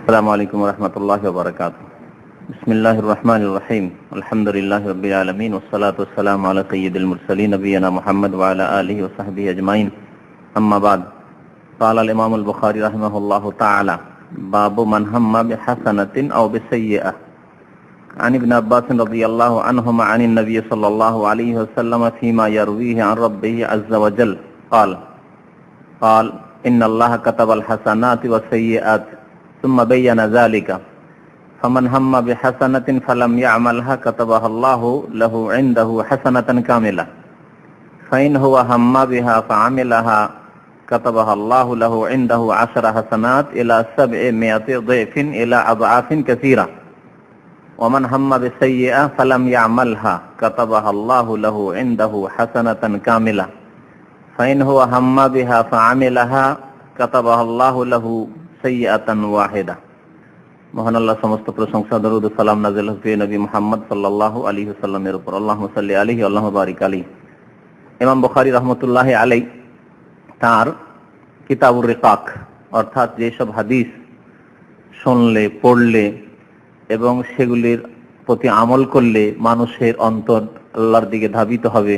আসসালামু আলাইকুম ওয়া রাহমাতুল্লাহি ওয়া বারাকাতুহু। বিসমিল্লাহির রহমানির রহিম। আলহামদুলিল্লাহি রাব্বিল আলামিন ওয়াস সালাতু ওয়াস সালামু আলা সাইয়্যিদিল মুরসালিন নবিয়িনা মুহাম্মদ ওয়া আলা আলিহি ওয়া সাহবিহি আজমাইন। আম্মা বাদ। قال الإمام البخاري رحمه الله تعالى: باب من هم بحسنة أو بسيئة. عن ابن عباس رضي الله عنهما عن النبي صلى الله عليه وسلم فيما يرويه عن ربه عز وجل قال إن الله كتب الحسنات والسيئات ثم بين ذلك فمن هم بحسنة فلم يعملها كتبها الله له عنده حسنة كاملة فإن هو هم بها فعملها كتبها الله له عنده 10 حسنات إلى 700 ضعف إلى أضعاف كثيرة ومن هم بسيئة فلم يعملها كتبها الله له عنده حسنة كاملة فإن هو هم بها فعملها كتبها الله له سيئة واحدة. মহান আল্লাহ সমস্ত প্রশংসা দরুদ ও সালাম নাযিল হোক নবী মুহাম্মদ সাল্লাল্লাহু আলাইহি ওয়াসাল্লামের উপর। আল্লাহুম্মা সাল্লি আলাইহি ওয়া আল্লাহুম্মা বারিক আলাইহি। ইমাম বুখারী রাহমাতুল্লাহি আলাইহি তার কিতাবুর রিকাক অর্থাৎ যেসব হাদিস শুনলে পড়লে এবং সেগুলির প্রতি আমল করলে মানুষের অন্তর আল্লাহর দিকে ধাবিত হবে,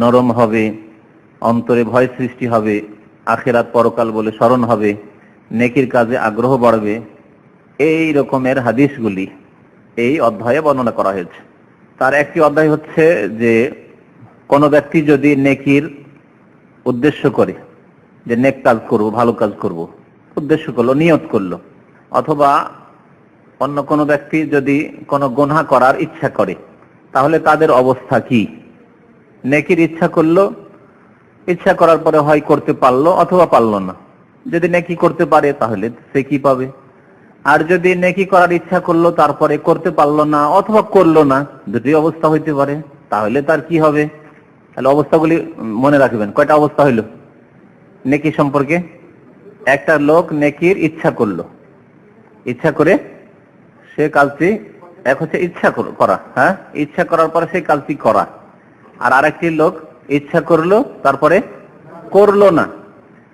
নরম হবে, অন্তরে ভয় সৃষ্টি হবে, আখিরাত পরকাল বলে স্মরণ হবে, নেকির কাজে আগ্রহ বাড়বে, এই রকমের হাদিসগুলি এই অধ্যায়ে বর্ণনা করা হয়েছে। তার একটি অধ্যায় হচ্ছে যে কোনো ব্যক্তি যদি নেকির উদ্দেশ্য করে যে নেক কাজ করব, ভালো কাজ করব, উদ্দেশ্য করলো, নিয়ত করলো, অথবা অন্য কোনো ব্যক্তি যদি কোনো গুনাহ করার ইচ্ছা করে, তাহলে তাদের অবস্থা কি? নেকির ইচ্ছা করলো, ইচ্ছা করার পরে হয় করতে পারলো অথবা পারলো না। যদি নেকি করতে পারে তাহলে সে কি পাবে? আর যদি নেকি করার ইচ্ছা করলো তারপরে করতে পারলো না অথবা করলো না, দুটি অবস্থা হইতে পারে, তাহলে তার কি হবে? তাহলে অবস্থাগুলি মনে রাখবেন। কয়টা অবস্থা হইল নেকি সম্পর্কে? একটা লোক নেকির ইচ্ছা করলো, ইচ্ছা করে সে কাজটি, এক হচ্ছে ইচ্ছা করা, হ্যাঁ, ইচ্ছা করার পরে সেই কাজটি করা। আর আরেকটি লোক ইচ্ছা করলো তারপরে করলো না।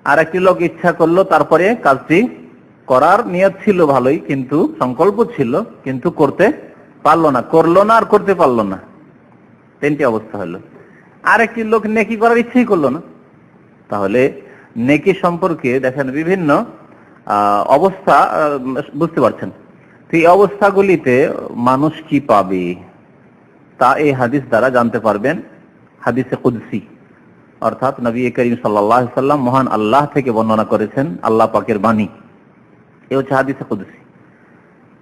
আর একটি লোক ইচ্ছা করলো তারপরে কাজটি করার নিয়ত ছিল ভালোই, কিন্তু সংকল্প ছিল, কিন্তু করতে পারলো না, করলো না আর করতে পারলো না। তিনটি অবস্থা হলো। আর একটি লোক নেকি করার ইচ্ছাই করলো না। তাহলে নেকি সম্পর্কে দেখেন বিভিন্ন অবস্থা বুঝতে পারছেন। এই অবস্থাগুলিতে মানুষ কি পাবে তা এই হাদিস দ্বারা জানতে পারবেন। হাদিসে কুদসি অর্থাৎ নবী করিম সাল্লাল্লাহু আলাইহি সাল্লাম মহান আল্লাহ থেকে বর্ণনা করেছেন, আল্লাহ পাকের বাণী। এই হচ্ছে হাদিসে কুদসি।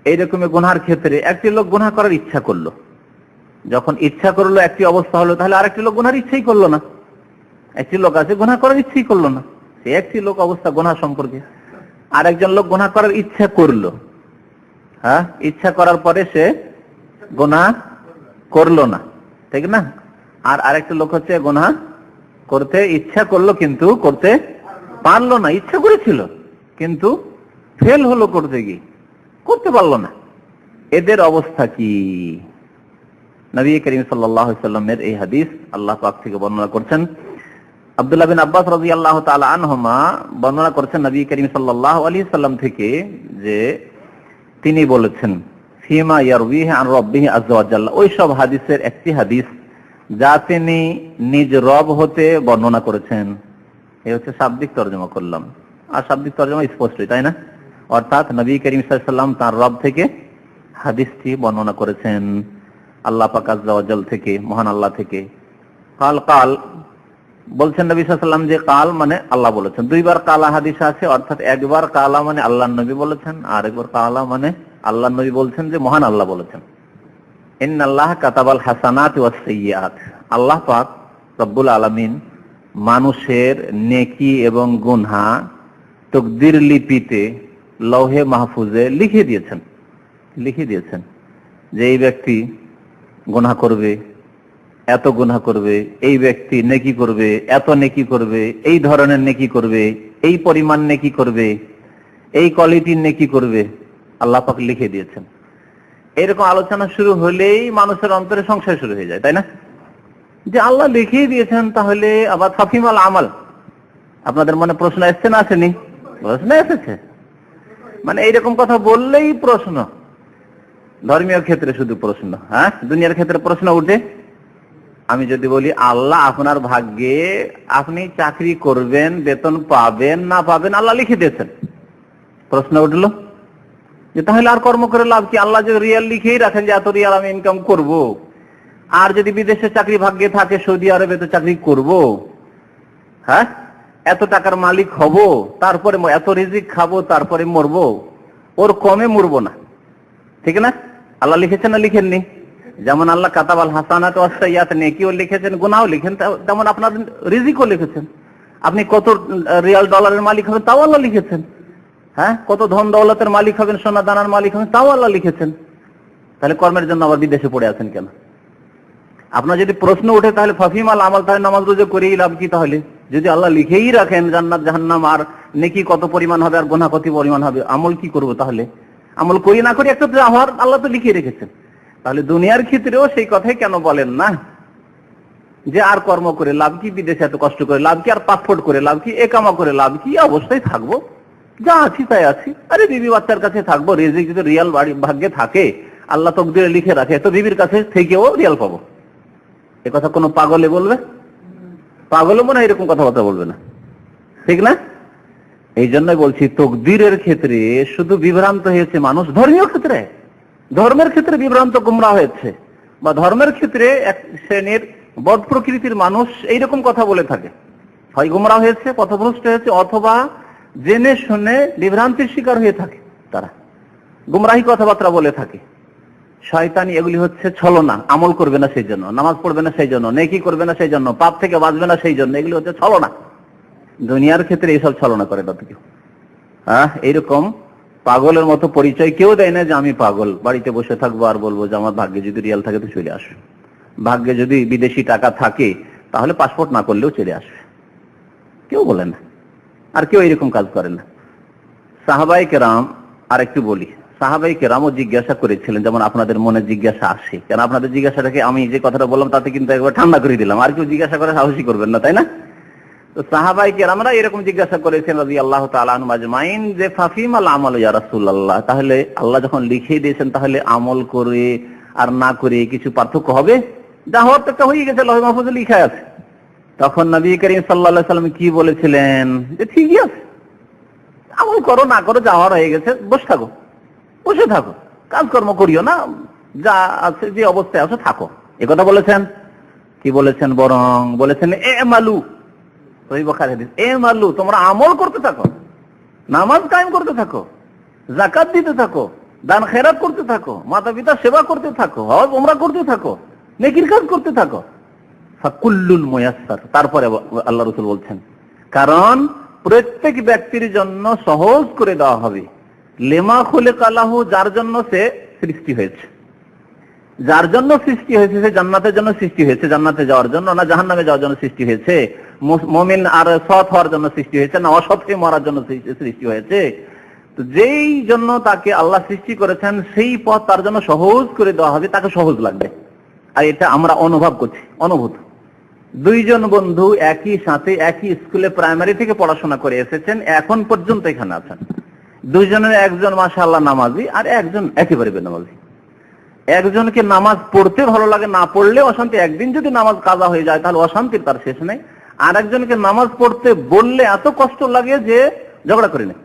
এইরকমের গুনাহের ক্ষেত্রে একটি লোক গুনাহ করার ইচ্ছা করলো, যখন ইচ্ছা করলো একটি অবস্থা হলো, তাহলে আরেকটি লোক গুনাহের ইচ্ছাই করলো না। একটি লোক আছে গুনাহ করার ইচ্ছাই করলো না, সে একটি লোক অবস্থা গুনাহ সম্পর্কে। আর একজন লোক গুনাহ করার ইচ্ছা করলো, হ্যাঁ, ইচ্ছা করার পরে সে গুনাহ করলো না, ঠিক না? আর আরেকটা লোক হচ্ছে গুনাহ করতে ইচ্ছা করলো কিন্তু করতে পারলো না, ইচ্ছা করেছিল কিন্তু ফেল হলো করতে গিয়ে, করতে পারলো না। এদের অবস্থা কি? নবী করিম সাল্লাল্লাহু আলাইহি সাল্লামের এই হাদিস আল্লাহ পাক থেকে বর্ণনা করছেন। আব্দুল্লাহ বিন আব্বাস রাদিয়াল্লাহু তাআলা আনহুমা বর্ণনা করছেন নবী করিম সাল্লাল্লাহু আলাইহি সাল্লাম থেকে যে তিনি বলেছেন, ফিমা ইয়ারবিহি আন রাব্বিহি আযজা ওয়া জাল্লা, ওই সব হাদিসের একটি হাদিস যা তিনি নিজ রব হতে বর্ণনা করেছেন। এই হচ্ছে শাব্দিক তরজমা করলাম, আর শাব্দিক তরজমা স্পষ্টই, তাই না? অর্থাৎ নবী করিম সাল্লাল্লাহু আলাইহি সাল্লাম তার রব থেকে হাদিসটি বর্ণনা করেছেন, আল্লাহ পাক আযজা ওয়া জাল থেকে, মহান আল্লাহ থেকে। কাল বলছেন নবী সাল্লাল্লাহু আলাইহি সাল্লাম যে কাল মানে আল্লাহ বলেছেন। দুইবার কালা হাদিস আছে, অর্থাৎ একবার কালা মানে আল্লাহর নবী বলেছেন, আর একবার কালা মানে আল্লাহর নবী বলছেন যে মহান আল্লাহ বলেছেন। ইন্নাল্লাহা কাতাবাল হাসানাতি ওয়াস সাইয়্যাত, আল্লাহ পাক রব্বুল আলামিন মানুষের নেকি এবং গুনাহ তাকদীর লিপিতে লৌহে মাহফুজে লিখে দিয়েছেন যে এই ব্যক্তি গুনাহ করবে, এত গুনাহ করবে, এই ব্যক্তি নেকি করবে, এত নেকি করবে, এই ধরনের নেকি করবে, এই পরিমাণ নেকি করবে, এই কোয়ালিটির নেকি করবে, আল্লাহ পাক লিখে দিয়েছেন। এরকম আলোচনা শুরু হলেই মানুষের অন্তরে সংশয় শুরু হয়ে যায়, তাই না? যে আল্লাহ লিখিয়ে দিয়েছেন, তাহলে আবার ফাফিমাল আমাল। আপনাদের মনে প্রশ্ন এসছে না আসেনি? প্রশ্ন এসেছে। মানে এইরকম কথা বললেই প্রশ্ন, ধর্মীয় ক্ষেত্রে শুধু প্রশ্ন, হ্যাঁ দুনিয়ার ক্ষেত্রে প্রশ্ন উঠে। আমি যদি বলি আল্লাহ আপনার ভাগ্যে আপনি চাকরি করবেন, বেতন পাবেন না পাবেন আল্লাহ লিখে দিয়েছেন, প্রশ্ন উঠলো যে তাহলে আর কর্ম করে লাভ কি? আল্লাহ যে রিয়াল লিখেই রাখেন যে এত রিয়াল আমি ইনকাম করব, আর যদি বিদেশে চাকরি ভাগ্যে থাকে সৌদি আরবে তো চাকরি করব, হ্যাঁ এত টাকার মালিক হব, তারপরে এত রিজিক খাবো, তারপরে মরবো, ওর কমে মরবো না, ঠিক না? আল্লাহ লিখেছেন না লিখেননি? যেমন আল্লাহ কাতাবাল হাসানাত ওয়াস সাইয়্যাত নেকিও লিখেছেন, গুনাহও লিখেন, তেমন আপনার রিজিকও লিখেছেন। আপনি কত রিয়াল ডলারের মালিক হবেন তাও আল্লাহ লিখেছেন, হ্যাঁ কত ধন দৌলতের মালিক হবেন, সোনা দানার মালিক হবেন তাও আল্লাহ লিখেছেন। তাহলে কর্মের জন্য আবার বিদেশে পড়ে আছেন কেন? আপনার যদি প্রশ্ন ওঠে তাহলে ফাফিমাল আমল, তাহলে নামাজ রোজা করেই লাভ কি? তাহলে যদি আল্লাহ লিখেই রাখেন জান্নাত জাহান্নাম আর নেকি কত পরিমাণ হবে আর গুনাহ কত পরিমাণ হবে, আমল কি করব? তাহলে আমল করি না করি একটা তো আমার আল্লাহ তো লিখে রেখেছেন। তাহলে দুনিয়ার ক্ষেত্রেও সেই কথাই কেন বলেন না যে আর কর্ম করে লাভ কি, বিদেশে এত কষ্ট করে লাভ কি, আর পাসপোর্ট করে লাভ কি, একামা করে লাভ কি, অবস্থায় থাকবো, যা আছি তাই আছি, আরে বিবি বাচ্চার কাছে থাকবো, রিজিক যদি রিয়াল ভাগ্যে থাকে আল্লাহ তকদিরে লিখে রাখে তো বিবির কাছে থেকেও রিয়াল পাবো। এ কথা কোনো পাগলে বলবে? পাগলে মনে হয় এরকম কথাবার্তা বলবে না, ঠিক না? এই জন্যই বলছি তকদিরের ক্ষেত্রে শুধু বিভ্রান্ত হয়েছে মানুষ, ধর্মীয় ক্ষেত্রে, ধর্মের ক্ষেত্রে বিভ্রান্ত গুমরা হয়েছে, বা ধর্মের ক্ষেত্রে এক শ্রেণীর বদ প্রকৃতির মানুষ এইরকম কথা বলে থাকে, হয় গুমরা হয়েছে, পথভ্রষ্ট হয়েছে, অথবা জেনে শুনে বিভ্রান্তির শিকার হয়ে থাকে। তারা গুমরাহি কথাবার্তা বলে থাকে, শয়তানি এগুলি হচ্ছে ছলনা, আমল করবে না সেই জন্য, নামাজ পড়বে না সেই জন্য, নেকি করবে না সেই জন্য, পাপ থেকে বাঁচবে না সেই জন্য, এগুলি হচ্ছে ছলনা। দুনিয়ার ক্ষেত্রে এইসব ছলনা করে না তো কেউ, হ্যাঁ এইরকম পাগলের মতো পরিচয় কেউ দেয় না যে আমি পাগল, বাড়িতে বসে থাকবো আর বলবো যে আমার ভাগ্যে যদি রিয়াল থাকে তো চলে আসবে, ভাগ্যে যদি বিদেশি টাকা থাকে তাহলে পাসপোর্ট না করলেও চলে আসবে, কেউ বলে না, আর কেউ এরকম কাজ করে না। সাহাবায়ে কেরাম, আর একটু বলি, সাহাবায়ে কেরামও জিজ্ঞাসা করেছিলেন, যেমন আপনাদের মনে জিজ্ঞাসা আসে, কেন আপনাদের জিজ্ঞাসাটাকে আমি যে কথাটা বললাম তাতে কিন্তু একবার ঠান্ডা করে দিলাম, আর কেউ জিজ্ঞাসা করে সাহসী করবেন না, তাই না? তো সাহাবায়ে কেরামরা এরকম জিজ্ঞাসা করেছেন রাদিয়াল্লাহু তাআলা আনহুম আজমাইন যে ফাফিমাল আমাল ইয়া রাসূলুল্লাহ, তাহলে আল্লাহ যখন লিখে দিয়েছেন তাহলে আমল করে আর না করে কিছু পার্থক্য হবে? যা হওয়ার তো একটা হয়ে গেছে, লৌহ মাহফুজে লেখা আছে। তখন নবী করিম সাল্লাল্লাহু আলাইহি সাল্লাম কি বলেছিলেন যে ঠিকই আছে, আমল করো না করো, যা হওয়ার হয়ে গেছে, বসে থাকো, বসে থাকো, কাজকর্ম করিও না, যা আছে যে অবস্থায় আছো থাকো, এ কথা বলেছেন? কি বলেছেন? বরং বলেছেন এমালু, সহিহ বুখারী হাদিস, এমালু, তোমরা আমল করতে থাকো, নামাজ কায়েম করতে থাকো, যাকাত দিতে থাকো, দান খেরাত করতে থাকো, মাতা পিতা সেবা করতে থাকো, হজ উমরা করতে থাকো, নেকির কাজ করতে থাকো, ফাকুল্লুল মুয়াসসার। তারপরে আল্লাহ রাসূল বলছেন কারণ প্রত্যেক ব্যক্তির জন্য সহজ করে দেওয়া হবে, লিমা খুলিকা লাহু, যার জন্য সে সৃষ্টি হয়েছে, যার জন্য সৃষ্টি হয়েছে, সে জান্নাতের জন্য সৃষ্টি হয়েছে, জান্নাতে যাওয়ার জন্য না জাহান্নামে যাওয়ার জন্য সৃষ্টি হয়েছে, মুমিন আর সৎ হওয়ার জন্য সৃষ্টি হয়েছে না অসৎ হয়ে মরার জন্য সৃষ্টি হয়েছে। তো যেই জন্য তাকে আল্লাহ সৃষ্টি করেছেন সেই পথ তার জন্য সহজ করে দেওয়া হবে, তাকে সহজ লাগবে। আর এটা আমরা অনুভব করছি, অনুভূত। দুইজন বন্ধু একই সাথে একই স্কুলে প্রাইমারি থেকে পড়াশোনা করে এসেছেন, এখন পর্যন্ত এখানে আছেন। দুইজনের একজন মাশাআল্লাহ নামাজি আর একজন একেবারে বেনামাজি। একজনকে নামাজ পড়তে ভালো লাগে, না পড়লে অশান্তি, একদিন যদি নামাজ কাজা হয়ে যায় তাহলে অশান্তির তার শেষ নেই। আর একজনকে নামাজ পড়তে বললে এত কষ্ট লাগে যে ঝগড়া করে নেই।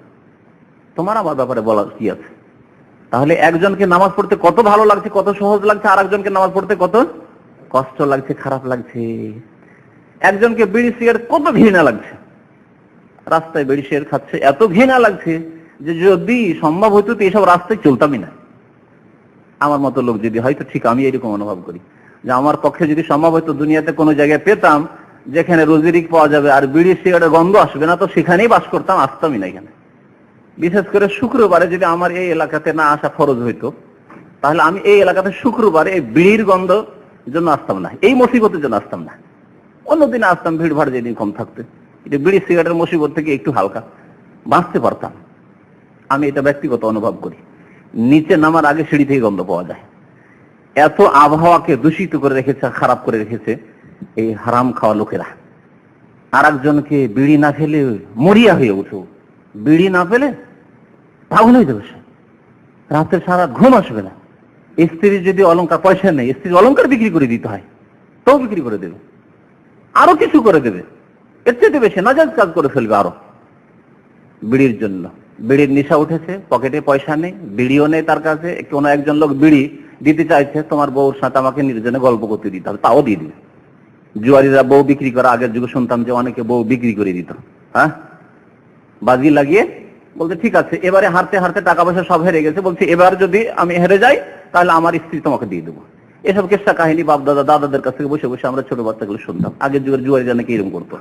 তোমার আমার ব্যাপারে বলার কি আছে? তাহলে একজনকে নামাজ পড়তে কত ভালো লাগছে, কত সহজ লাগছে, আর একজনকে নামাজ পড়তে কত কষ্ট লাগছে, খারাপ লাগছে। একজনকে বিড়ি সিগারেট কত ঘৃণা লাগছে, রাস্তায় বিড়ি সিগারেট খাচ্ছে, এত ঘৃণা লাগছে যে যদি সম্ভব হইতো তো এইসব রাস্তায় চলতামই না। আমার মতো লোক যদি হয়তো ঠিক আমি এরকম অনুভব করি যে আমার পক্ষে যদি সম্ভব হয়তো দুনিয়াতে কোনো জায়গায় পেতাম যেখানে রোজিরিক পাওয়া যাবে আর বিড়ি সিগারেটের গন্ধ আসবে না, তো সেখানেই বাস করতাম, আসতামই না এখানে। বিশেষ করে শুক্রবারে যদি আমার এই এলাকাতে না আসা ফরজ হইতো তাহলে আমি এই এলাকাতে শুক্রবারে এই বিড়ির গন্ধ জন্য আসতাম না, এই মুসিবতের জন্য আসতাম না। অন্যদিনে আসতাম, ভিড় ভাড় যেদিন কম থাকতে, এটা বিড়ি সিগারেটের মুসিবত থেকে একটু হালকা বাঁচতে পারতাম। আমি এটা ব্যক্তিগত অনুভব করি। নিচে নামার আগে সিঁড়ি থেকে গন্ধ পাওয়া যায়। এত আবহাওয়াকে দূষিত করে রেখেছে, খারাপ করে রেখেছে এই হারাম খাওয়া লোকেরা। আর একজনকে বিড়ি না ফেলে মরিয়া হয়ে উঠো, বিড়ি না ফেলে পাগল হয়ে যাবে, সে রাতে সারা ঘুম আসবে না। স্ত্রীর যদি অলংকার, পয়সা নেই, স্ত্রীর অলংকার বিক্রি করে দিতে হয়, তো বিক্রি করে দেবে, আরো কিছু করে দেবে, এর চেয়ে বেশি নাজায়েজ কাজ করে ফেলবে আরো বিড়ির জন্য। বিড়ির নেশা উঠেছে, পকেটে পয়সা নেই, বিড়িও নেই তার কাছে, কোনো একজন লোক বিড়ি দিতে চাইছে, তোমার বউর সাথে আমাকে নির্জনে গল্প করতে দিতে হবে, তাও দিয়ে দিবে। জুয়ারিরা বউ বিক্রি করা, আগের যুগে শুনতাম যে অনেকে বউ বিক্রি করে দিত, হ্যাঁ, বাজি লাগিয়ে বলতে ঠিক আছে, এবারে হারতে হারতে টাকা পয়সা সব হেরে গেছে, বলছে এবার যদি আমি হেরে যাই তাহলে আমার স্ত্রী তোমাকে দিয়ে দেবো। এসব কেসটা কাহিনী বাপ দাদা দাদাদের কাছ থেকে বসে বসে আমরা ছোট বাচ্চাগুলো শুনতাম, আগের যুগের জুয়ারিরা নাকি এরকম করতো।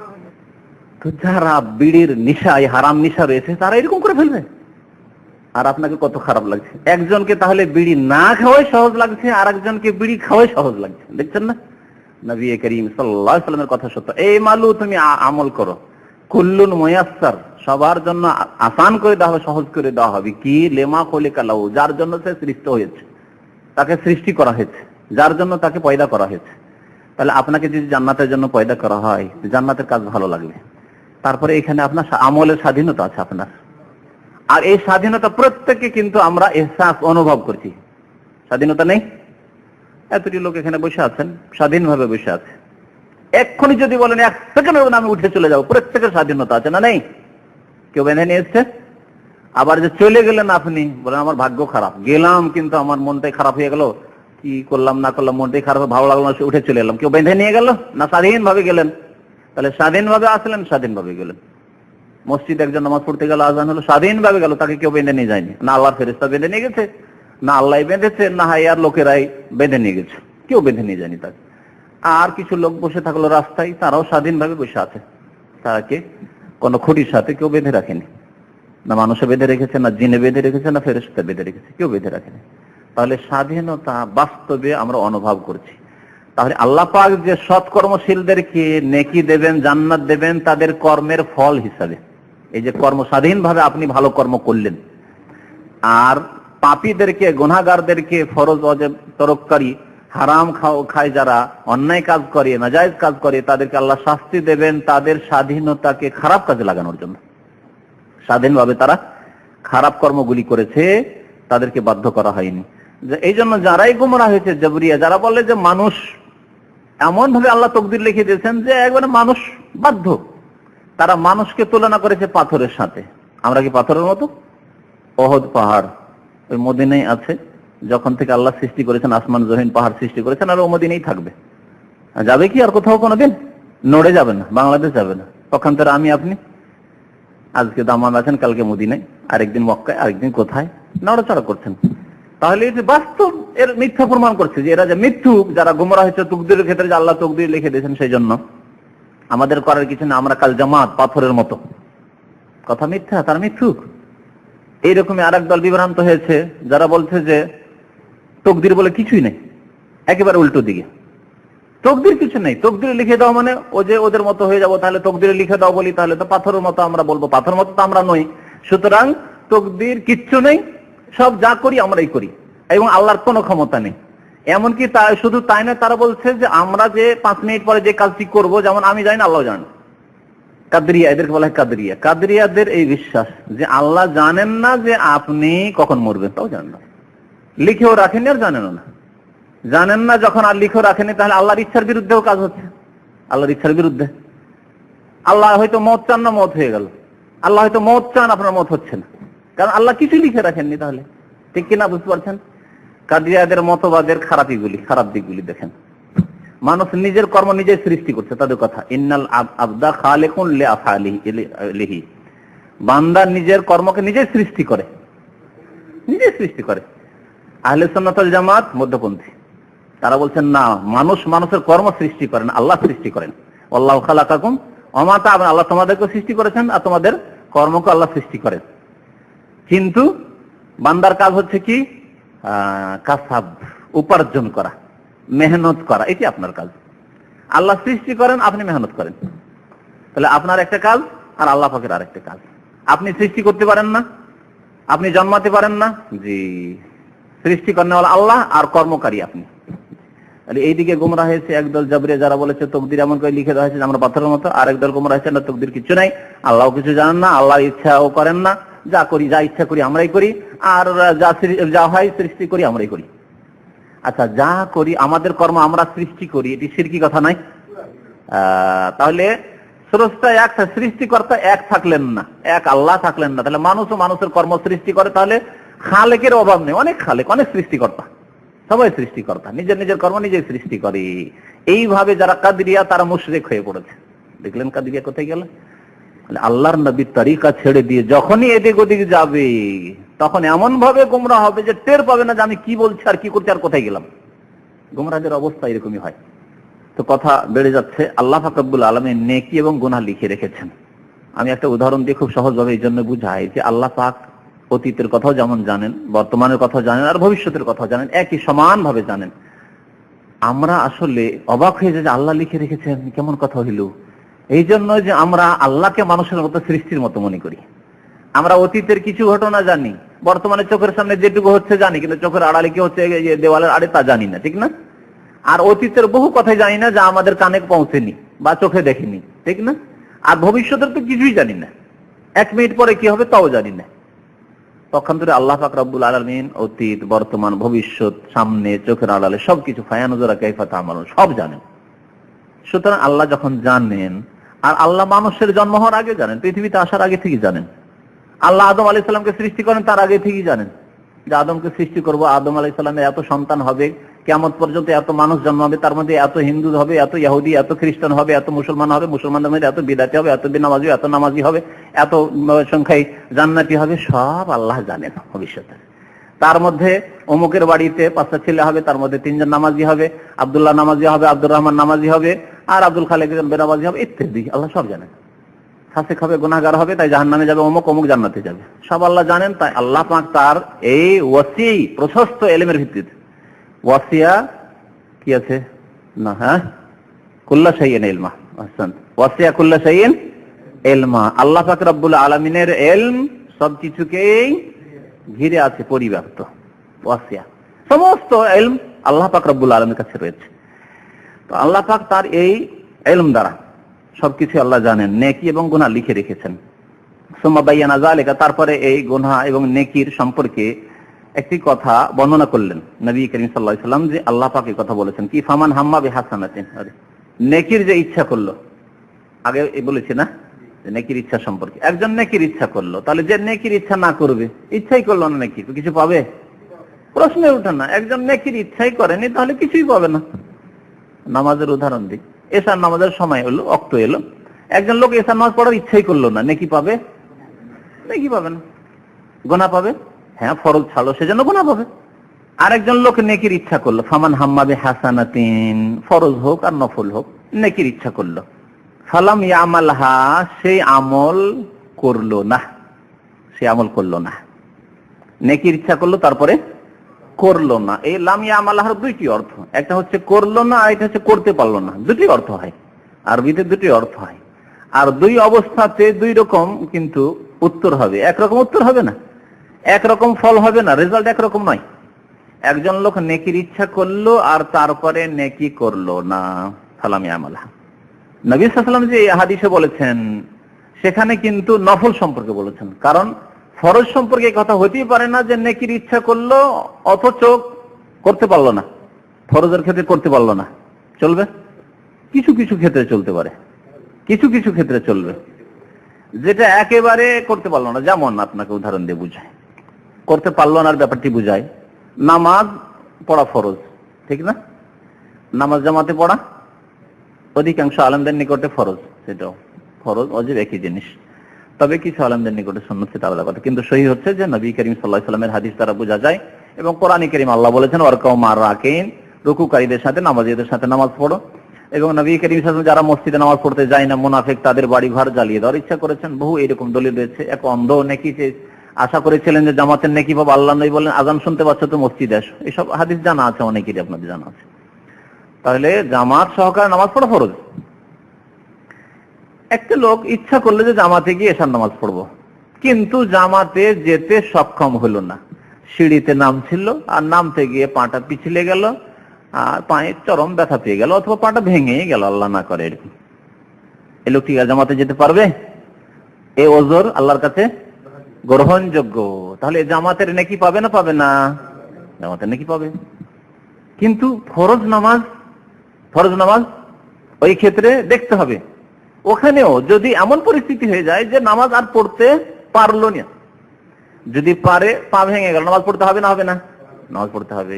তো যারা বিড়ির নেশা, এই হারাম নেশা রয়েছে, তারা এরকম করে ফেলবে। আর আপনাকে কত খারাপ লাগছে, একজনকে তাহলে বিড়ি না খাওয়াই সহজ লাগছে, আর একজনকে বিড়ি খাওয়াই সহজ লাগছে। দেখছেন না, নবী করিম সাল্লাল্লাহু আলাইহি ওয়াসাল্লামের কথা সত্য। এই মালু তুমি আমল করো, কুল্লুন মুয়াসসার, সবার জন্য আসান করে দেওয়া হবে, সহজ করে দেওয়া হবে। কি লেমা খলিকা লাহু, যার জন্য সে সৃষ্টি হয়েছে, তাকে সৃষ্টি করা হয়েছে, যার জন্য তাকে পয়দা করা হয়েছে। তাহলে আপনাকে যদি জান্নাতের জন্য পয়দা করা হয়, জান্নাতের কাজ ভালো লাগবে। তারপরে এখানে আপনার আমলের স্বাধীনতা আছে আপনার, আর এই স্বাধীনতা প্রত্যেকে কিন্তু আমরা এহসাস অনুভব করছি। স্বাধীনতা নেই? এতটি লোক এখানে বসে আছেন, স্বাধীনভাবে বসে আছে। এক্ষুনি যদি বলেন এক সেকেন্ডের মধ্যে আমি উঠে চলে যাবো, প্রত্যেকের স্বাধীনতা আছে না নেই? কেউ বেঁধে নিয়ে এসছে। আবার যে চলে গেলেন আপনি, বলেন আমার ভাগ্য খারাপ, গেলাম কিন্তু আমার মনটাই খারাপ হয়ে গেল, কি করলাম না করলাম, মনটাই খারাপ, ভালো লাগলো না, উঠে চলে এলাম। কেউ বেঁধে নিয়ে গেল না, স্বাধীনভাবে গেলেন? তাহলে স্বাধীনভাবে আসলেন, স্বাধীনভাবে গেলেন। মসজিদ একজন নামাজ পড়তে গেল, আজান হলো, স্বাধীনভাবে গেল, তাকে কেউ বেঁধে নিয়ে যায়নি। না আল্লাহর ফেরেশতা বেঁধে নিয়ে গেছে, না আল্লাহ বেঁধেছে, না হায়ার লোকেরাই বেঁধে নিয়ে গেছে, কেউ বেঁধে নিয়ে যায়নি তাকে। আর কিছু লোক বসে থাকলো রাস্তায়, তারাও স্বাধীনভাবে বসে আছে, তাকে কোনো খুঁটির সাথে কেউ বেঁধে রাখেনি। না মানুষে বেঁধে রেখেছে, না জিনে বেঁধে রেখেছে, না ফেরেশতা বেঁধে রেখেছে, কেউ বেঁধে রাখেনি। তাহলে স্বাধীনতা বাস্তবে আমরা অনুভব করছি। তাহলে আল্লাহ পাক যে সৎকর্মশীলদেরকে নেকি দেবেন, জান্নাত দেবেন তাদের কর্মের ফল হিসাবে। এই যে কর্ম স্বাধীনভাবে আপনি ভালো কর্ম করলেন, আর পাপীদেরকে, গুনাহগারদেরকে, ফরজ ওয়াজিব তরককারী, হারাম খায় যারা, অন্যায় কাজ করে, নাজায়েজ কাজ করে, তাদেরকে আল্লাহ শাস্তি দেবেন তাদের স্বাধীনতাকে খারাপ কাজে লাগানোর জন্য। স্বাধীনভাবে তারা খারাপ কর্মগুলি করেছে, তাদেরকে বাধ্য করা হয়নি। এই জন্য যারাই গোমরাহ হয়েছে, জবরিয়া, যারা বলে যে মানুষ এমন ভাবে আল্লাহ তকদির লিখে দিয়েছেন যে একবারে মানুষ বাধ্য, তারা মানুষকে তুলনা করেছে পাথরের সাথে। আমরা কি পাথরের মতো? ওহদ পাহাড় ওই মদিনায় আছে, যখন থেকে আল্লাহ সৃষ্টি করেছেন, আসমান জমিন পাহাড় সৃষ্টি করেছেন, আর ও মদিনায় থাকবে। যাবে কি আর কোথাও কোনোদিন? নড়ে যাবে না, বাংলাদেশ যাবে না। পক্ষান্তরে আমি আপনি আজকে দামাম আছেন, কালকে মদিনায়, আরেকদিন মক্কায়, আরেকদিন কোথায় নড়াচড়া করছেন। তাহলে এই যে বাস্তব এর মিথ্যা প্রমাণ করছে যে এরা যে মিথ্যুক, যারা গুমরাহ হয়েছে তকদিরের ক্ষেত্রে, যে আল্লাহ তকদির লিখে দিয়েছেন, সেই জন্য আমাদের করার কিছু না, আমরা কাল জামাত পাথরের মতো। কথা মিথ্যা, তার মিথ্যুক। এইরকমই আরেক দল বিভ্রান্ত হয়েছে, যারা বলছে যে তকদির বলে কিছুই নেই, একেবারে উল্টো দিকে। তকদির কিছু নেই, তকদির লিখে দাও মানে ও যে ওদের মতো হয়ে যাবো, তাহলে তকদির লিখে দাও বলি, তাহলে তো পাথরের মতো আমরা বলবো, পাথরের মতো তো আমরা নই। সুতরাং তকদির কিচ্ছু নেই, সব যা করি আমরাই করি, এবং আল্লাহর কোনো ক্ষমতা নেই। এমনকি শুধু তাই না, তারা বলছে যে আমরা যে 5 মিনিট পরে যে কাজটি করব, যেমন আমি জানি না আল্লাহ জানেন। কাদরিয়া, এদেরকে বলা হয় কাদরিয়া। কাদরিয়াদের এই বিশ্বাস যে আল্লাহ জানেন না যে আপনি কখন মরবেন, তাও জানেন না, লিখেও রাখেনি আর জানেন না। জানেন না যখন আর লিখেও রাখেনি, তাহলে আল্লাহর ইচ্ছার বিরুদ্ধেও কাজ হচ্ছে, আল্লাহর ইচ্ছার বিরুদ্ধে। আল্লাহ হয়তো মত চান না, মত হয়ে গেল। আল্লাহ হয়তো মত চান, আপনার মত হচ্ছে না, কারণ আল্লাহ কিছু লিখে রাখেননি। তাহলে ঠিক কিনা বুঝতে পারছেন? কাদিয়াদের মতবাদের খারাপ দিকগুলি দেখেন। মানুষ নিজের কর্ম নিজেই সৃষ্টি করছে, তাদের কথা ইন্নাল আবদা খালিকুন লিআফআলিহি, বান্দা নিজের কর্মকে নিজেই সৃষ্টি করে, নিজেই সৃষ্টি করে। আহলে সুন্নাত ওয়াল জামাত মধ্যপন্থী, তারা বলছেন না, মানুষের কর্ম সৃষ্টি করেন, আল্লাহ সৃষ্টি করেন। আল্লাহু খালাকাকুম ওয়া মা তা'মালুন, আল্লাহ তোমাদেরকে সৃষ্টি করেছেন আর তোমাদের কর্মকে আল্লাহ সৃষ্টি করেন। কিন্তু বান্দার কাজ হচ্ছে কি? কাসাব, উপার্জন করা, মেহনত করা, এটি আপনার কাজ। আল্লাহ সৃষ্টি করেন, আপনি মেহনত করেন। তাহলে আপনার একটা কাজ আর আল্লাহ পাকের আরেকটা কাজ। আপনি সৃষ্টি করতে পারেন না, আপনি জন্মাতে পারেন না, জি, সৃষ্টি করেন আল্লাহ আর কর্মকারী আপনি। তাহলে এইদিকে গোমরা হয়েছে একদল জাবরিয়া, যারা বলেছে তকদির এমন করে লিখে দেওয়া হয়েছে আমরা পাথরের মতো। আর একদল গোমরা হয়েছে না, তকদির কিছু নাই, আল্লাহ কিছু জানেন না, আল্লাহ ইচ্ছাও করেন না, যা করি, যা ইচ্ছা করি আমরাই করি, আর যা হয় সৃষ্টি করি আমরাই করি। আচ্ছা, যা করি আমাদের কর্ম আমরা সৃষ্টি করি, এটি শিরকি কথা নাই? তাহলে স্রষ্টা এক, সৃষ্টিকর্তা এক থাকলেন না, এক আল্লাহ থাকলেন না, তাহলে মানুষ ও মানুষের কর্ম সৃষ্টি করে, তাহলে খালেকের অভাব নেই। অনেক খালেক, অনেক সৃষ্টিকর্তা, সবাই সৃষ্টিকর্তা, নিজের নিজের কর্ম নিজেই সৃষ্টি করে। এইভাবে যারা কাদরিয়া তারা মুশরিক হয়ে পড়েছে। দেখলেন কাদরিয়া কোথায় গেল? আল্লাহর নবীর তরিকা ছেড়ে দিয়ে যখনই এদিক ওদিক যাবে তখন এমন ভাবে গোমরা হবে যে টের পাবে না যে আমি কি বলছি আর কি করছি আর কোথায় গেলাম। গোমরাদের অবস্থা এরকমই হয়। তো কথা বেড়ে যাচ্ছে। আল্লাহ পাক রব্বুল আলামিন নেকি এবং গুনাহ লিখে রেখেছেন। আমি একটা উদাহরণ দিয়ে খুব সহজভাবে এই জন্য বুঝাই যে আল্লাহ পাক অতীতের কথাও যেমন জানেন, বর্তমানের কথা জানেন, আর ভবিষ্যতের কথা জানেন, একই সমান ভাবে জানেন। আমরা আসলে অবাক হয়ে যাই যে আল্লাহ লিখে রেখেছেন, কেমন কথা হইল। এই জন্য যে আমরা আল্লাহকে মানুষের মতো সৃষ্টির মতো মনে করি। আমরা অতীতের কিছু ঘটনা জানি, বর্তমানে চোখের সামনে যেটুকু হচ্ছে জানি, কিন্তু চোখের আড়ালে কি হচ্ছে দেওয়ালের আড়ে তা জানি না, ঠিক না? আর অতীতের বহু কথাই জানি না যা আমাদের কানে পৌঁছেনি বা চোখে দেখিনি, ঠিক না? আর ভবিষ্যতের তো কিছুই জানি না, 1 মিনিট পরে কি হবে তাও জানি না। পক্ষান্তরে আল্লাহ পাক রব্বুল আলামিন অতীত, বর্তমান, ভবিষ্যৎ, সামনে, চোখের আড়ালে সবকিছু ফায়ানুজুরা কাইফা তা'মালুন সব জানেন। সুতরাং আল্লাহ যখন জানেন, আর আল্লাহ মানুষের জন্ম হওয়ার আগে জানেন, পৃথিবীতে আসার আগে থেকে জানেন। আল্লাহ আদম আলাইহিস সালামকে সৃষ্টি করেন তার আগে থেকেই জানেন যে আদমকে সৃষ্টি করব, আদম আলাইহিস সালামের এত সন্তান হবে, কিয়ামত পর্যন্ত এত মানুষ জন্মাবে, তার মধ্যে এত হিন্দু হবে, এত ইহুদি, এত খ্রিস্টান হবে, এত মুসলমান হবে, মুসলমানদের মধ্যে এত বিদাতি হবে, এত বেনামাজি, এত নামাজি হবে, এত সংখ্যায় জান্নাতি হবে, সব আল্লাহ জানেন ভবিষ্যতে। তার মধ্যে অমুকের বাড়িতে 5টা ছেলে হবে, তার মধ্যে 3 জন নামাজি হবে, আব্দুল্লাহ নামাজি হবে, আব্দুর রহমান নামাজি হবে, আর আব্দুল খালেক বেনামাজি হবে, ইত্যাদি আল্লাহ সব জানেন। ফাসিক হবে, গুনাহগার হবে, তাই জাহান্নামে যাবে, অমুক অমুক জান্নাতে যাবে, সব আল্লাহ জানেন। তাই আল্লাহ পাক তার এই ওয়াসি প্রশস্ত ইলমের ভিত্তিতে, ওয়াসিয়া কি আছে না, হ্যাঁ, কুল্লা শাইইন ইলমা, আহসান, ওয়াসিয়া কুল্লা শাইইন ইলমা। আল্লাহ পাক রব্বুল আলামিনের ইলম সবকিছুকেই ঘিরে আছে, পরিব্যাপ্ত। ওয়াসিয়া সমস্ত ইলম আল্লাহ পাক রব্বুল আলামিনের কাছে রয়েছে। তো আল্লাহ পাক তার এই ইলম দ্বারা সবকিছু আল্লাহ জানেন, নেকি এবং গুনাহ লিখে রেখেছেন। সুম্মা বায়ানা যালিকা, তারপরে এই গুনাহ এবং নেকির সম্পর্কে একটি কথা বর্ণনা করলেন নবী করিম সাল্লাল্লাহু আলাইহি ওয়াসাল্লাম, যে আল্লাহ পাক এই কথা বলেছেন কি, ফামান হাম্মা বিহাসানাতিন, নেকির যে ইচ্ছা করলো, আগে বলেছি না যে নেকির ইচ্ছা সম্পর্কে, একজন নেকির ইচ্ছা করলো, তাহলে যে নেকির ইচ্ছা না করবে, ইচ্ছাই করলো না নেকি, কিছু পাবে? প্রশ্নে ওঠে না। একজন নেকির ইচ্ছাই করেনি তাহলে কিছুই পাবে না। নামাজের উদাহরণ দিই, এশার নামাজের সময় হলো, অক্ত এলো, একজন লোক এশার নামাজ পড়ার ইচ্ছাই করলো না, নেকি পাবে? নেকি পাবে না। গুনাহ পাবে? হ্যাঁ, ফরজ ছাড়লো সেজন্য গুনাহ পাবে। আরেকজন লোক নেকির ইচ্ছা করলো, ফামান হাম্মা বিহাসানাতিন, ফরজ হোক আর নফল হোক, নেকির ইচ্ছা করলো, ফালাম ইয়ামালহা, সেই আমল করলো না, সে আমল করলো না। নেকির ইচ্ছা করলো তারপরে করলো না। এই লাম ইয়ামালহার দুইটি অর্থ, একটা হচ্ছে করলো না, আর এটা হচ্ছে করতে পারলো না। দুটি অর্থ হয়, আরবিতে দুটি অর্থ হয়। আর দুই অবস্থাতে দুই রকম কিন্তু উত্তর হবে, একরকম উত্তর হবে না, একরকম ফল হবে না, রেজাল্ট একরকম নয়। একজন লোক নেকির ইচ্ছা করলো আর তারপরে নেকি করলো না, ফালাম ইয়ামালহা। নবী সাল্লাল্লাহু আলাইহি ওয়াসাল্লাম যে হাদিসে বলেছেন সেখানে কিন্তু নফল সম্পর্কে বলেছেন, কারণ ফরজ সম্পর্কে কথা হতেই পারে না যে নেকির ইচ্ছা করলো অথচ করতে পারলো না। ফরজের ক্ষেত্রে করতে পারলো না, চলবে? কিছু কিছু ক্ষেত্রে চলতে পারে, কিছু কিছু ক্ষেত্রে চলবে। যেটা একেবারে করতে পারলো না, যেমন আপনাকে উদাহরণ দিয়ে বুঝায়, করতে পারলো না ব্যাপারটি বুঝায়। নামাজ পড়া ফরজ, ঠিক না? নামাজ জামাতে পড়া অধিকাংশ আলেমদের নিকটে ফরজ, সেটাও ফরজ ওয়াজিব একই জিনিস। তবে কিছু আলেমদের নিকটে সুন্নাত, সেটা আলাদা কথা। কিন্তু সহি হচ্ছে যে নবী করিম সাল্লাল্লাহু আলাইহি ওয়াসাল্লামের হাদিস দ্বারা বোঝা যায়, এবং কোরআনে কারীম আল্লাহ বলেছেন ওয়ারকাউ মা'আর রাকিন, রুকুকারীদের সাথে, নামাজীদের সাথে নামাজ পড়ো। এবং নবী করিম সাল্লাল্লাহু আলাইহি ওয়াসাল্লাম যারা মসজিদে নামাজ পড়তে যায় না, মুনাফিক, তাদের বাড়ি ঘর জ্বালিয়ে দেওয়ার ইচ্ছা করেছেন। বহু এরকম দলিল রয়েছে। এক অন্ধ নেকিতে আশা করেছিলেন যে জামাতের নেকি পাবো, আল্লাহ নবী বলেন আযান শুনতে পাচ্ছ তো মসজিদে আসো। এসব হাদিস জানা আছে অনেকেরই, আপনাদের জানা আছে। তাহলে জামাত সহকারে নামাজ পড়া ফরজ। একটা লোক ইচ্ছা করলে যে জামাতে গিয়ে এশার নামাজ পড়বো, কিন্তু জামাতে যেতে সক্ষম হলো না, সিঁড়িতে নামছিল আর নামতে গিয়ে পাটা পিছলে গেল আর পায়ে চরম ব্যথা পেয়ে গেল, অথবা পাটা ভেঙে গেল, আল্লাহ না করে এরকম। এই লোকটি জামাতে যেতে পারবে? এই ওজর আল্লাহর কাছে গ্রহণযোগ্য। তাহলে জামাতের নেকি পাবে না পাবে না? জামাতের নেকি পাবে। কিন্তু ফরজ নামাজ ওই ক্ষেত্রে দেখতে হবে, ওখানেও যদি এমন পরিস্থিতি হয়ে যায় যে নামাজ আর পড়তে পারলো না, যদি পারে পা ভেঙে গেল, নামাজ পড়তে হবে না হবে না? নামাজ পড়তে হবে।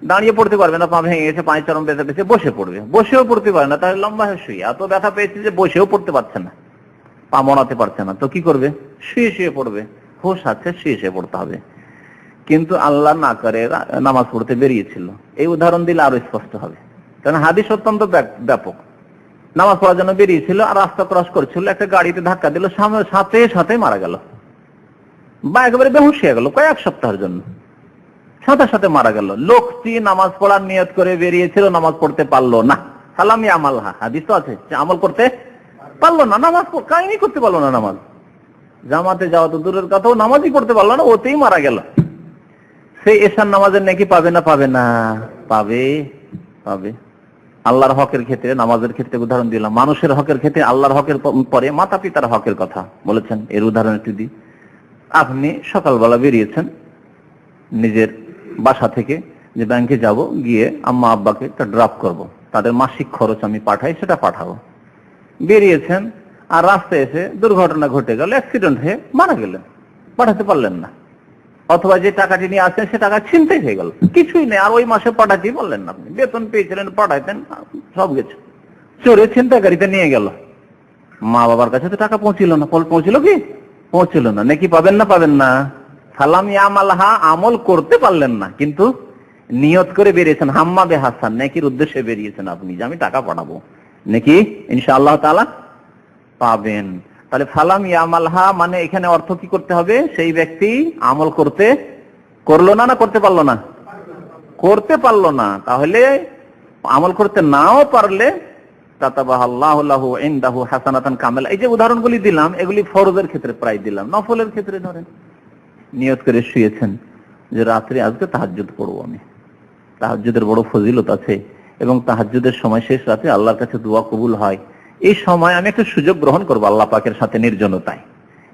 দাঁড়িয়ে পড়তে পারবে না, পা ভেঙে গেছে, পাঁচ চরম ব্যথা পেয়েছে, বসে পড়বে। বসেও পড়তে পারে না, তাহলে লম্বা হয়ে শুয়ে, এত ব্যথা পেয়েছে যে বসেও পড়তে পারছে না, পা মরাতে পারছে না, তো কি করবে? শুয়ে শুয়ে পড়বে। হুঁশ আছে, শুয়ে শুয়ে পড়তে হবে। কিন্তু আল্লাহ না করে নামাজ পড়তে বেরিয়েছিল, এই উদাহরণ দিলে আরো স্পষ্ট হবে, কারণ হাদিস অত্যন্ত ব্যাপক। নামাজ পড়ার জন্য বেরিয়েছিল আর রাস্তা ক্রস করছিল, একটা গাড়িতে ধাক্কা দিল, সাথে সাথে মারা গেল, বা একেবারে বেহুশ হয়ে গেল কয়েক সপ্তাহের জন্য, সাথে সাথে মারা গেল। লোকটি নামাজ পড়ার নিয়ত করে বেরিয়েছিল, নামাজ পড়তে পারলো না। সালামি আমালহা, হাদিস তো আছে যে আমল করতে পারলো না, নামাজ কাহিনী করতে পারলো না, নামাজ জামাতে যাওয়া তো দূরের কথা, নামাজই পড়তে পারলো না, ওতেই মারা গেল। সেই এশার নামাজের নাকি পাবে না পাবে না? পাবে, পাবে। আল্লাহর হকের ক্ষেত্রে, নামাজের ক্ষেত্রে উদাহরণ দিলাম, মানুষের হকের ক্ষেত্রে আল্লাহর হকের পরে মাতা পিতার হকের কথা বলেছেন। এর উদাহরণ একটু দিই। আপনি সকালবেলা বেরিয়েছেন নিজের বাসা থেকে, যে ব্যাংকে যাব, গিয়ে আম্মা আব্বাকে একটা ড্রপ করব, তাদের মাসিক খরচ আমি পাঠাই, সেটা পাঠাবো। বেরিয়েছেন আর রাস্তায় এসে দুর্ঘটনা ঘটে গেল, অ্যাক্সিডেন্ট হয়ে মারা গেলেন, পাঠাতে পারলেন না। অথবা যে টাকাটি নিয়ে আসেন সে টাকা ছিনতাই হয়ে গেল, কিছুই নেই, আর ওই মাসে পাঠাতেই বললেন না, আপনি বেতন পেয়েছিলেন, পাঠাইতেন, সব গেছে, চোরে ছিনতাইকারীতে নিয়ে গেল। মা বাবার কাছে তো টাকা পৌঁছিল না, পৌঁছিল কি? পৌঁছিল না। নাকি পাবেন না পাবেন না? সালামি আমালহা, আমল করতে পারলেন না, কিন্তু নিয়ত করে বেরিয়েছেন, হাম্মা বে হাসান, নেকির উদ্দেশ্যে বেরিয়েছেন আপনি, যে আমি টাকা পাঠাবো, নাকি ইনশাআল্লাহ তাআলা পাবেন। তাহলে ফালাম ইয়ামালহা মানে এখানে অর্থ কি করতে হবে? সেই ব্যক্তি আমল করলো না, না করতে পারলো না? করতে পারলো না। তাহলে আমল করতে নাও পারলে কাতাবাহাল্লাহু লাহু ইনদাহু হাসানাতান কামিলা। এই যে উদাহরণগুলি দিলাম, এগুলি ফরজের ক্ষেত্রে প্রায় দিলাম। নফলের ক্ষেত্রে ধরেন নিয়ত করে শুয়েছেন যে রাত্রে আজকে তাহাজ্জুদ পড়বো আমি, তাহাজ্জুদের বড় ফজিলত আছে, এবং তাহাজ্জুদের সময় শেষ রাতে আল্লাহর কাছে দোয়া কবুল হয়, এই সময় আমি একটা সুযোগ গ্রহণ করবো আল্লাহ পাকের সাথে নির্জনতায়।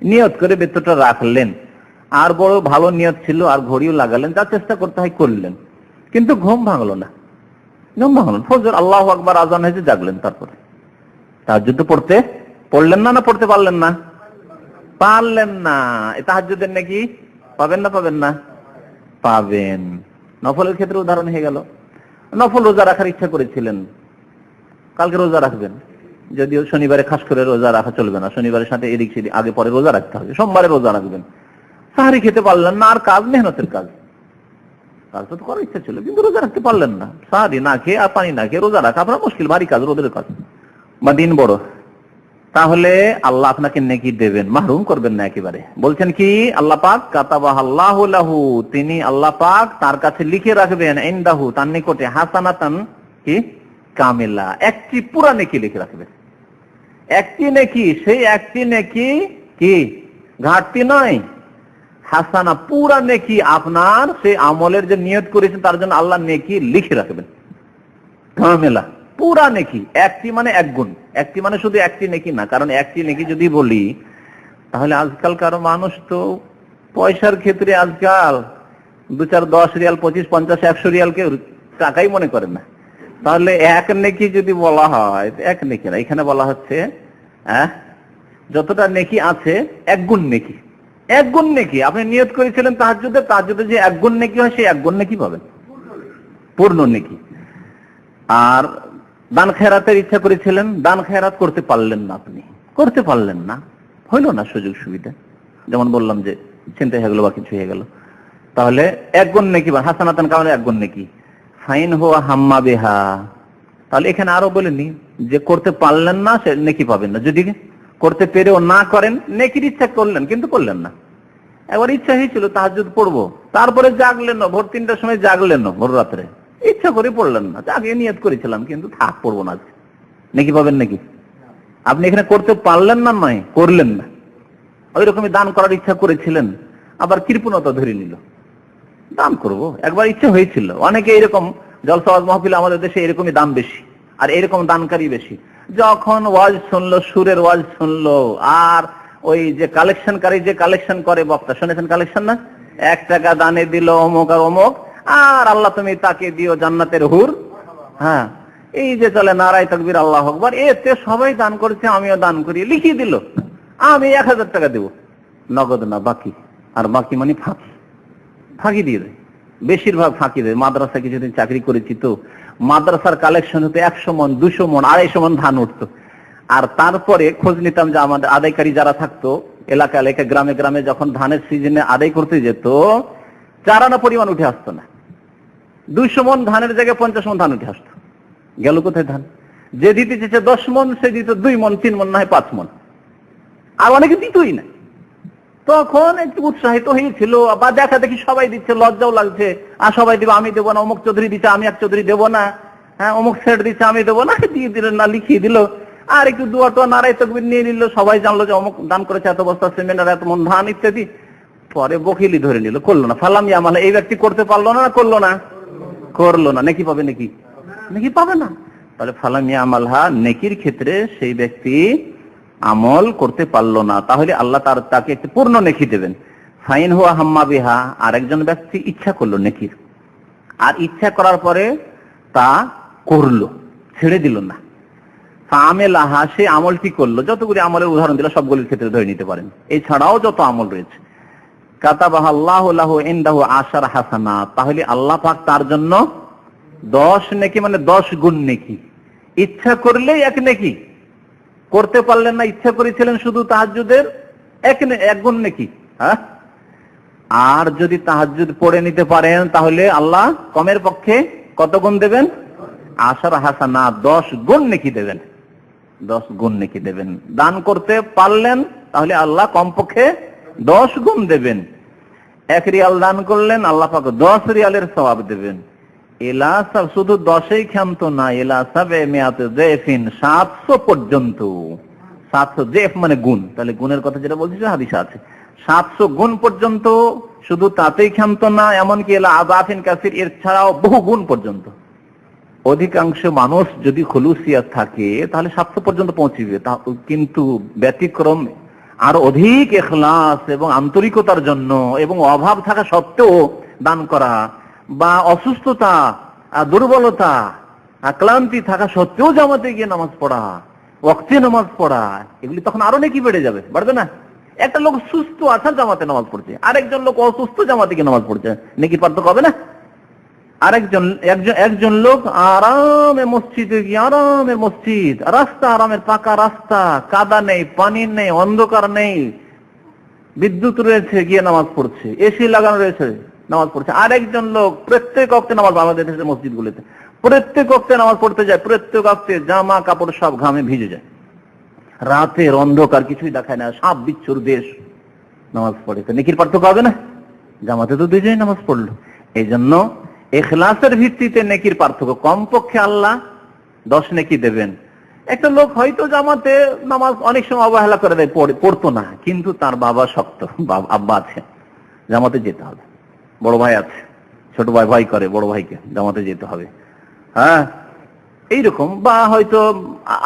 নিয়ত করে বেতনটা রাখলেন, আর বড় ভালো নিয়ত ছিল, আর ঘড়িও লাগালেন, যা চেষ্টা করতে হয় করলেন, কিন্তু ঘুম ভাঙলো না, ফজর আল্লাহু আকবার আজান হয়েছে, জাগলেন, তারপরে তাহাজ্জুদ পড়লেন না, না পড়তে পারলেন না? পারলেন না। তাহাজ্জুদের নাকি পাবেন না পাবেন না? পাবেন। নফলের ক্ষেত্রে উদাহরণ হয়ে গেল, নফল রোজা রাখার ইচ্ছা করেছিলেন, কালকে রোজা রাখবেন, যদিও শনিবারে খাস করে রোজা রাখা চলবে না, শনিবারের সাথে এদিক সেদিক আগে পরে রোজা রাখতে হবে, সোমবারে রোজা রাখবেন, সাহারি খেতে পারলেন না, আর কাজ মেহনতের কাজ তো করার ইচ্ছা ছিল, কিন্তু রোজা রাখতে পারলেন না, সাহারি না খেয়ে আর পানি না খেয়ে রোজা রাখা আপনার মুশকিল, ভারী কাজ, রোদের কাজ বা দিন বড়, তাহলে আল্লাহ আপনাকে নেকি দেবেন, মাহরুম করবেন না একেবারে। বলছেন কি আল্লাহ পাক, কাতাবাহাল্লাহু লাহু, তিনি আল্লাহ পাক তার কাছে লিখে রাখবেন, ইনদাহু তার নিকটে, হাসানাতান কি কামিলা, একটি পুরা নেকি লিখে রাখবেন। একটি নেকি, সেই একটি নেকি কি ঘাটতি নয়, হাসানা পুরা নেকি, আপনার সেই আমলের যে নিয়ত করেছেন তার জন্য আল্লাহ নেকি লিখে রাখবেন, কামিলা পুরা নেকি। একটি মানে এক গুণ, একটি মানে শুধু একটি নেকি না, কারণ একটি নেকি যদি বলি তাহলে আজকালকার মানুষ তো পয়সার ক্ষেত্রে আজকাল 2, 4, 10 রিয়াল, 25, 50, 100 রিয়ালকে টাকাই মনে করেন না। তাহলে এক নেকি যদি বলা হয়, এক নেকি না, এখানে বলা হচ্ছে যতটা নেকি আছে এক গুণ নেকি, এক গুণ নেকি। আপনি নিয়ত করেছিলেন তাহাজ্জুদে যে এক গুণ নেকি হয়, সেই এক গুণ নেকি পাবেন, পূর্ণ নেকি। আর দান খেরাতের ইচ্ছা করেছিলেন, দান খেরাত করতে পারলেন না, আপনি করতে পারলেন না, হইল না সুযোগ সুবিধা, যেমন বললাম যে চিন্তা হয়ে গেল বা কিছু হয়ে গেল, তাহলে এক গুণ নেকি বা হাসানাতান কামালে এক গুণ নেকি। ফাইন হুয়া হাম্মা বিহা, তাহলে এখানে আরো বলেনি যে করতে পারলেন না সে নেকি পাবেন না, যদি করতে পেরেও না করেন, নেকির ইচ্ছা করলেন কিন্তু করলেন না, একবার ইচ্ছা হয়েছিল তাহাজ্জুদ পড়বো, তারপরে জাগলেন না, ভোর 3টার সময় জাগলেন না, ভোর রাত্রে ইচ্ছা করে পড়লেন না, আগে নিয়ত করেছিলাম কিন্তু থাক পড়বো না, নেকি পাবেন নাকি? আপনি এখানে করতে পারলেন না, নয় করলেন না। ওই রকমই দান করার ইচ্ছা করেছিলেন, আবার কৃপণতা ধরে নিল, দান করব, একবার ইচ্ছা হয়েছিল। অনেকে এরকম জলসা ওয়াজ মাহফিল আমাদের দেশে এরকমই দান বেশি, আর এরকম দানকারী বেশি। যখন ওয়াজ শুনলো, সুরের ওয়াজ শুনলো, আর ওই যে কালেকশনকারী যে কালেকশন করে বক্তা, শুনেছেন কালেকশন না? 1 টাকা দানে দিল অমুক আর অমুক, আর আল্লাহ তুমি তাকে দিও জান্নাতের হুর। হ্যাঁ, এই যে চলে নারায়ে তাকবীর আল্লাহু আকবার, এতে সবাই দান করেছে আমিও দান করি, লিখিয়ে দিল আমি 1000 টাকা দেব, নগদ না বাকি। আর বাকি মানে ফাঁকি, ফাঁকি দিয়ে দেয়, বেশিরভাগ ফাঁকি দেয়। মাদ্রাসায় কিছুদিন চাকরি করেছি তো, মাদ্রাসার কালেকশন হতে 100 মন 200 মন 250 মন ধান উঠতো। আর তারপরে খোঁজ নিতাম যে আমাদের আদায়কারী যারা থাকতো এলাকা এলাকা গ্রামে গ্রামে, যখন ধানের সিজনে আদায় করতে যেত, 4 আনা পরিমাণ উঠে আসতো না। 200 মন ধানের জায়গায় 50 মন ধান উঠে আসতো। গেল কোথায় ধান? যে দিতে চেয়েছে 10 মন সে দিত 2 মন 3 মন না হয় 5 মন, আর অনেকে দিতই না। তখন একটু উৎসাহিত হয়েছিল, বা দেখা দেখি সবাই দিচ্ছে, লজ্জাও লাগছে, আর সবাই দিবে আমি দেবো না, অমুক চৌধুরী দিচ্ছে আমি এক চৌধুরী দেবো না, হ্যাঁ অমুক সেট দিচ্ছে আমি দেবো না, দিয়ে দিলেন না, লিখিয়ে দিল। আর একটু দুয়া টোয়া নারায়ে তাকবীর নিয়ে নিল, সবাই জানলো যে অমুক দান করেছে এত বস্তা সিমেন্ট আর এত মন ধান ইত্যাদি। পরে বকিলি ধরে নিল, করলো না। ফালাম ইয়ামাল, এই ব্যক্তি করতে পারলো না, করলো না, করলো না, নেকি পাবে? নাকি নাকি পাবে না? তাহলে ফালাম ইয়ামালহা, নেকির ক্ষেত্রে সেই ব্যক্তি আমল করতে পারলো না, তাহলে আল্লাহ তাকে একটি পূর্ণ নেকি দেবেন। ফাইন হুয়া হাম্মা বিহা, আর একজন ব্যক্তি ইচ্ছা করলো নেকির, আর ইচ্ছা করার পরে তা করলো, ছেড়ে দিল না। আমেলাহা, সে আমলটি করলো, যতগুলি আমলের উদাহরণ দিল সবগুলির ক্ষেত্রে ধরে নিতে পারেন, এছাড়াও যত আমল রয়েছে। কাতাবাহা আল্লাহু লাহু ইনদাহু 10 হাসানাত, তাহলে আল্লাহ পাক তার জন্য 10 নেকি, মানে 10 গুণ নেকি। ইচ্ছা করলেই 1 নেকি, করতে পারলেন না, ইচ্ছা করেছিলেন শুধু তাহাজ্জুদের 1 গুণ নেকি। হ্যাঁ, আর যদি তাহাজ্জুদ পড়ে নিতে পারেন তাহলে আল্লাহ কমের পক্ষে কত গুণ দেবেন? 10 হাসানাত, 10 গুণ নেকি দেবেন, 10 গুণ নেকি দেবেন। দান করতে পারলেন তাহলে আল্লাহ কমপক্ষে 10 গুণ দেবেন। 1 রিয়াল দান করলেন, আল্লাহ পাক 10 রিয়ালের সওয়াব দেবেন। এলা সব, শুধু 10ই ক্ষান্ত না, এলা সাবে মিয়াতে জেফিন, 700 পর্যন্ত। 700 জেফ মানে গুণ, তাহলে গুণের কথা যেটা বলছি হাদিসে আছে, 700 গুণ পর্যন্ত। শুধু তাতেই ক্ষান্ত না, এমনকি এলা আযাফিন কাসির, এর ছাড়াও বহু গুণ পর্যন্ত। অধিকাংশ মানুষ যদি খুলুসিয়াত থাকে তাহলে 700 পর্যন্ত পৌঁছবে, কিন্তু ব্যতিক্রম আর অধিক ইখলাস এবং আন্তরিকতার জন্য, এবং অভাব থাকা সত্ত্বেও দান করা, বা অসুস্থতা, দুর্বলতা, ক্লান্তি থাকা সত্ত্বেও জামাতে গিয়ে নামাজ পড়া, ওয়াক্তে নামাজ পড়া, এগুলি তখন আরো নেকি বেড়ে যাবে, বাড়বে না? একটা লোক সুস্থ আছে জামাতে নামাজ পড়ছে, আরেকজন লোক অসুস্থ জামাতে গিয়ে নামাজ পড়ছে, নেকি পার্থক্য হবে না? একজন লোক আরামে মসজিদে গিয়ে, আরামে মসজিদ, রাস্তা আরামের, পাকা রাস্তা, কাদা নেই, পানি নেই, অন্ধকার নেই, বিদ্যুৎ রয়েছে, গিয়ে নামাজ পড়ছে, এসি লাগানো রয়েছে, নামাজ পড়ছে। আরেকজন লোক প্রত্যেক ওয়াক্তে নামাজ, আমাদের দেশের মসজিদগুলিতে প্রত্যেক ওয়াক্তে নামাজ পড়তে যায়, প্রত্যেক ওয়াক্তে জামা কাপড় সব ঘামে ভিজে যায়, রাতের অন্ধকার কিছুই দেখায় না, সাপ বিচ্ছুর দেশ, নামাজ পড়ে। তো নেকির পার্থক্য হবে না? জামাতে তো দুইজনই নামাজ পড়লো। এই জন্য ইখলাসের ভিত্তিতে নেকির পার্থক্য, কমপক্ষে আল্লাহ 10 নেকি দেবেন। একটা লোক হয়তো জামাতে নামাজ অনেক সময় অবহেলা করে দেয়, পড়তো না, কিন্তু তার বাবা শক্ত, আব্বা আছে, জামাতে যেতে হবে, বড় ভাই আছে, ছোট ভাই ভয় করে বড় ভাইকে, জামাতে যেতে হবে। হ্যাঁ, এইরকম, বা হয়তো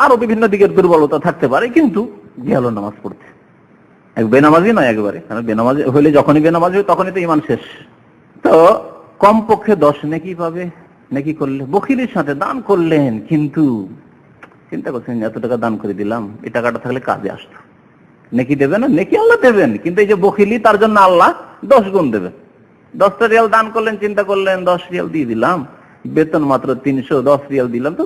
আরো বিভিন্ন দিকের দুর্বলতা থাকতে পারে, কিন্তু গেল নামাজ পড়তে। বেনামাজি নয় একেবারে, কারণ বেনামাজি হইলে, যখনই বেনামাজি হয় তখনই তো ইমান শেষ। তো কমপক্ষে 10 নেকি পাবে, নেকি করলে। বখিলির সাথে দান করলেন, কিন্তু চিন্তা করছেন এত টাকা দান করে দিলাম, এই টাকাটা থাকলে কাজে আসতো, নেকি দেবে না? নেকি আল্লাহ দেবেন, কিন্তু এই যে বখিলি, তার জন্য আল্লাহ 10 গুণ দেবেন। 10টা রিয়াল দান করলেন, চিন্তা করলেন 10 রিয়াল দিয়ে দিলাম, বেতন মাত্র 300, 10 রিয়াল দিলাম, তো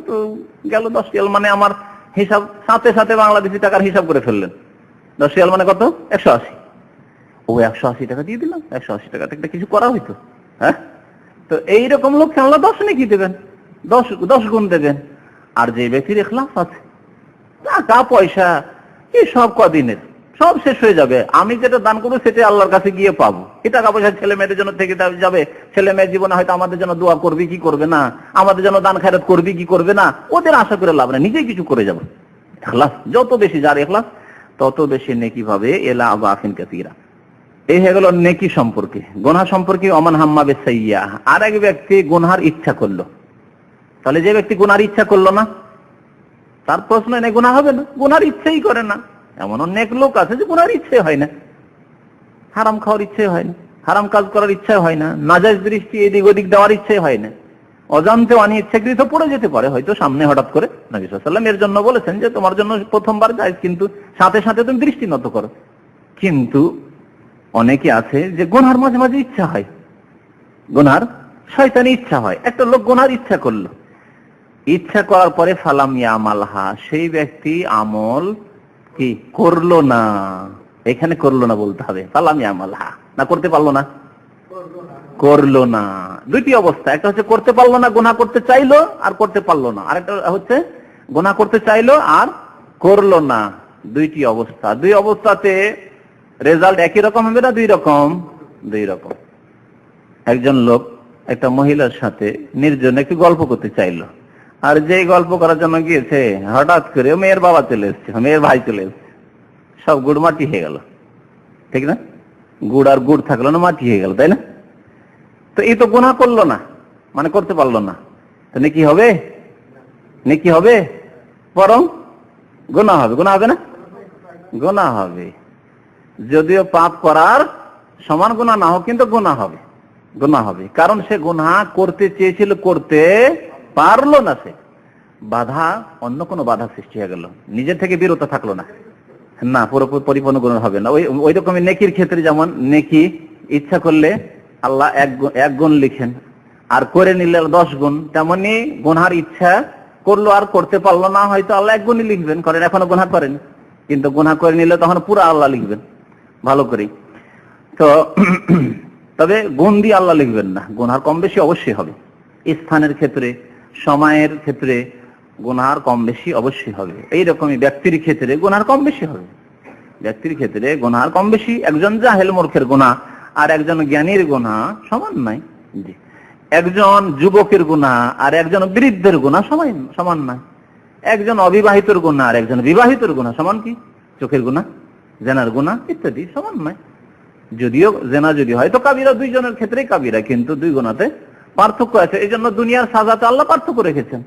গেল 10 রিয়াল, মানে আমার হিসাব সাথে সাথে বাংলাদেশি টাকার হিসাব করে ফেললেন। 10 রিয়াল মানে কত? 180। ও 180 টাকা দিয়ে দিলাম, 180 টাকা থেকে কিছু করা হইতো? হ্যাঁ, তো এইরকম লোককে আল্লাহ 10 নেকি দেবেন, 10 গুণ দেবেন। আর যে ব্যক্তির ইখলাস আছে, টাকা পয়সা এই সব কদিনের, সব শেষ হয়ে যাবে, আমি যেটা দান করবো সেটা আল্লাহর কাছে গিয়ে পাবো। এই টাকা পয়সা ছেলে মেয়েদের জন্য থেকে যাবে, ছেলে মেয়ের জীবনে হয়তো আমাদের জন্য দোয়া করবি কি করবে না, আমাদের জন্য দান খায়রাত করবি কি করবে না, ওদের আশা করে লাভ না, নিজেই কিছু করে যাবো। ইখলাস যত বেশি, যার ইখলাস তত বেশি নেকি পাবে। এলা আবাফিন কাসীরা। এই হয়ে গেল নেকি সম্পর্কে। গুনাহ সম্পর্কে অমান হাম্মা বিসাইয়্যাহ, আর এক ব্যক্তি গুনার ইচ্ছা করলো, তাহলে যে ব্যক্তি গুনার ইচ্ছা করলো না, তার প্রশ্ন নেই গুনাহ হবে না, গুনার ইচ্ছাই করে না, এমন অনেক লোক আছে যে গুনার ইচ্ছে হয় না, হারাম খাওয়ার ইচ্ছে হয় না, হারাম কাজ করার ইচ্ছে হয় না, নাজায়েজ দৃষ্টি এদিক ওদিক দেওয়ার ইচ্ছে হয় না, অজান্তে অনিচ্ছাকৃত পড়ে যেতে পারে হয়তো সামনে হঠাৎ করে। নবী সাল্লাল্লাহু আলাইহি ওয়াসাল্লাম এর জন্য বলেছেন যে তোমার জন্য প্রথমবার জায়েজ, কিন্তু সাথে সাথে তুমি দৃষ্টি নত করো। কিন্তু অনেকে আছে যে গুনার মাঝে মাঝে ইচ্ছা হয়, গুনার শয়তানি ইচ্ছা হয়। একটা লোক গুনার ইচ্ছা করলো, ইচ্ছা করার পরে ফালাম ইয়ামালহা, সেই ব্যক্তি আমল কি করলো না। এখানে করলো না বলতে হবে, ফালাম ইয়ামালহা, না করতে পারলো না, করলো না। দুইটি অবস্থা, একটা হচ্ছে করতে পারলো না, গুনাহ করতে চাইলো আর করতে পারলো না, আরেকটা হচ্ছে গুনাহ করতে চাইলো আর করলো না। দুইটি অবস্থা, দুই অবস্থাতে রেজাল্ট একই রকম হবে না দুই রকম? দুই রকম। একজন লোক একটা মহিলার সাথে নির্জনে একটু গল্প করতে চাইলো, আর যেই গল্প করার জন্য গিয়েছে হঠাৎ করে মেয়ের বাবা চলে এসছে, মেয়ের ভাই চলে এসছে, সব গুড় মাটি হয়ে গেল, ঠিক না? গুড় আর গুড় থাকলো না, মাটি হয়ে গেল, তাই না? তো এই তো গুনাহ করলো না, মানে করতে পারলো না, তো নেকি হবে? নেকি হবে? বরং গুনাহ হবে। গুনাহ হবে না? গুনাহ হবে। যদিও পাপ করার সমান গুনাহ না হোক, কিন্তু গুনাহ হবে, গুনাহ হবে। কারণ সে গুনাহ করতে চেয়েছিল, করতে পারলো না, সে বাধা, অন্য কোনো বাধা সৃষ্টি হয়ে গেল, নিজের থেকে বিরত থাকলো না, না পুরোপুরি পরিপূর্ণ গুনাহ হবে না। ওই রকমই নেকির ক্ষেত্রে, যেমন নেকি ইচ্ছা করলে আল্লাহ এক গুণ লিখেন, আর করে নিলে 10 গুণ, তেমনি গুনার ইচ্ছা করলো আর করতে পারলো না, হয়তো আল্লাহ 1 গুণই লিখবেন, করেন এখনো গুনাহ করেন, কিন্তু গুনাহ করে নিলে তখন পুরো আল্লাহ লিখবেন ভালো করে। তো তবে গুণ দিয়ে আল্লাহ লিখবেন না, গুনার কম বেশি অবশ্যই হবে। স্থানের ক্ষেত্রে, সময়ের ক্ষেত্রে গুনার কম বেশি অবশ্যই হবে। এইরকমই ব্যক্তির ক্ষেত্রে গুনার কম বেশি হবে, ব্যক্তির ক্ষেত্রে গুনার কম বেশি। একজন জাহেল মূর্খের গুনাহ আর একজন জ্ঞানীর গুনাহ সমান নাই। জি, একজন যুবকের গুনাহ আর একজন বৃদ্ধের গুনাহ সমান না। একজন অবিবাহিতর গুনাহ আর একজন বিবাহিতর গুনাহ সমান কি? চোখের গুনাহ, জেনার গুনাহ ইত্যাদি সমান নয়। যদিও জেনা যদি হয় তো কাবিরা, দুইজনের ক্ষেত্রেই কাবিরা, কিন্তু দুই গুনাহতে পার্থক্য আছে। এই জন্য দুনিয়ার সাজাতে আল্লাহ পার্থক্য রেখেছেন।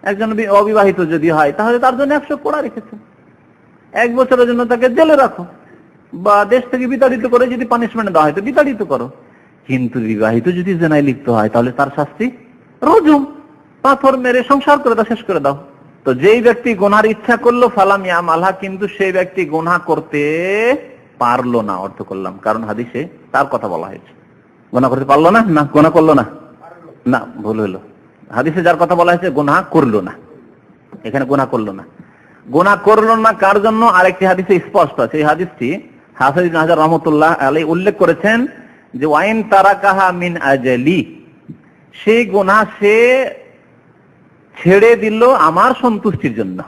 একজন অবিবাহিত যদি হয় তাহলে তার জন্য 100 কোড়া রেখেছেন, 1 বছরের জন্য তাকে জেলে রাখো, বা দেশ থেকে বিতাড়িত করে যদি পানিশমেন্ট দেওয়া হয় তো বিতাড়িত করো। কিন্তু বিবাহিত যদি জেনায় লিপ্ত হয় তাহলে তার শাস্তি রজম, পাথর মেরে সংসার করে দাও, শেষ করে দাও। তো যেই ব্যক্তি গুনার ইচ্ছা করলো ফালাম ইয়ামালহা, কিন্তু সেই ব্যক্তি গুনাহ করতে পারলো না, অর্থ করলাম, কারণ হাদিসে তার কথা বলা হয়েছে। গুনাহ করতে পারলো না, না গুনাহ করলো না, না ভুল হলো। হাদিসে যার কথা বলা হয়েছে গুনাহ করলো না, এখানে গুনাহ করলো না। গুনাহ করলো না কার জন্য? আরেকটি হাদিসে স্পষ্ট আছে। এই হাদিসটি হাফেজ ইবনে হাজার রাহমাতুল্লাহ আলাইহি উল্লেখ করেছেন যে ওয়াইন তারাকাহা মিন আজলি, সেই গুনাহ সে ছেড়ে দিল আমার সন্তুষ্টির জন্য।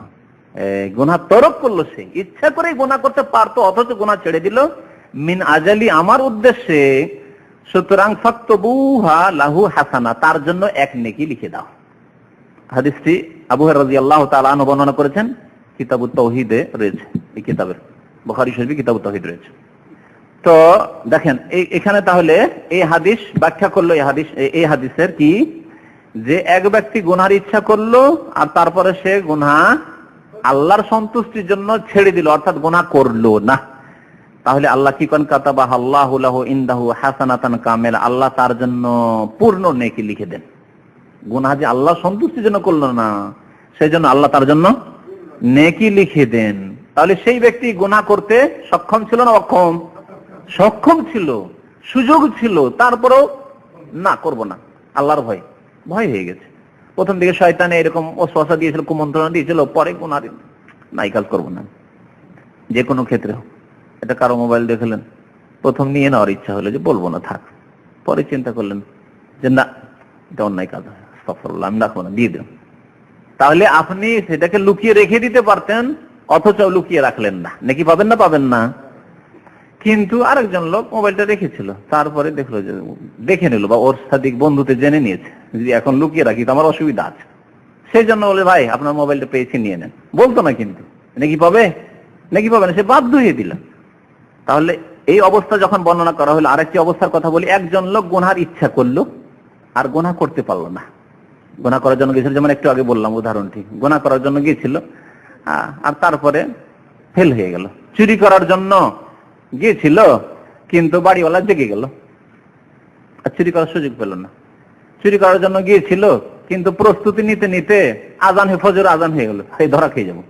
গুনাহ তরক করলো, সে ইচ্ছা করে গুনাহ করতে পারতো অথচ গুনাহ ছেড়ে দিল মিন আজলি, আমার উদ্দেশ্যে। সুতরাং ফাকতুবুহা লাহু হাসানা, তার জন্য 1 নেকি লিখে দাও। হাদিসটি আবু হুরায়রা রাদিয়াল্লাহু তাআলা আনহু বর্ণনা করেছেন, কিতাবুত তাওহীদে রয়েছে, এই কিতাবের বুখারী শরীফে কিতাবুত তাওহীদ রয়েছে। তো দেখেন এখানে তাহলে এই হাদিস ব্যাখ্যা করলো, এই হাদিসের কি, যে এক ব্যক্তি গুনার ইচ্ছা করলো আর তারপরে সে গুনাহ আল্লাহর সন্তুষ্টির জন্য ছেড়ে দিল, অর্থাৎ গুনাহ করলো না, তাহলে আল্লাহ কি করেন? কাতাবা আল্লাহু লাহু ইনদাহু হাসানাতান কামিলা, আল্লাহ তার জন্য পূর্ণ নেকি লিখে দেন। গুনাহ যে আল্লাহ সন্তুষ্টির জন্য করলো না, সেই জন্য আল্লাহ তার জন্য নেকি লিখে দেন। তাহলে সেই ব্যক্তি গুনাহ করতে সক্ষম ছিল না অক্ষম? সক্ষম ছিল, সুযোগ ছিল, তারপরেও না করব না, আল্লাহর ভয় হয়ে গেছে। প্রথম দিকে শয়তানে এরকম ওয়াসওয়াসা দিয়েছিল, কুমন্ত্রণা দিয়েছিল, পরে গুনাহ না, এই কাজ করব না। যে কোনো ক্ষেত্রে হোক, এটা কারো মোবাইল দেখলেন, প্রথম নিয়ে নেওয়ার ইচ্ছা হলো যে বলবো না, থাক, পরে চিন্তা করলেন যে না, এটা অন্যায় কাজ, আস্তাগফিরুল্লাহ, আমি রাখবো না, দিয়ে দেন। তাহলে আপনি সেটাকে লুকিয়ে রেখে দিতে পারতেন, অথচ লুকিয়ে রাখলেন না, নাকি পাবেন না? পাবেন না। কিন্তু আরেকজন লোক মোবাইলটা রেখেছিল, তারপরে দেখলো যে দেখে নিল, বা ওর সাথে বন্ধুতে জেনে নিয়েছে, যদি এখন লুকিয়ে রাখি তো আমার অসুবিধা আছে, সেই জন্য বলে ভাই আপনার মোবাইলটা পেয়েছি, নিয়ে নেন। বলতো না, কিন্তু নাকি পাবে, নাকি পাবে না, সে বাধ্য হয়ে দিল। তাহলে এই অবস্থা যখন বর্ণনা করা হলো, আরেকটি অবস্থার কথা বলি। একজন লোক গুনার ইচ্ছা করলো আর গুনাহ করতে পারলো না। গুনাহ করার জন্য গিয়েছিল, যেমন একটু আগে বললাম উদাহরণটি, গুনাহ করার জন্য গিয়েছিল আর তারপরে ফেল হয়ে গেল। চুরি করার জন্য গিয়েছিল, কিন্তু বাড়িওয়ালা জেগে গেল, আর চুরি করার সুযোগ পেল না। চুরি করার জন্য গিয়েছিল, কিন্তু প্রস্তুতি নিতে নিতে আজান হয়ে ফজর আজান হয়ে গেল, সেই ধরা খেয়ে যাবো,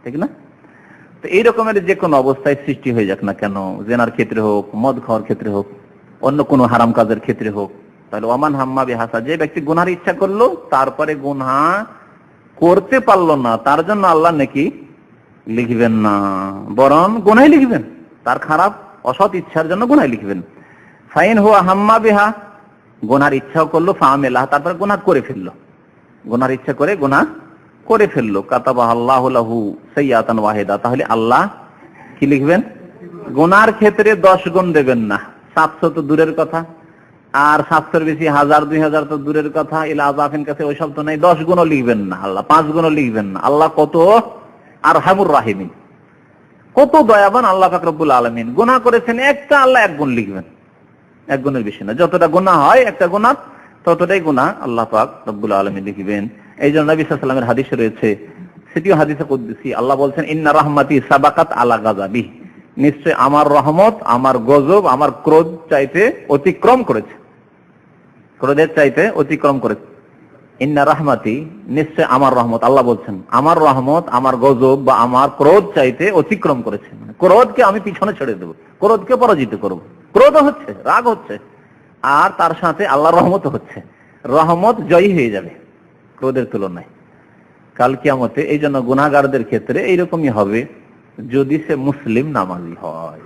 ঠিক না? তো এই রকমের যে কোনো অবস্থায় সৃষ্টি হয়ে যাক না কেন, জেনার ক্ষেত্রে হোক, মদ খাওয়ার ক্ষেত্রে হোক, অন্য কোনো হারাম কাজের ক্ষেত্রে হোক, তাহলে ওমান হাম্মা বিহাসা, যে ব্যক্তি গুনার ইচ্ছা করলো তারপরে গুনাহ করতে পারলো না, তার জন্য আল্লাহ নাকি লিখবেন না, বরং গুনাহ লিখবেন। তার খারাপ অসৎ ইচ্ছার জন্য গুনাহ লিখবেন। ফাইন হুয়া হাম্মা বিহা, গুনার ইচ্ছাও করলো, ফাআমিলাহ, তারপর গুনাহ করে ফেললো, গুনার ইচ্ছা করে গুনাহ করে ফেললো, কাতাবাহা আল্লাহু লাহু সাইয়্যাতান ওয়াহিদা, তাহলে আল্লাহ কি লিখবেন? গুনার ক্ষেত্রে 10 গুণ দেবেন না, 700 তো দূরের কথা, আর 700-এর বেশি 1000 2000 তো দূরের কথা, ইলা আযাফিন কাছে ওইসব তো নাই, 10 গুণও লিখবেন না আল্লাহ, 5 গুণও লিখবেন না। আল্লাহ কত আরহামুর রাহিমিন, কত দয়াবান আল্লাহ পাক রব্বুল আলামিন। গুনাহ করেছেন একটা, আল্লাহ 1 গুণ লিখবেন, 1 গুণের বেশি না। যতটা গুনাহ হয় একটা গুনাহ, ততটাই গুনাহ আল্লাহ পাক রব্বুল আলামিন লিখবেন। এই জন্য নবী সাল্লাল্লাহু আলাইহি ওয়াসাল্লামের হাদিসে রয়েছে, সেটিও হাদিসে কুদসি, আল্লাহ বলছেন ইন্না রাহমাতি সাবাকাত আলা গাযাবি, নিশ্চয় আমার রহমত আমার গজব আমার ক্রোধ চাইতে অতিক্রম করেছে, ক্রোধের চাইতে অতিক্রম করেছে। ইন্না রাহমাতি, নিশ্চয় আমার রহমত, আল্লাহ বলছেন আমার রহমত আমার গজব বা আমার ক্রোধ চাইতে অতিক্রম করেছে। ক্রোধকে আমি পিছনে ছেড়ে দেবো, ক্রোধকে পরাজিত করব। ক্রোধ হচ্ছে, রাগ হচ্ছে, আর তার সাথে আল্লাহর রহমত হচ্ছে, রহমত জয়ী হয়ে যাবে ক্রোধের তুলনায় কাল কিয়ামতে। এই জন্য গুনাহগারদের ক্ষেত্রে এইরকমই হবে, যদি সে মুসলিম নামাজি হয়।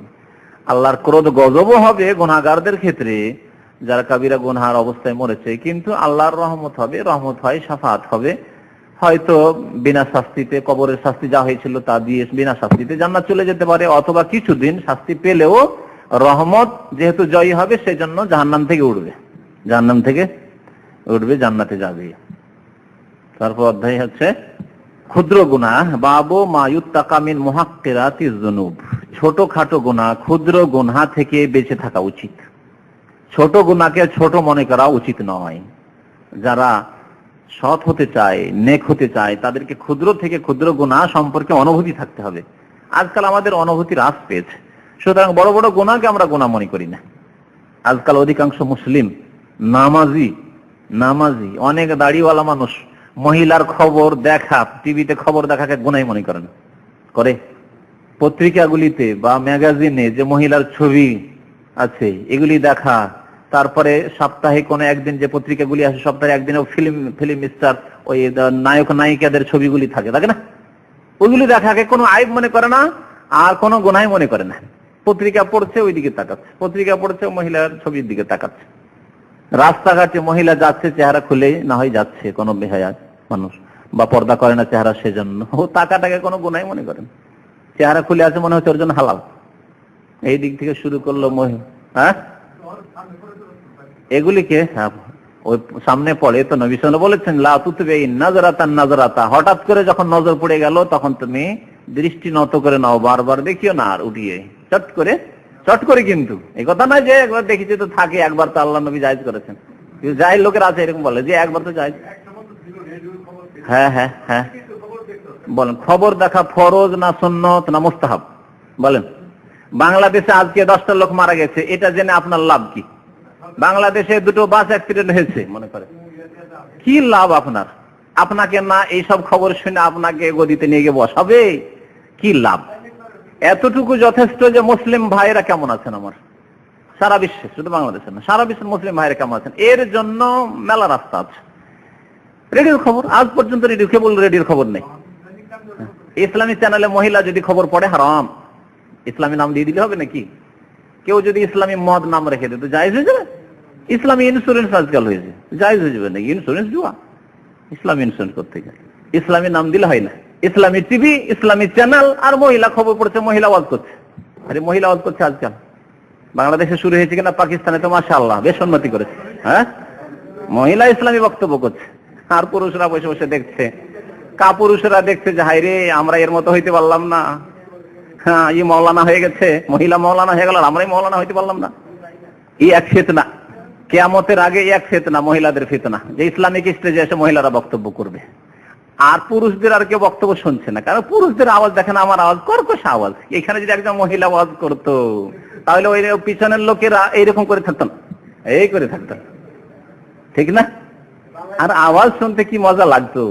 আল্লাহর ক্রোধ গজবও হবে গুনাহগারদের ক্ষেত্রে, যারা কাবিরা গুনাহার অবস্থায় মরেছে, কিন্তু আল্লাহর রহমত হবে, রহমত হয়, শাফাত হবে, হয়তো বিনা শাস্তিতে, কবরের শাস্তি যা হয়েছিল তা দিয়ে বিনা শাস্তিতে জান্নাত চলে যেতে পারে, অথবা কিছুদিন শাস্তি পেলেও রহমত যেহেতু জয়ী হবে সেজন্য জাহান্নাম থেকে উঠবে, জাহান্নাম থেকে উঠবে, জান্নাতে যাবে। তারপর অধ্যায় হচ্ছে ক্ষুদ্র গুনাহ, বাবু মা ইউত্তাকা মিন মুহাক্কিরাতিজ যুনুব, ছোটখাটো গুনাহ, ক্ষুদ্র গুনাহ থেকে বেঁচে থাকা উচিত। ছোট গুনাহকে ছোট মনে করা উচিত নয়। যারা সৎ হতে চায়, নেক হতে চায়, তাদেরকে ক্ষুদ্র থেকে ক্ষুদ্র গুনাহ সম্পর্কে অনুভূতি থাকতে হবে। আজকাল আমাদের অনুভূতি হ্রাস পেয়েছে, সুতরাং বড় বড় গুনাহকে আমরা গুনাহ মনে করি না। আজকাল অধিকাংশ মুসলিম নামাজি অনেক দাড়িওয়ালা মানুষ মহিলার খবর দেখা, টিভিতে খবর দেখাকে গুনাহ মনে করেন, করে। পত্রিকাগুলিতে বা ম্যাগাজিনে যে মহিলার ছবি আছে এগুলি দেখা, তারপরে সপ্তাহে কোনো একদিন যে পত্রিকাগুলি আসে, সপ্তাহে একদিনে ফিল্ম স্টার ওই নায়ক নায়িকাদের ছবিগুলি থাকে না, ওইগুলি দেখাকে কোনো আইব মনে করে না, আর কোনো গুনাহ মনে করে না। পত্রিকা পড়ছে ওই দিকে তাকাচ্ছে, পত্রিকা পড়ছে মহিলার ছবির দিকে তাকাচ্ছে। রাস্তাঘাটে মহিলা যাচ্ছে চেহারা খুলে না হয় যাচ্ছে, কোনো বেহায়া মানুষ বা পর্দা করে না চেহারা, সেজন্য ও তাকাটাকে কোনো গুনাহ মনে করেন। চেহারা খুলে আছে মনে হচ্ছে ওর জন্য হালাল, এই দিক থেকে শুরু করলো হ্যাঁ এগুলিকে ওই সামনে পড়ে। তো নবী সাল্লাল্লাহু আলাইহি ওয়াসাল্লাম বলেছেন লা তুতবিন নাজরাতান নাজরাতা, হঠাৎ করে যখন নজর পড়ে গেল তখন তুমি দৃষ্টি নত করে নাও, বারবার দেখিও না, আর উঠিয়ে চট করে। কিন্তু এই কথা নয় যে একবার দেখেছি তো থাকে, একবার তো আল্লাহ নবী জায়েজ করেছেন। জায়েজ লোকের আছে এরকম বলে যে একবার তো জায়েজ। হ্যাঁ বলেন, খবর দেখা ফরজ না সুন্নত না মুস্তাহাব বলেন? বাংলাদেশে আজকে 10টা লোক মারা গেছে, এটা জেনে আপনার লাভ কি? বাংলাদেশে 2টো বাস অ্যাক্সিডেন্ট হয়েছে মনে করে, কি লাভ আপনার? আপনাকে না এইসব খবর শুনে আপনাকে গদিতে নিয়ে গিয়ে বসাবে, কি লাভ? এতটুকু যথেষ্ট যে মুসলিম ভাইরা কেমন আছেন আমার সারা বিশ্বে, শুধু বাংলাদেশে না, সারা বিশ্বের মুসলিম ভাইরা কেমন আছেন, এর জন্য মেলা রাস্তা আছে। রেডিওর খবর, আজ পর্যন্ত রেডিওর খবর নেই। ইসলামী চ্যানেলে মহিলা যদি খবর পড়ে হারাম, ইসলামী নাম দিয়ে দিলে হবে নাকি? কেউ যদি ইসলামী মদ নাম রেখে দেয় তো জায়েজ হয়ে যাবে? ইসলামী ইন্স্যুরেন্স আজকাল হয়েছে, জায়েজ হয়ে যাবে নাকি? ইন্স্যুরেন্স জুয়া, ইসলামী ইন্স্যুরেন্স করতে গেলে ইসলামী নাম দিলে হয় না। ইসলামী টিভি, ইসলামী চ্যানেল, আর মহিলা খবর পড়ছে, মহিলা ওয়াজ করছে। আরে মহিলা ওয়াজ করছে আজকাল বাংলাদেশে শুরু হয়েছে কিনা, পাকিস্তানে তো মাশাআল্লাহ বেশ উন্নতি করেছে। হ্যাঁ, মহিলা ইসলামী বক্তব্য করছে, আর পুরুষরা বসে বসে দেখছে। কাপুরুষরা দেখছে যে হায় রে, আমরা এর মতো হইতে পারলাম না, হ্যাঁ ই মৌলানা হয়ে গেছে, মহিলা মৌলানা হয়ে গেল, আমরাই মৌলানা হইতে পারলাম না। এই এক ফিতনা, কিয়ামতের আগে এক ফিতনা, মহিলাদের ফিতনা, যে ইসলামিক স্টেজে এসে মহিলারা বক্তব্য করবে। আর পুরুষদের আর কেউ বক্তব্য শুনছে না, কারণ পুরুষদের আওয়াজ দেখেন, আমার আওয়াজ কর্কশ আওয়াজ। এখানে যদি একজন মহিলা আওয়াজ করতো তাহলে ওই পিছনের লোকেরা এইরকম করে থাকতো না, এই করে থাকতো, ঠিক না? আর আওয়াজ শুনতে কি মজা লাগতো।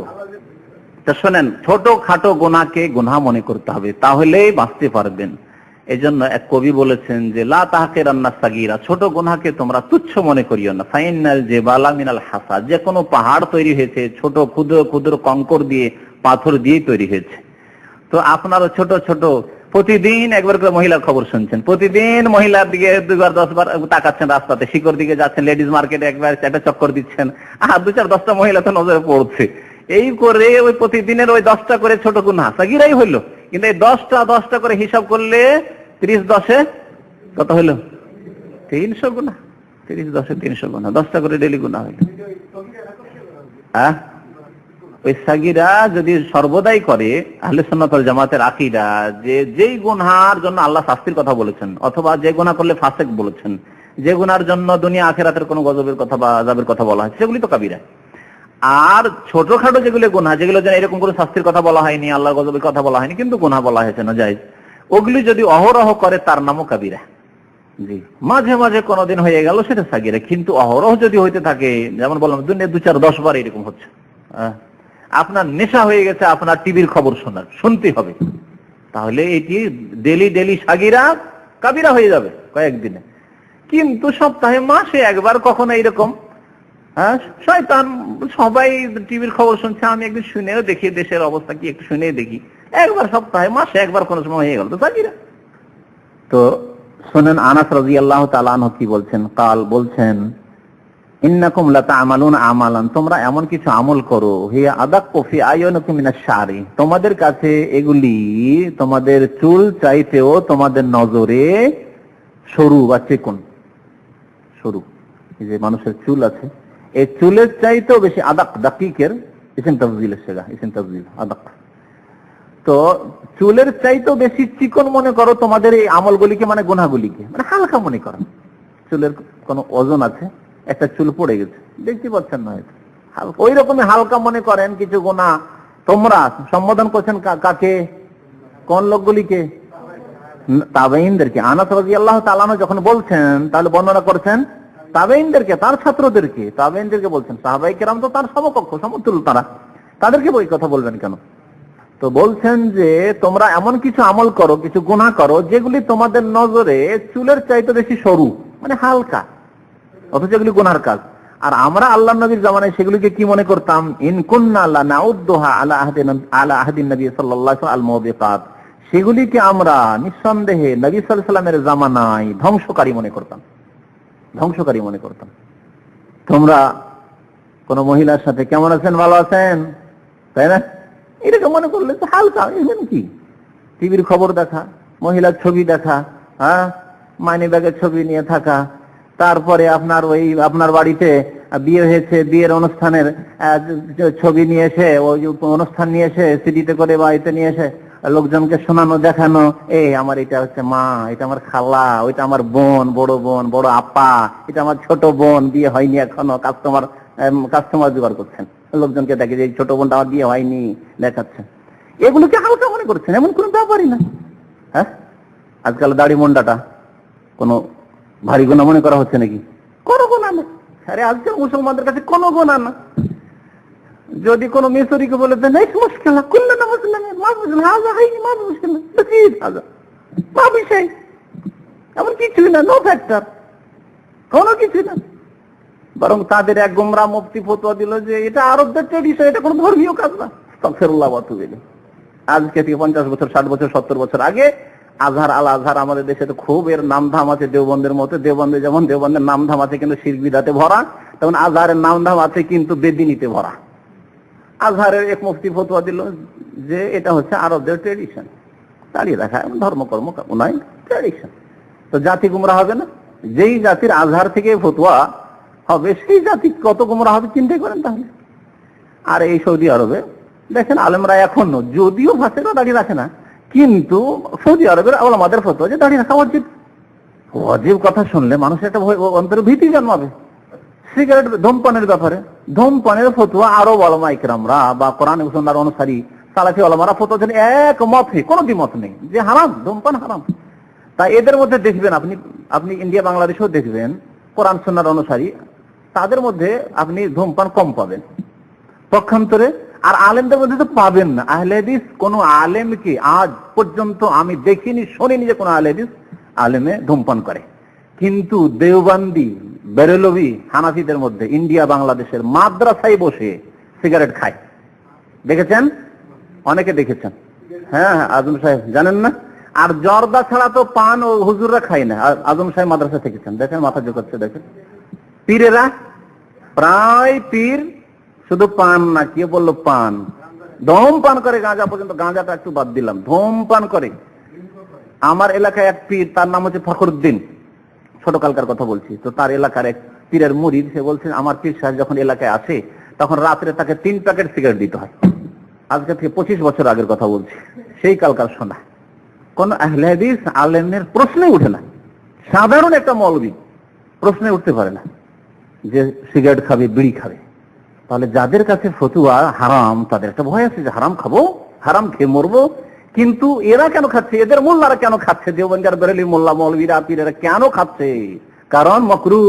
তা শোনেন, ছোট খাটো গুনাহকে গুনাহ মনে করতে হবে, তাহলেই বাঁচতে পারবেন। এই জন্য এক কবি বলেছেন যে লা তাহকিরান্না সাগীরা, ছোট গুনাহকে তোমরা তুচ্ছ মনে করিও না। ফাইনাল জিবালা মিনাল হাসা, যে কোনো পাহাড় তৈরি হয়েছে ছোট ক্ষুদ্র ক্ষুদ্র কঙ্কর দিয়ে, পাথর দিয়ে তৈরি হয়েছে। তো আপনারও ছোট ছোট প্রতিদিন একবার করে মহিলার খবর শুনছেন, প্রতিদিন মহিলার দিকে 2বার 10বার তাকাচ্ছেন, রাস্তাতে শিকড় দিকে যাচ্ছেন, লেডিজ মার্কেটে একবার একটা চক্কর দিচ্ছেন, আর 2-4-10টা মহিলা তো নজরে পড়ছে। এই করে ওই প্রতিদিনের ওই 10টা করে ছোট গুনাহ সাগীরাই হইলো। কিন্তু এই 10টা করে হিসাব করলে 30-10 কত হইলো? 300 গুনাহ। 30-10 300 গুনাহ, 10টা করে ডেইলি গুনাহ হইলো। হ্যাঁ, ওই সাগীরা যদি সর্বদাই করে, আহলে সুন্নাত ওয়াল জামাতের আকীদা যে যেই গুনাহর জন্য আল্লাহ শাস্তির কথা বলেছেন, অথবা যে গুনাহ করলে ফাসিক বলেছেন, যে গুনাহর জন্য দুনিয়া আখিরাতের কোনো গজবের কথা বা আযাবের কথা বলা হয়, সেগুলি তো কাবিরা। আর ছোটখাটো যেগুলো গুনাহ, যেগুলো যেন এরকম করে শাস্তির কথা বলা হয়নি, আল্লাহ গজবের কথা বলা হয়নি, কিন্তু গুনাহ বলা হয়েছে না জায়েজ, ওগুলি যদি অহরহ করে তার নামও কাবিরা। জি, মাঝে মাঝে কোনোদিন হয়ে গেল সেটা সাগীরা, কিন্তু অহরহ যদি হইতে থাকে, যেমন বললাম দুনিয়া 2-4-10 বার এরকম হচ্ছে, আপনার নেশা হয়ে গেছে আপনার টিভির খবর শুনতে হবে, তাহলে এটি ডেলি সাগীরা কাবিরা হয়ে যাবে কয়েকদিনে। কিন্তু সপ্তাহে মাসে একবার কখনো এইরকম, শয়তান সবাই টিভির খবর শুনছে, আমি একদিন শুনেও দেখি দেশের অবস্থা কি, একটু শুনেও দেখি, একবার সপ্তাহে মাসে একবার কোন সময় হয়ে গেল তো সাগীরা। তো শুনেন আনাস রাদিয়াল্লাহু তাআলা আনহু কি বলছেন, কাল বলছেন ইন্নাকুম লাতা'মালুনা আমালান, তোমরা এমন কিছু আমল করো, হিয়া আদাক্কু ফি আয়ুনিকুম মিনাশ শারি, তোমাদের কাছে এগুলি তোমাদের চুল চাইতেও তোমাদের নজরে সরু বা চিকন। সরু, এই যে মানুষের চুল আছে, এই চুলের চাইতেও বেশি, আদাক দাকিকের ইসম তাফজিল সেগা, ইসম তাফজিল আদাক। তো চুলের চাইতেও বেশি চিকন মনে করো তোমাদের এই আমলগুলিকে, মানে গুনাহগুলিকে, মানে হালকা মনে করো। চুলের কোনো ওজন আছে, একটা চুল পড়ে গেছে, দেখতে পাচ্ছেন না, ওই রকমই হালকা মনে করেন কিছু গুনাহ। তোমরা সম্বোধন করছেন কাকে, কোন লোকগুলিকে? তাবেঈনদেরকে। আনাস রাদিয়াল্লাহু তাআলা যখন বলছেন, তাহলে বর্ণনা করছেন তাবেঈনদেরকে, তার ছাত্রদেরকে, তাবেঈনদেরকে বলছেন। সাহাবায়ে কেরাম তো তার সমকক্ষ, সমতুল্য, তাদেরকে ওই কথা বলবেন কেন? তো বলছেন যে তোমরা এমন কিছু আমল করো, কিছু গুনাহ করো, যেগুলি তোমাদের নজরে চুলের চাইতে বেশি সরু, মানে হালকা, অথচ এগুলি গুনাহর কাজ। আর আমরা আল্লাহর নবীর জামানায় সেগুলিকে কি মনে করতাম? ইন কুন্না লানাউদ্দুহা আলা আহদিন নবী সাল্লাল্লাহু আলাইহি আল মুবিকাত, সেগুলিকে আমরা নিঃসন্দেহে নবী সাল্লাল্লাহু আলাইহি সাল্লামের জামানায় ধ্বংসকারী মনে করতাম, ধ্বংসকারী মনে করতাম। তোমরা কোন মহিলার সাথে কেমন আছেন, ভালো আছেন, তাই না, এরকম মনে করলে তো হালকা। এমন কি টিভির খবর দেখা, মহিলার ছবি দেখা, মানি ব্যাগের ছবি নিয়ে থাকা, তারপরে আপনার ওই আপনার বাড়িতে বিয়ে হয়েছে, বিয়ের অনুষ্ঠানের ছবি নিয়ে এসে, ওই অনুষ্ঠান নিয়ে এসে সিডিতে করে বাড়িতে নিয়ে এসে লোকজনকে শোনানো, দেখানো, এই আমার এটা হচ্ছে মা, এটা আমার খালা, ওইটা আমার বোন, বড় বোন, বড় আপা, এটা আমার ছোট বোন, বিয়ে হয়নি এখনো, কাস্টমার জোগাড় করছেন, লোকজনকে দেখে যে ছোট বোনটা আমার বিয়ে হয়নি দেখাচ্ছেন। এগুলোকে হালকা মনে করছেন, এমন কোনো ব্যাপারই না। হ্যাঁ, আজকাল দাড়ি মুন্ডাটা কোনো ভারী গুনাহ মনে করা হচ্ছে নাকি? কোনো গুনাহ না। আরে আজকাল মুসলমানদের কাছে কোনো গুনাহ না। যদি কোনো মিশরীকে বলে দেন এই মুশকিল না, কুল্লু না মুসলিমের মা মুসলিম, হাজা হাইনি মা মুশকিল না, ঠিক হাজা মা বিষয়, এমন কিছুই না, নো ফ্যাক্টর, কোনো কিছু না। বরং তাদের এক গোমরা মুফতি ফতোয়া দিল যে এটা আরবদের ট্রেডিশন, এটা কোনো ধর্মীয় কাজ না। আস্তাগফিরুল্লাহ ওয়া আতুবু ইলাইহি। আজকে থেকে 50 বছর, 60 বছর, 70 বছর আগে আজহার, আল আজহার আমাদের দেশে তো খুব এর নামধাম আছে, দেওবন্দের মতো। দেওবন্দে যেমন দেওবন্দের নামধাম আছে কিন্তু শিরক বিদআতে ভরা, তেমন আজহারের নামধাম আছে কিন্তু বেদিনীতে ভরা। আজহারের এক মুফতি ফতোয়া দিল যে এটা হচ্ছে আরবদের ট্রেডিশন, দাঁড়িয়ে রাখা ধর্মকর্ম নয়, ট্রেডিশন। তো জাতি গুমরা হবে না? যেই জাতির আজহার থেকে ফতোয়া হবে সেই জাতি কত গুমরা হবে চিন্তা করেন তাহলে। আর এই সৌদি আরবে দেখেন আলেমরা এখনো, যদিও ফাঁসেরা দাঁড়িয়ে রাখে না, কিন্তু সৌদি আরবের ওলামাদের ফতোয়া যে দাঁড়িয়ে রাখা ওয়াজিব। ওয়াজিব কথা শুনলে মানুষের একটা অন্তরে ভীতি জন্মাবে। সিগারেট ধূমপানের ব্যাপারে ধূমপানের ফতোয়া আরো ওলামা ইকরামরা বা কোরআন সুন্নাহর অনুসারী সালাফি ওলামারা ফতোয়া দেন একমত, কোনো দ্বিমত নেই যে হারাম, ধূমপান হারাম। তাই এদের মধ্যে দেখবেন আপনি ইন্ডিয়া বাংলাদেশেও দেখবেন কোরআন সুন্নাহর অনুসারী, তাদের মধ্যে আপনি ধূমপান কম পাবেন পক্ষান্তরে। আর আলেমদের মধ্যে তো পাবেন না। আহলে হাদিস কোন আলেমকে আজ পর্যন্ত আমি দেখিনি, শুনিনি যে কোন আহলে হাদিস আলেমে ধূমপান করে। কিন্তু দেওবন্দি, বেরেলভি, হানাফিদের মধ্যে ইন্ডিয়া বাংলাদেশের মাদ্রাসায় বসে সিগারেট খায়, দেখেছেন? অনেকে দেখেছেন। হ্যাঁ, আজম সাহেব জানেন না? আর জর্দা ছাড়া তো পান ও হুজুররা খায় না। আজম সাহেব মাদ্রাসা থেকেছেন, দেখেন মাথা জোকাচ্ছে, দেখেন পীরেরা, প্রায় পীর শুধু পান না, কে বললো পান, ধূমপান করে। গাঁজা পর্যন্ত, গাঁজাটা একটু বাদ দিলাম, ধূমপান করে। আমার এলাকায় এক পীর, তার নাম হচ্ছে ফখরুদ্দিন, ছোটকালকার কথা বলছি, তো তার এলাকার এক পীরের মুরিদ, সে বলছেন আমার পীর সাহেব যখন এলাকায় আসে তখন রাত্রে তাকে 3 প্যাকেট সিগারেট দিতে হয়। আজকে থেকে 25 বছর আগের কথা বলছি, সেই কালকার শোনা। কোন আহলে হাদিস আলেমের প্রশ্নই উঠে না, সাধারণ একটা মৌলবী প্রশ্নে উঠতে পারে না যে সিগারেট খাবে, বিড়ি খাবে। তাহলে যাদের কাছে ফতুয়া হারাম, তাদের একটা ভয় আছে যে হারাম খাবো, হারাম খেয়ে মরবো। কিন্তু এরা কেন খাচ্ছে? এদের মোল্লারা কেন খাচ্ছে? দেওবন্দি আর বেরেলি মোল্লা মৌলবীরা পীরেরা কেন খাচ্ছে? কারণ মকরু,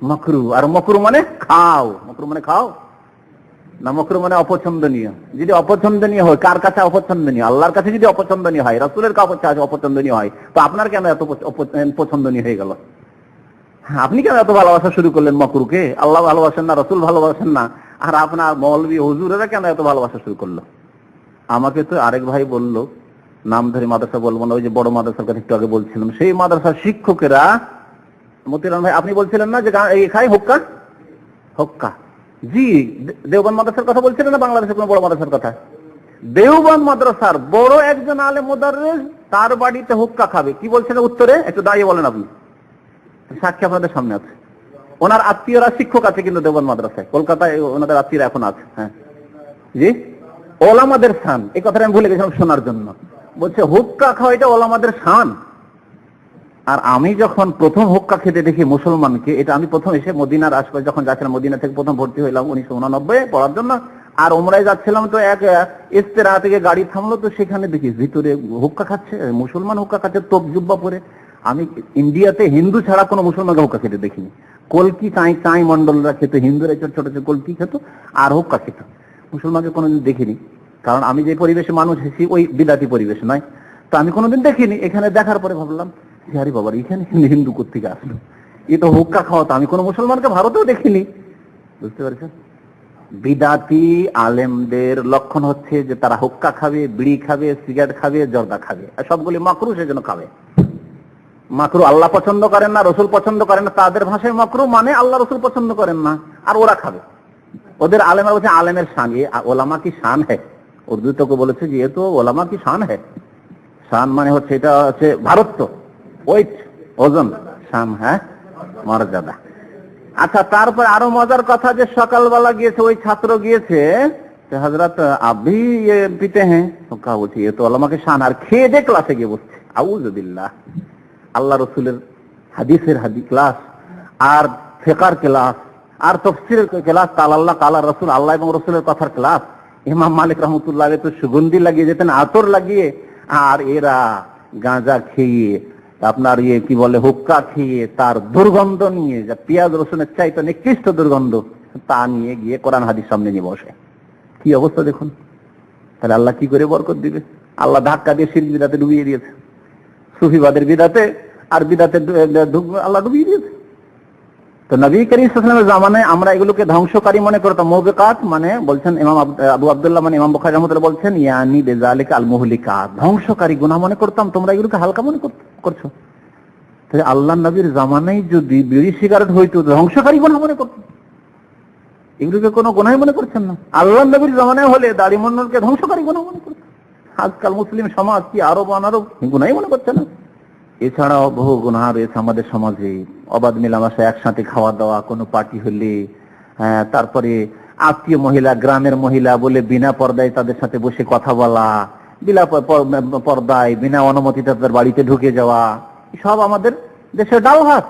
মকরু। আর মকরু মানে খাও, মকরু মানে খাও না, মকরু মানে অপছন্দনীয়। যদি অপছন্দনীয় হয়, কার কাছে অপছন্দনীয়? আল্লাহর কাছে যদি অপছন্দনীয় হয়, রাসূলের কাছে অপছন্দনীয় হয়, তো আপনার কেন এত পছন্দনীয় হয়ে গেল? আপনি কেন এত ভালোবাসা শুরু করলেন মকরুকে? আল্লাহ ভালোবাসেন না, রাসূল ভালোবাসেন না, আর আপনার মৌলবী হুজুরেরা কেন এত ভালোবাসা শুরু করলো? আমাকে তো আরেক ভাই বলল, নাম ধরে মাদ্রাসা বলবো না, ওই যে বড় মাদ্রাসার কথা একটু আগে বলছিলাম, সেই মাদ্রাসার শিক্ষকেরা, মতিরাম ভাই আপনি বলছিলেন না যে এই খাই হুক্কা, হুক্কা, জি দেওবন্দ মাদ্রাসার কথা বলছিলেন না বাংলাদেশের কোন বড় মাদ্রাসার কথা? দেওবন্দ মাদ্রাসার বড় একজন আলেম মুদাররিস, তার বাড়িতে হুক্কা খাবে। কি বলছেন উত্তরে? একটু দাঁড়িয়ে বলেন আপনি, সাক্ষী আপনাদের সামনে আছে। ওনার আত্মীয়রা শিক্ষক আছে কিন্তু দেওবন্দ মাদ্রাসায়, কলকাতায় ওনাদের আত্মীয়রা এখন আছে। হ্যাঁ জি, ওলামাদের শান, এই কথাটা আমি ভুলে গেছিলাম শোনার জন্য। বলছে হুক্কা খাওয়া এটা ওলামাদের শান। আর আমি যখন প্রথম হুক্কা খেতে দেখি মুসলমানকে, এটা আমি প্রথম এসে মদিনার আশপাশে যখন যাচ্ছিলাম, মদিনা থেকে প্রথম ভর্তি হইলাম 1989 পড়ার জন্য, আর ওমরায় যাচ্ছিলাম, তো এক ইস্তেরা থেকে গাড়ি থামলো, তো সেখানে দেখি ভিতরে হুক্কা খাচ্ছে, মুসলমান হুক্কা খাচ্ছে তোপ জুব্বা পরে। আমি ইন্ডিয়াতে হিন্দু ছাড়া কোনো মুসলমানকে হুক্কা খেতে দেখিনি। কলকি চাই মন্ডলরা খেত, হিন্দুরা ছোট ছোট কলকি খেত আর হুক্কা খেত, মুসলমানকে কোনোদিন দেখিনি। কারণ আমি যে পরিবেশে মানুষ এসেছি ওই বিদাতি পরিবেশ নয়, তো আমি কোনোদিন দেখিনি। এখানে দেখার পরে ভাবলাম আরে বাবা, এখানে হিন্দু কোত্থেকে আসলো, এ তো হুক্কা খাওয়া, তো আমি কোনো মুসলমানকে ভারতেও দেখিনি। বুঝতে পারছেন? বিদাতি আলেমদের লক্ষণ হচ্ছে যে তারা হুক্কা খাবে, বিড়ি খাবে, সিগারেট খাবে, জর্দা খাবে, আর সবগুলি মাকরু, সেজন্য খাবে। মাকরু আল্লাহ পছন্দ করেন না, রসুল পছন্দ করেন না, তাদের ভাষায় মাকরু মানে আল্লাহ রসুল পছন্দ করেন না, আর ওরা খাবে। ওদের আলেমরা বলছে আলেমের শান, এ ওলামা কি শান হ্যাঁ। উর্দু তোকে বলেছে যে এ তো ওলামা কি শান হ্যাঁ। শান মানে হচ্ছে, এটা হচ্ছে ভারত, ওয়েট, ওজন, শান হ্যাঁ মর্যাদা। আচ্ছা, তারপর আরো মজার কথা যে সকালবেলা গিয়েছে ওই ছাত্র গিয়েছে, হযরত আবি পিতে হ্যাঁ, তো কা বলছি এ তো ওলামাকে শান, আর খেয়ে যে ক্লাসে গিয়ে বসছে। আউযুবিল্লাহ। আল্লাহ রসুলের হাদিসের ক্লাস, আর ফিকহের ক্লাস, আর তাফসীরের ক্লাস, আল্লাহ কালা রসুল, আল্লাহ এবং রসুলের কথার ক্লাস। ইমাম মালিক রহমতুল্লাহ তো সুগন্ধি লাগিয়ে যেতেন, আতর লাগিয়ে, আর এরা গাঁজা খেয়ে, আপনার কি বলে হুক্কা খেয়ে, তার দুর্গন্ধ নিয়ে, যা পেঁয়াজ রসুনের চাইতে নিকৃষ্ট দুর্গন্ধ, তা নিয়ে গিয়ে কোরআন হাদিস সামনে নিয়ে বসে। কি অবস্থা দেখুন। তাহলে আল্লাহ কি করে বরকত দিবে? আল্লাহ ধাক্কা দিয়ে শিরক বিদাতে ডুবিয়ে দিয়েছে, সুফিবাদের বিদাতে আর বিদাতে আল্লাহ ডুবিয়ে দিয়েছে। তো নবী করিম সাল্লাল্লাহু আলাইহি ওয়াসাল্লামের জামানায় আমরা এগুলোকে ধ্বংসকারী মনে করতাম। মুবিকাত মানে বলছেন ইমাম আবু আব্দুল্লাহ, মানে ইমাম বুখারী রাহমাতুল্লাহ বলছেন ইয়ানি বিযালিকা আল মুহলিকাত, ধ্বংসকারী গুনাহ মনে করতাম, তোমরা এগুলোকে হালকা মনে করছো। তাহলে আল্লাহর নবীর জামানায় যদি বিড়ি সিগারেট হইতো, ধ্বংসকারী গুনাহ মনে করতেন, এগুলোকে কোনো গুনাহই মনে করছেন না। আল্লাহর নবীর জামানায় হলে দাড়ি মুন্নতকে ধ্বংসকারী গুনাহ মনে করতেন। আজকাল মুসলিম সমাজ কি আরব অনারব গুনাহই মনে করছে না। এছাড়াও বহু গুনাহ রয়েছে আমাদের সমাজে, অবাধ মেলামেশা, একসাথে খাওয়া দাওয়া, কোনো পার্টি হলে, তারপরে আত্মীয় মহিলা, গ্রামের মহিলা বলে বিনা পর্দায় তাদের সাথে বসে কথা বলা, বিনা পর্দায় বিনা অনুমতিতে তাদের বাড়িতে ঢুকে যাওয়া, সব আমাদের দেশের ডাল ভাত।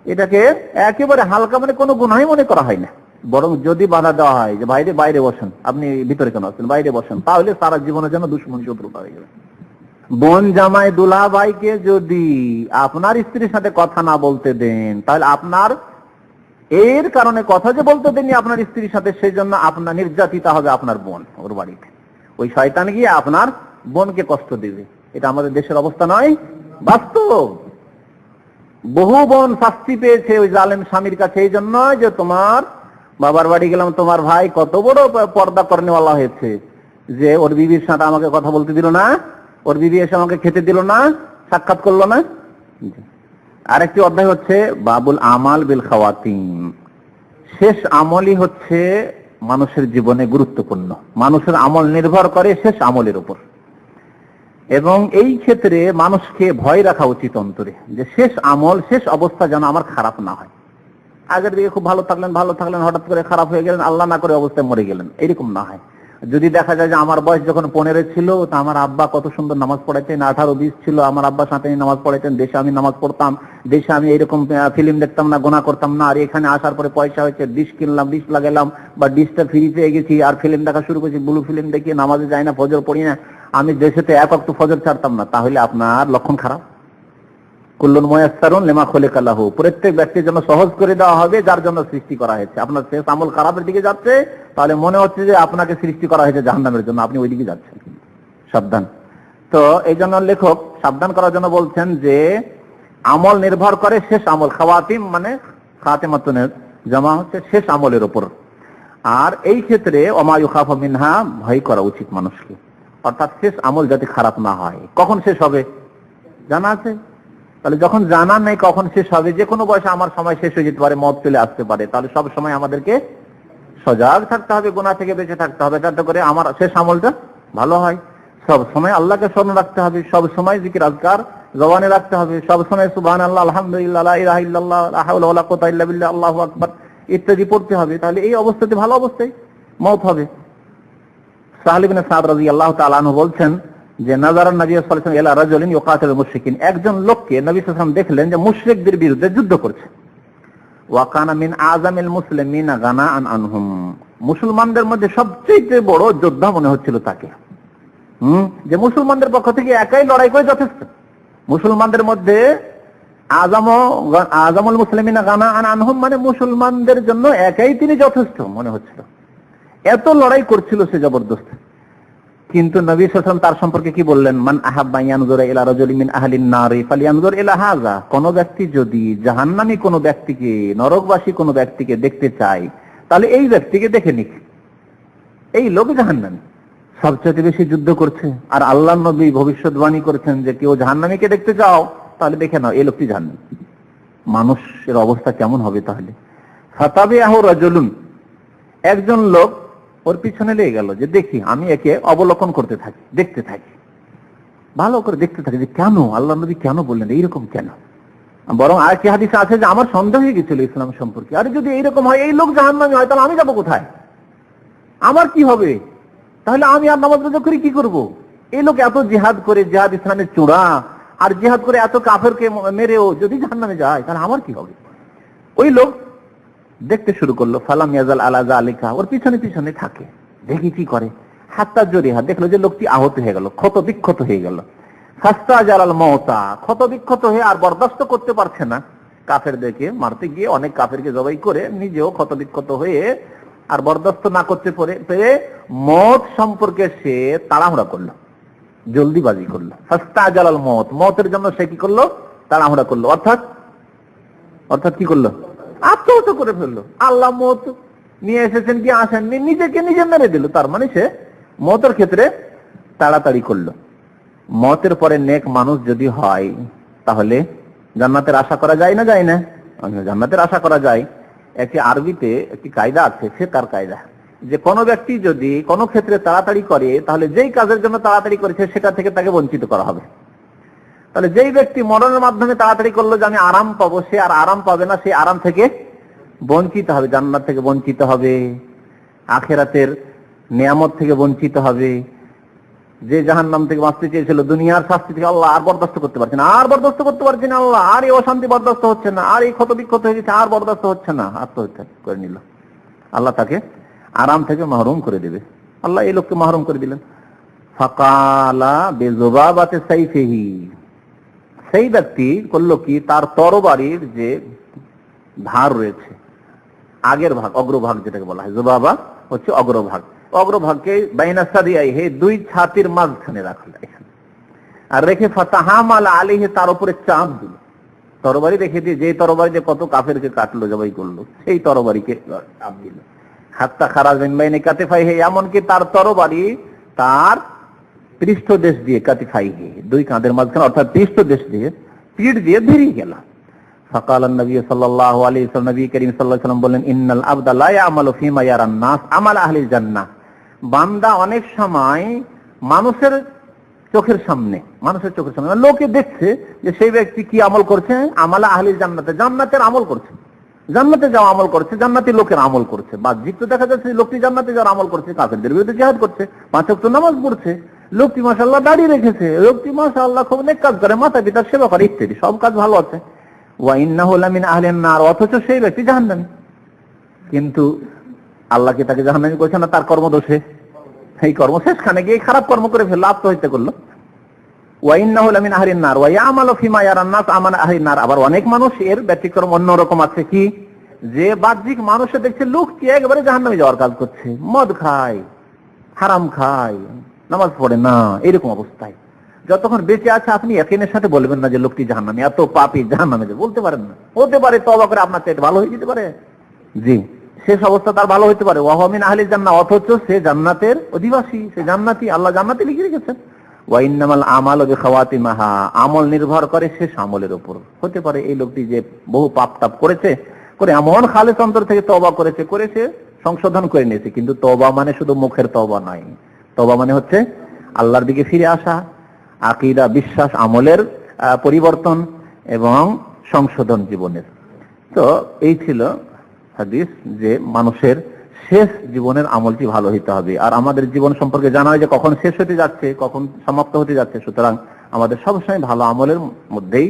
এটাকে একেবারে হালকা মানে কোনো গুনাহই মনে করা হয় না। বরং যদি বাধা দেওয়া হয় যে বাইরে বাইরে বসেন, আপনি ভিতরে কেন আছেন, বাইরে বসেন, তাহলে সারা জীবনের জন্য দুশ্মন শত্রুতা হয়ে যাবে। বোন জামাই দুলা ভাইকে যদি আপনার স্ত্রীর সাথে কথা না বলতে দেন, তাহলে আপনার এর কারণে কথা যে বলতে দেননি আপনার স্ত্রীর সাথে, সেই জন্য আপনার নির্যাতিতা হবে আপনার বোন ওর বাড়িতে। ওই শয়তান গিয়ে আপনার বোনকে কষ্ট দেবে। এটা আমাদের দেশের অবস্থা নয়, বাস্তব। বহু বোন শাস্তি পেয়েছে ওই জালেম স্বামীর কাছে, এই জন্য যে তোমার বাবার বাড়ি গেলাম, তোমার ভাই কত বড় পর্দা করেনেওয়ালা হয়েছে যে ওর বিবির সাথে আমাকে কথা বলতে দিল না, ওর বিবি এসে আমাকে খেতে দিল না, সাক্ষাৎ করলো না। আরেকটি অধ্যায় হচ্ছে বাবুল আমাল বিল খাওয়াতিম। শেষ আমলই হচ্ছে মানুষের জীবনে গুরুত্বপূর্ণ। মানুষের আমল নির্ভর করে শেষ আমলের উপর, এবং এই ক্ষেত্রে মানুষকে ভয় রাখা উচিত অন্তরে, যে শেষ আমল, শেষ অবস্থা যেন আমার খারাপ না হয়। আগের দিকে খুব ভালো থাকলেন, হঠাৎ করে খারাপ হয়ে গেলেন, আল্লাহ না করে অবস্থায় মরে গেলেন, এরকম না হয়। যদি দেখা যায় যে আমার বয়স যখন 15 ছিল, তা আমার আব্বা কত সুন্দর নামাজ পড়াইতেন, 18-20 ছিল, আমার আব্বার সাথে নামাজ পড়াইতেন, দেশে আমি নামাজ পড়তাম, দেশে আমি এরকম ফিল্ম দেখতাম না, গুনাহ করতাম না, আর এখানে আসার পরে পয়সা হয়েছে, ডিশ কিনলাম, ডিশ লাগালাম, বা ডিশটা ফ্রি পেয়ে গেছি, আর ফিল্ম দেখা শুরু করেছি, ব্লু ফিল্ম দেখি, নামাজে যাই না, ফজর পড়ি না, আমি দেশেতে এক ওয়াক্ত ফজর ছাড়তাম না, তাহলে আপনার লক্ষণ খারাপ। কুল্লুন মুয়াসসারুন লিমা খুলিকা লাহু, প্রত্যেক ব্যক্তির জন্য সহজ করে দেওয়া হবে যার জন্য সৃষ্টি করা হয়েছে। আপনার শেষ আমল খারাপের দিকে যাচ্ছে, তাহলে মনে হচ্ছে যে আপনাকে সৃষ্টি করা হয়েছে জাহান্নামের জন্য, আপনি ওই দিকে যাচ্ছেন, সাবধান। তো এই জন্য লেখক সাবধান করার জন্য বলছেন যে আমল নির্ভর করে শেষ আমল, খাওয়াতিম মানে খাতেমাতুনের জামা হচ্ছে শেষ আমলের উপর। আর এই ক্ষেত্রে ওমা ইউখাফু মিনহা, ভয় করা উচিত মানুষকে, অর্থাৎ শেষ আমল যাতে খারাপ না হয়। কখন শেষ হবে জানা আছে? তাহলে যখন জানা নেই কখন শেষ হবে, যে কোনো বয়সে আমার সময় শেষ হয়ে যেতে পারে, মত চলে আসতে পারে, তাহলে সব সময় আমাদেরকে সজাগ থাকতে হবে, গুনাহ থেকে বেঁচে থাকতে হবে, যাতে করে আমার শেষ আমলটা ভালো হয়। সব সময় আল্লাহকে স্মরণ রাখতে হবে, সব সময় জিকির আজকার জবানে রাখতে হবে, সব সময় সুবহানাল্লাহ, আলহামদুলিল্লাহ, লা ইলাহা ইল্লাল্লাহ, লা হাওলা ওয়ালা কুওয়াতা ইল্লা বিল্লাহ, আল্লাহু আকবার ইত্যাদি পড়তে হবে। তাহলে এই অবস্থাতে ভালো অবস্থায় মওত হবে। সাহল ইবনে সাদ রাদিয়াল্লাহু তাআলা আনহু বলছেন যে নাযারা নবী সাল্লাল্লাহু আলাইহি ওয়াসাল্লাম ইলা রাজুলিন ইউকাতিলুল মুশরিকিন, একজন লোককে নবী সাল্লাল্লাহু আলাইহি ওয়াসাল্লাম দেখলেন যে মুশরিকদের বিরুদ্ধে যুদ্ধ করছে। ওয়া কানা মিন আযামিল মুসলিমিনা গানাআন আনহুম, মুসলমানদের মধ্যে সবচেয়ে বড় যোদ্ধা মনে হচ্ছিল তাকে। যে মুসলমানদের পক্ষ থেকে একাই লড়াই করে যথেষ্ট, মুসলমানদের মধ্যে আযামুল মুসলিমিনা গানাআন আনহুম মানে মুসলমানদের জন্য একাই তিনি যথেষ্ট মনে হচ্ছিল, এত লড়াই করছিল সে জবরদস্ত। কিন্তু নবী সাল্লাল্লাহু আলাইহি ওয়াসাল্লাম তার সম্পর্কে কি বললেন? মান আহাব্বা ইয়ানজুরা ইলা রাজুলিন মিন আহলিন নারি ফালইয়ানজুর ইলা হাযা, কোন ব্যক্তি যদি জাহান্নামী কোন ব্যক্তিকে, নরকবাসী কোন ব্যক্তিকে দেখতে চায়, তাহলে এই ব্যক্তিকে দেখে নিক, এই লোক জাহান্নামী, সবচেয়ে বেশি যুদ্ধ করছে, আর আল্লাহর নবী ভবিষ্যৎবাণী করেছেন যে কেউ জাহান্নামীকে দেখতে চাও তাহলে দেখে নাও এই লোকটি জাহান্নামী। মানুষের অবস্থা কেমন হবে তাহলে? ফাতাবিআহু রাজুলুন, একজন লোক ওর পিছনে লেগে গেল, যে দেখি, আমি একে অবলোকন করতে থাকি, দেখতে থাকি, ভালো করে দেখতে থাকি যে কেন আল্লাহর নবী কেন বললেন এইরকম, কেন। বরং আরেকটি হাদিসে আছে যে আমার সন্দেহ হয়ে গেছিল ইসলাম সম্পর্কে, আরে যদি এইরকম হয়, এই লোক জাহান্নামী হয়, তাহলে আমি যাবো কোথায়, আমার কি হবে, তাহলে আমি আর নামাজ রোজা করে কি করব? এই লোক এত জিহাদ করে, জিহাদ ইসলামের চূড়া, আর জিহাদ করে এত কাফেরকে মেরেও যদি জাহান্নামে যায়, তাহলে আমার কি হবে? ওই লোক দেখতে শুরু করলো, ফালাম ইয়াজাল আলা যালিকা, ওর পিছনে পিছনে থাকে, দেখি কি করে। হাত্তা জরিহা, দেখলো যে লোকটি আহত হয়ে গেল, ক্ষত বিক্ষত হয়ে গেল। ফাস্তাজালাল মাউতা, ক্ষত বিক্ষত হয়ে আর বরদাস্ত করতে পারছে না, কাফেরদেরকে মারতে গিয়ে অনেক কাফেরকে জবাই করে নিজেও ক্ষত বিক্ষত হয়ে আর বরদাস্ত না করতে পেরে মওত সম্পর্কে সে তাড়াহুড়া করলো, জলদিবাজি করলো। ফাস্তাজালাল মাউত, মওতের জন্য সে কি করলো? তাড়াহুড়া করলো, অর্থাৎ কি করলো? আত্মহত্যা করে ফেললো। আল্লাহ মওত নিয়ে এসেছেন কি আসেননি, নিজেকে নিজে মেরে দিল। তার মানে সে মওতের ক্ষেত্রে তাড়াতাড়ি করলো। মওতের পরে নেক মানুষ যদি হয় তাহলে জান্নাতের আশা করা যায় না? যায় না? জান্নাতের আশা করা যায়। একটি আরবিতে একটি কায়দা আছে, সে তার কায়দা, যে কোনো ব্যক্তি যদি কোনো ক্ষেত্রে তাড়াতাড়ি করে, তাহলে যেই কাজের জন্য তাড়াতাড়ি করেছে সেটা থেকে তাকে বঞ্চিত করা হবে। তাহলে যেই ব্যক্তি মরণের মাধ্যমে তাড়াতাড়ি করলো যে আমি আরাম পাবো, সে আর আরাম পাবে না, সে আরাম থেকে বঞ্চিত হবে, জান্নাত থেকে বঞ্চিত হবে, আখিরাতের নিয়ামত থেকে বঞ্চিত হবে। যে জাহান্নাম থেকে বাঁচতে চেয়েছিল, দুনিয়ার শাস্তি থেকে, আল্লাহ আর বরদাস্ত করতে পারছে না, আর বরদাস্ত করতে পারছে না, আল্লাহ আর এই অশান্তি বরদাস্ত হচ্ছে না, আর এই ক্ষত বিক্ষত হয়ে গেছে, আর বরদাস্ত হচ্ছে না, আত্মহত্যা করে নিল। আল্লাহ তাকে আরাম থেকে মাহরুম করে দেবে। আল্লাহ এই লোককে মাহরুম করে দিলেন। ফাকালা বেজুবাবাতে সাইফিহি, সেই ব্যক্তি করলো কি, তার তরবারির যে ধার রয়েছে, আগের ভাগ, অগ্রভাগ যেটাকে বলা হয়, জুবাবা হচ্ছে অগ্রভাগ, অগ্রভাগকে বাইনা সাদিয়াইহি, দুই ছাতির মাঝখানে রাখল এখানে, আর রেখে ফাতাহামাল আলাইহি, তার উপরে চাপ দিল। তরবারি রেখে দিয়ে, যে তরবারি দিয়ে কত কাফেরকে কাটলো, জবাই করলো, সেই তরবারিকে চাপ দিল। হাত্তা খারাজ মিন বাইনি কাতিফাইহি, এমনকি তার তরবারি তার পৃষ্ঠদেশ দিয়ে, কাতিফাইহি দুই কাঁধের মাঝখানে, অর্থাৎ পৃষ্ঠদেশ দিয়ে, পিঠ দিয়ে বেরিয়ে গেল। ফাকাল নবী সাল্লাল্লাহু আলাইহি ওয়াসাল্লাম, নবী করিম সাল্লাল্লাহু আলাইহি ওয়াসাল্লাম বললেন, ইন্নাল আবদা লা ইয়ামালু ফীমা ইয়ারান নাস আমাল আহলিল জান্নাহ, বান্দা অনেক সময় মানুষের চোখের সামনে, লোকে দেখছে যে সেই ব্যক্তি কি আমল করছে, আমালা আহলিল জান্নাতে, জান্নাতের আমল করছে, জান্নাতে যাওয়া আমল করছে, জান্নাতি লোকের আমল করছে। বাহ্যিক তো দেখা যাচ্ছে লোকটি জান্নাতে যাওয়ার আমল করছে, কাফেরদের বিরুদ্ধে জিহাদ করছে, 5 ওয়াক্ত নামাজ পড়ছে, লোকটি মাশাআল্লাহ দাঁড়িয়ে রেখেছে, লোকটি মাশাআল্লাহ খুব নেক কাজ করে, মাতা পিতার সেবা করে, ইত্যাদি সব কাজ ভালো আছে। ওয়া ইন্নাহু লামিন আহলিন নার, অথচ সেই ব্যক্তি জাহান্নামী। কিন্তু আল্লাহ কি তাকে জাহান্নামী করেছে না তার কর্মদোষে? এই কর্ম শেষখানে গিয়ে খারাপ কর্ম করে ফেললো, আত্মহত্যা করলো। ওয়া ইন্নাহু লামিন আহলিন নার ওয়া ইয়ামালু ফীমা ইয়ারান নাস আমাল আহলিন নার। আবার অনেক মানুষ এর ব্যতিক্রম অন্যরকম আছে, কি যে বাহ্যিক মানুষে দেখছে লোকটি একেবারে জাহান্নামে যাওয়ার কাজ করছে, মদ খায়, হারাম খায়, নামাজ পড়ে না, এরকম অবস্থায় যতক্ষণ বেঁচে আছে আপনি ইয়াকিনের সাথে বলবেন না যে লোকটি জাহান্নামী, এত পাপী, জাহান্নামে যাবে, বলতে পারেন না। হতে পারে তওবা করে আপনার চাইতে ভালো হয়ে যেতে পারে, জি, শেষ অবস্থা তার ভালো হতে পারে। ওয়া হুয়া মিন আহলিল জান্নাহ, অথচ সে জান্নাতের অধিবাসী, সে জান্নাতি, আল্লাহ জান্নাতে লিখে রেখেছেন। ওয়া ইন্নামাল আমালু বিখাওয়াতিমাহা, আমল নির্ভর করে শেষ আমলের উপর। হতে পারে এই লোকটি যে বহু পাপ তাপ করেছে, করে এমন খালেস অন্তর থেকে তওবা করেছে সংশোধন করে নিয়েছে, কিন্তু তওবা মানে শুধু মুখের তওবা নয়, তওবা মানে হচ্ছে আল্লাহর দিকে ফিরে আসা, আকীদা, বিশ্বাস, আমলের পরিবর্তন এবং সংশোধন জীবনের। তো এই ছিল হাদিস, যে মানুষের শেষ জীবনের আমলটি ভালো হইতে হবে। আর আমাদের জীবন সম্পর্কে জানা হয় যে কখন শেষ হতে যাচ্ছে, কখন সমাপ্ত হতে যাচ্ছে, সুতরাং আমাদের সবসময় ভালো আমলের মধ্যেই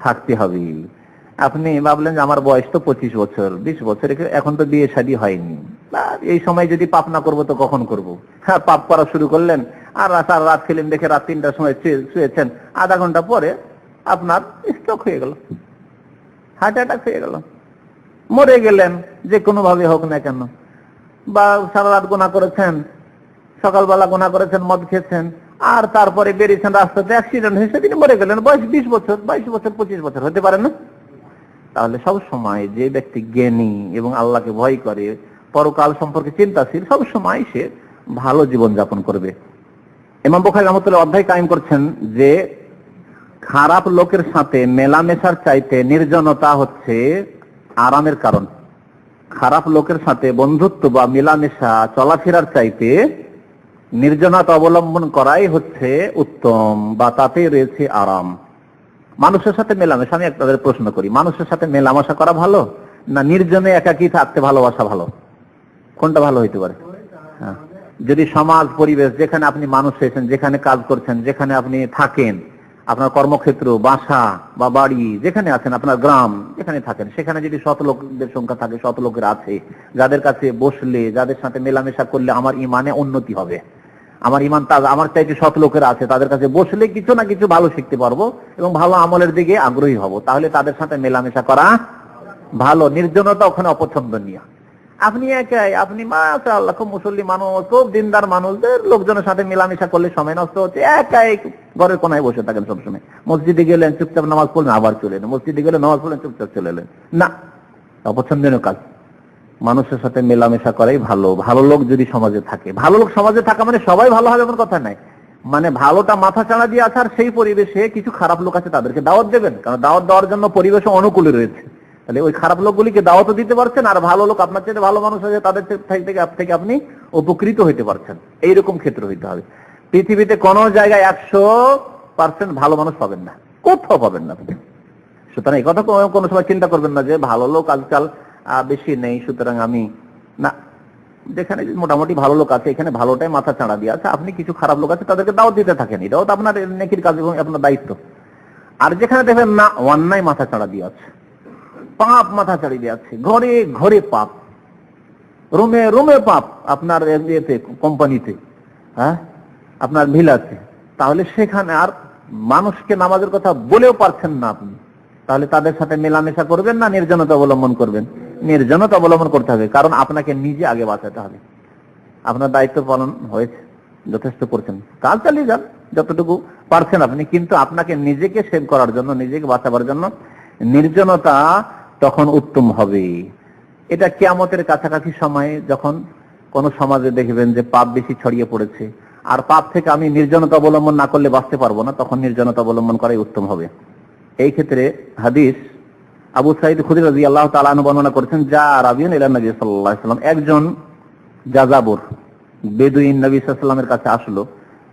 থাকতে হবে। আপনি ভাবলেন যে আমার বয়স তো 25 বছর, 20 বছর, এখন তো বিয়ে শাদী হয়নি, এই সময় যদি পাপ না করবো তো কখন করব? হ্যাঁ, পাপ করা শুরু করলেন, আর সারা রাত ফিল্ম দেখে রাত 3টার সময় শুয়েছেন, আধা ঘন্টা পরে আপনার স্ট্রোক হয়ে গেল, হার্ট অ্যাটাক হয়ে গেল, মরে গেলেন, যে কোনো ভাবে হোক না কেন। বা সারা রাত গুনাহ করেছেন, সকালবেলা গুনাহ করেছেন, মদ খেয়েছেন, আর তারপরে বেরিয়েছেন রাস্তাতে, অ্যাক্সিডেন্ট হয়ে সেদিন মরে গেলেন, বয়স 20 বছর, 22 বছর, 25 বছর, হতে পারে না? তাহলে সব সময় যে ব্যক্তি জ্ঞানী এবং আল্লাহকে ভয় করে, পরকাল সম্পর্কে চিন্তাশীল, সব সময় সে ভালো জীবন যাপন করবে। ইমাম বুখারী রাহমাতুল্লাহ অধ্যায় কায়েম করছেন যে খারাপ লোকের সাথে মেলামেশার চাইতে নির্জনতা হচ্ছে আরামের কারণ। খারাপ লোকের সাথে বন্ধুত্ব বা মেলামেশা, চলাফেরার চাইতে নির্জনতা অবলম্বন করাই হচ্ছে উত্তম, বা তাতে রয়েছে আরাম। মানুষের সাথে মেলামেশা, আমি আপনাদের প্রশ্ন করি, মানুষের সাথে মেলামেশা করা ভালো না নির্জনে একাকী থাকতে ভালোবাসা ভালো? কোনটা ভালো হইতে পারে? হ্যাঁ, যদি সমাজ পরিবেশ, যেখানে আপনি মানুষ হয়েছেন, যেখানে কাজ করছেন, যেখানে আপনি থাকেন, আপনার কর্মক্ষেত্র, বাসা বা বাড়ি যেখানে আছেন, আপনার গ্রাম যেখানে থাকেন, সেখানে যদি শত লোকদের সংখ্যা থাকে, শত লোকের আছে, যাদের কাছে বসলে, যাদের সাথে মেলামেশা করলে আমার ইমানে উন্নতি হবে, আমার ইমান তাজা, আমার চাইতে শত লোকের আছে, তাদের কাছে বসলে কিছু না কিছু ভালো শিখতে পারবো এবং ভালো আমলের দিকে আগ্রহী হব, তাহলে তাদের সাথে মেলামেশা করা ভালো। নির্জনতা ওখানে অপছন্দনীয়। আপনি একাই, আপনি মাশাআল্লাহ খুব মুসল্লি মানুষ, খুব দিনদার মানুষদের লোকজনের সাথে মেলামেশা করলে সময় নষ্ট হচ্ছে, একাই ঘরের কোনায় বসে থাকেন সবসময়। মসজিদে গেলেন, চুপচাপ নামাজ পড়লেন, আবার চলে এলেন, মসজিদে গেলে নামাজ পড়লেন, চুপচাপ চলে এলেন, না, অপছন্দনীয় কাজ। মানুষের সাথে মেলামেশা করাই ভালো। ভালো লোক যদি সমাজে থাকে, ভালো লোক সমাজে থাকা মানে সবাই ভালো হবে এমন কথা নাই, মানে ভালোটা মাথা চাড়া দিয়ে আছে, আর সেই পরিবেশে কিছু খারাপ লোক আছে, তাদেরকে দাওয়াত দেবেন, কারণ দাওয়াত দেওয়ার জন্য পরিবেশ অনুকূলে রয়েছে। তাহলে ওই খারাপ লোকগুলিকে দাওয়াতও দিতে পারছেন, আর ভালো লোক আপনার চেয়ে ভালো মানুষ আছে, তাদের থেকে আপনি উপকৃত হইতে পারছেন। এইরকম ক্ষেত্র হইতে হবে। পৃথিবীতে কোন জায়গায় 100% ভালো মানুষ পাবেন না, কোথাও পাবেন না। সুতরাং এই কথা কোনো সময় চিন্তা করবেন না যে ভালো লোক আজকাল বেশি নেই, সুতরাং আমি না, যেখানে মোটামুটি ভালো লোক আছে, এখানে ভালোটাই মাথা চাড়া দিয়ে আছে, আপনি কিছু খারাপ লোক আছে তাদেরকে দাওয়াত দিতে থাকেন, এটাও তো আপনার নেকির কাজ এবং আপনার দায়িত্ব। আর যেখানে দেখবেন না অন্যায় মাথা চাড়া দিয়ে আছে, পাপ মাথা চাড়িয়ে দিয়ে আছে, ঘরে ঘরে পাপ, রুমে রুমে পাপ, আপনার ইয়েতে কোম্পানিতে, হ্যাঁ আপনার ভিলাতে, তাহলে সেখানে আর মানুষকে নামাজের কথা বলেও পারছেন না আপনি, তাহলে তাদের সাথে মেলামেশা করবেন না নির্জনতা অবলম্বন করবেন? নির্জনতা অবলম্বন করতে হবে, কারণ আপনাকে নিজে আগে বাঁচাতে হবে। আপনার দায়িত্ব পালন হয়েছে, যথেষ্ট করছেন, কাজ চালিয়ে যান যতটুকু পারছেন আপনি, কিন্তু আপনাকে নিজেকে সেভ করার জন্য, নিজেকে বাঁচাবার জন্য নির্জনতা তখন উত্তম হবে। এটা কিয়ামতের কাছাকাছি সময়ে যখন কোন সমাজে দেখবেন যে পাপ বেশি ছড়িয়ে পড়েছে, আর পাপ থেকে আমি নির্জনতা অবলম্বন না করলে বাঁচতে পারবো না, তখন নির্জনতা অবলম্বন করাই উত্তম হবে। এই ক্ষেত্রে হাদিস আবু সাঈদ খুদরি রাদিয়াল্লাহু তাআলা আনহু বর্ণনা করেছেন, যা আরাবিয়ান ইলা নবী সাল্লাল্লাহু আলাইহি ওয়াসাল্লাম, একজন যাযাবর বেদুইন নবী সাল্লাল্লাহু আলাইহি ওয়াসাল্লামের কাছে আসলো,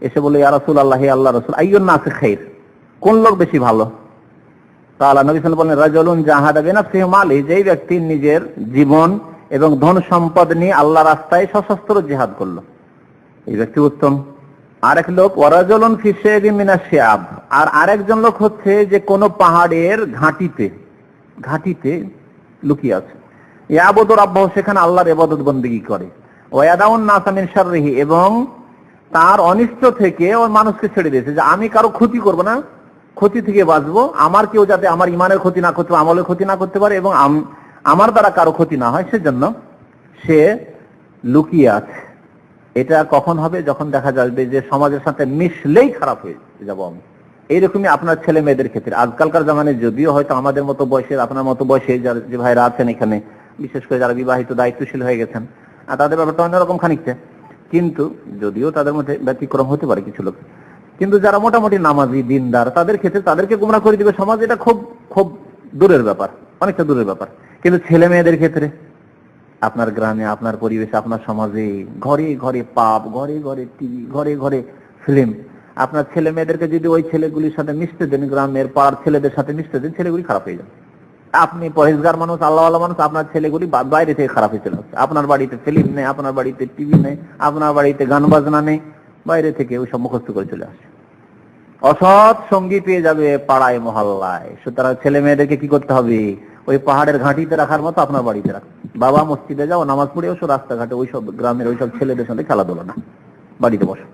এসে বলে, ইয়া রাসূলুল্লাহ, হে আল্লাহর রাসূল, আইয়ুন নাসি খাইর, কোন লোক বেশি ভালো? তাআলা নবী সাল্লাল্লাহু আলাইহি ওয়াসাল্লাম বলেন, রাজুলুন জাহাদা বিনাফসিহি ওয়া মালিহি, যেই ব্যক্তি নিজের জীবন এবং ধন সম্পদ নিয়ে আল্লাহর রাস্তায় সশস্ত্র জিহাদ করলো, এই ব্যক্তি উত্তম। আরেক লোক ওয়ারাজুলুন ফি শাইবিন মিনাশ শিআব, আর আরেকজন লোক হচ্ছে যে কোন পাহাড়ের ঘাটিতে লুকিয়ে আছে, ইয়াবুদু রাব্বাহু, সেখানে আল্লাহর ইবাদত বندگی করে, ওয়া ইয়াদাউন নাসা মিন শাররিহি, এবং তার অনিষ্ট থেকে ওই মানুষকে ছেড়ে দিয়েছে, যে আমি কারো ক্ষতি করব না, ক্ষতি থেকে বাঁচবো, আমার কেউ যাতে আমার ইমানের ক্ষতি না করতে পারে, আমলের ক্ষতি না করতে পারে, এবং আমার দ্বারা কারো ক্ষতি না হয়, সেজন্য সে লুকিয়ে আছে। এটা কখন হবে? যখন দেখা যাবে যে সমাজের সাথে মিশলেই খারাপ হয়ে যাবো আমি। এইরকমই আপনার ছেলে মেয়েদের ক্ষেত্রে আজকালকার জামানায়, যদিও হয়তো আমাদের মতো বয়সের, আপনার মতো বয়সে যে ভাইরা আছেন এখানে, বিশেষ করে যারা বিবাহিত দায়িত্বশীল হয়ে গেছেন, আর তাদের ব্যাপারটা অন্যরকম খানিকটা, কিন্তু যদিও তাদের মধ্যে ব্যতিক্রম হতে পারে কিছু লোক, কিন্তু যারা মোটামুটি নামাজি দিনদার, তাদের ক্ষেত্রে তাদেরকে গোমরাহ করে দিবে সমাজ, এটা খুব খুব দূরের ব্যাপার, অনেকটা দূরের ব্যাপার। কিন্তু ছেলে মেয়েদের ক্ষেত্রে আপনার গ্রামে, আপনার পরিবেশে, আপনার সমাজে ঘরে ঘরে পাপ, ঘরে ঘরে টিভি, ঘরে ঘরে ফিল্ম, আপনার ছেলে মেয়েদেরকে যদি ওই ছেলেগুলির সাথে মিশতে দেন, গ্রামের পাড়ার ছেলেদের সাথে মিশতে দেন, ছেলেগুলি খারাপ হয়ে যাবে। আপনি পরেশগার মানুষ, আল্লাহওয়ালা মানুষ, আপনার ছেলেগুলি বাইরে থেকে খারাপ হয়ে চলে আসছে। আপনার বাড়িতে ফিল্ম নেই, আপনার বাড়িতে টিভি নেই, আপনার বাড়িতে গান বাজনা নেই, বাইরে থেকে ওই সব মুখস্থ করে চলে আসছে। অসৎ সঙ্গী পেয়ে যাবে পাড়ায় মহল্লায়। সুতরাং ছেলে মেয়েদেরকে কি করতে হবে? ওই পাহাড়ের ঘাঁটিতে রাখার মতো আপনার বাড়িতে রাখ। বাবা মসজিদে যাও, নামাজ পড়ে ওসব, রাস্তাঘাটে ওইসব গ্রামের ওইসব ছেলেদের সাথে খেলাধুলা না, বাড়িতে বসো।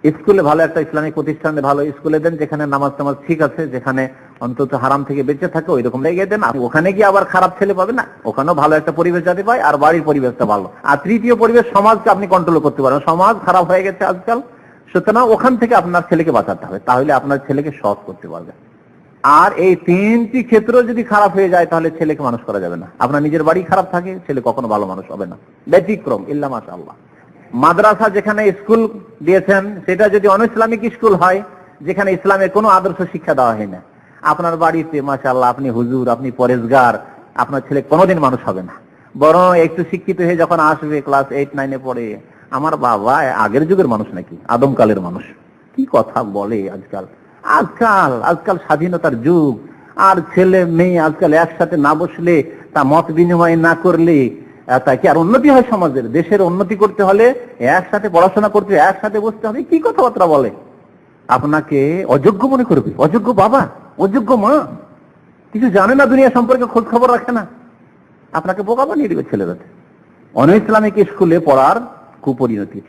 স্কুলে ভালো একটা ইসলামিক প্রতিষ্ঠানে ভালো স্কুলে দেন, যেখানে নামাজ টামাজ ঠিক আছে, যেখানে অন্তত হারাম থেকে বেঁচে থাকে, ওই রকম লেগে দেন। আপনি ওখানে গিয়ে আবার খারাপ ছেলে পাবেন না, ওখানেও ভালো একটা পরিবেশ যাতে পায়, আর বাড়ির পরিবেশটা ভালো। আর তৃতীয় পরিবেশ, সমাজকে আপনি কন্ট্রোল করতে পারেন। সমাজ খারাপ হয়ে গেছে আজকাল, সুতরাং ওখান থেকে আপনার ছেলেকে বাঁচাতে হবে, তাহলে আপনার ছেলেকে সৎ করতে পারবে। আর এই তিনটি ক্ষেত্র যদি খারাপ হয়ে যায়, তাহলে ছেলেকে মানুষ করা যাবে না। আপনার নিজের বাড়ি খারাপ থাকে, ছেলে কখনো ভালো মানুষ হবে না, ব্যতিক্রম ইল্লা মাশাআল্লাহ। মাদ্রাসা যেখানে স্কুল দিয়েছেন, সেটা যদি অনইসলামিক স্কুল হয়, যেখানে ইসলামের কোনো আদর্শ শিক্ষা দেওয়া হয় না, আপনার বাড়িতে মাশাআল্লাহ আপনি হুজুর, আপনি পরেশগার, আপনার ছেলে কোনোদিন মানুষ হবে না। বরং একটু শিক্ষিত হয়ে যখন আসবে, ক্লাস 8-9 পড়ে, আমার বাবা আগের যুগের মানুষ নাকি, আদমকালের মানুষ, কি কথা বলে আজকাল। আজকাল স্বাধীনতার যুগ, আর ছেলে মেয়ে আজকাল একসাথে না বসলে, তা মত বিনিময় না করলে তা কি আর উন্নতি হয়? সমাজের, দেশের উন্নতি করতে হলে একসাথে পড়াশোনা করতে, একসাথে বসতে হবে। কি কথাবার্তা বলে! আপনাকে অযোগ্য মনে করবে, অযোগ্য বাবা, অযোগ্য মা, কিছু জানে না, দুনিয়া সম্পর্কে খোঁজ খবর রাখে না, আপনাকে বোকা বানিয়ে দিবে ছেলেদের। অনইসলামিক স্কুলে পড়ার কুপরিণতি।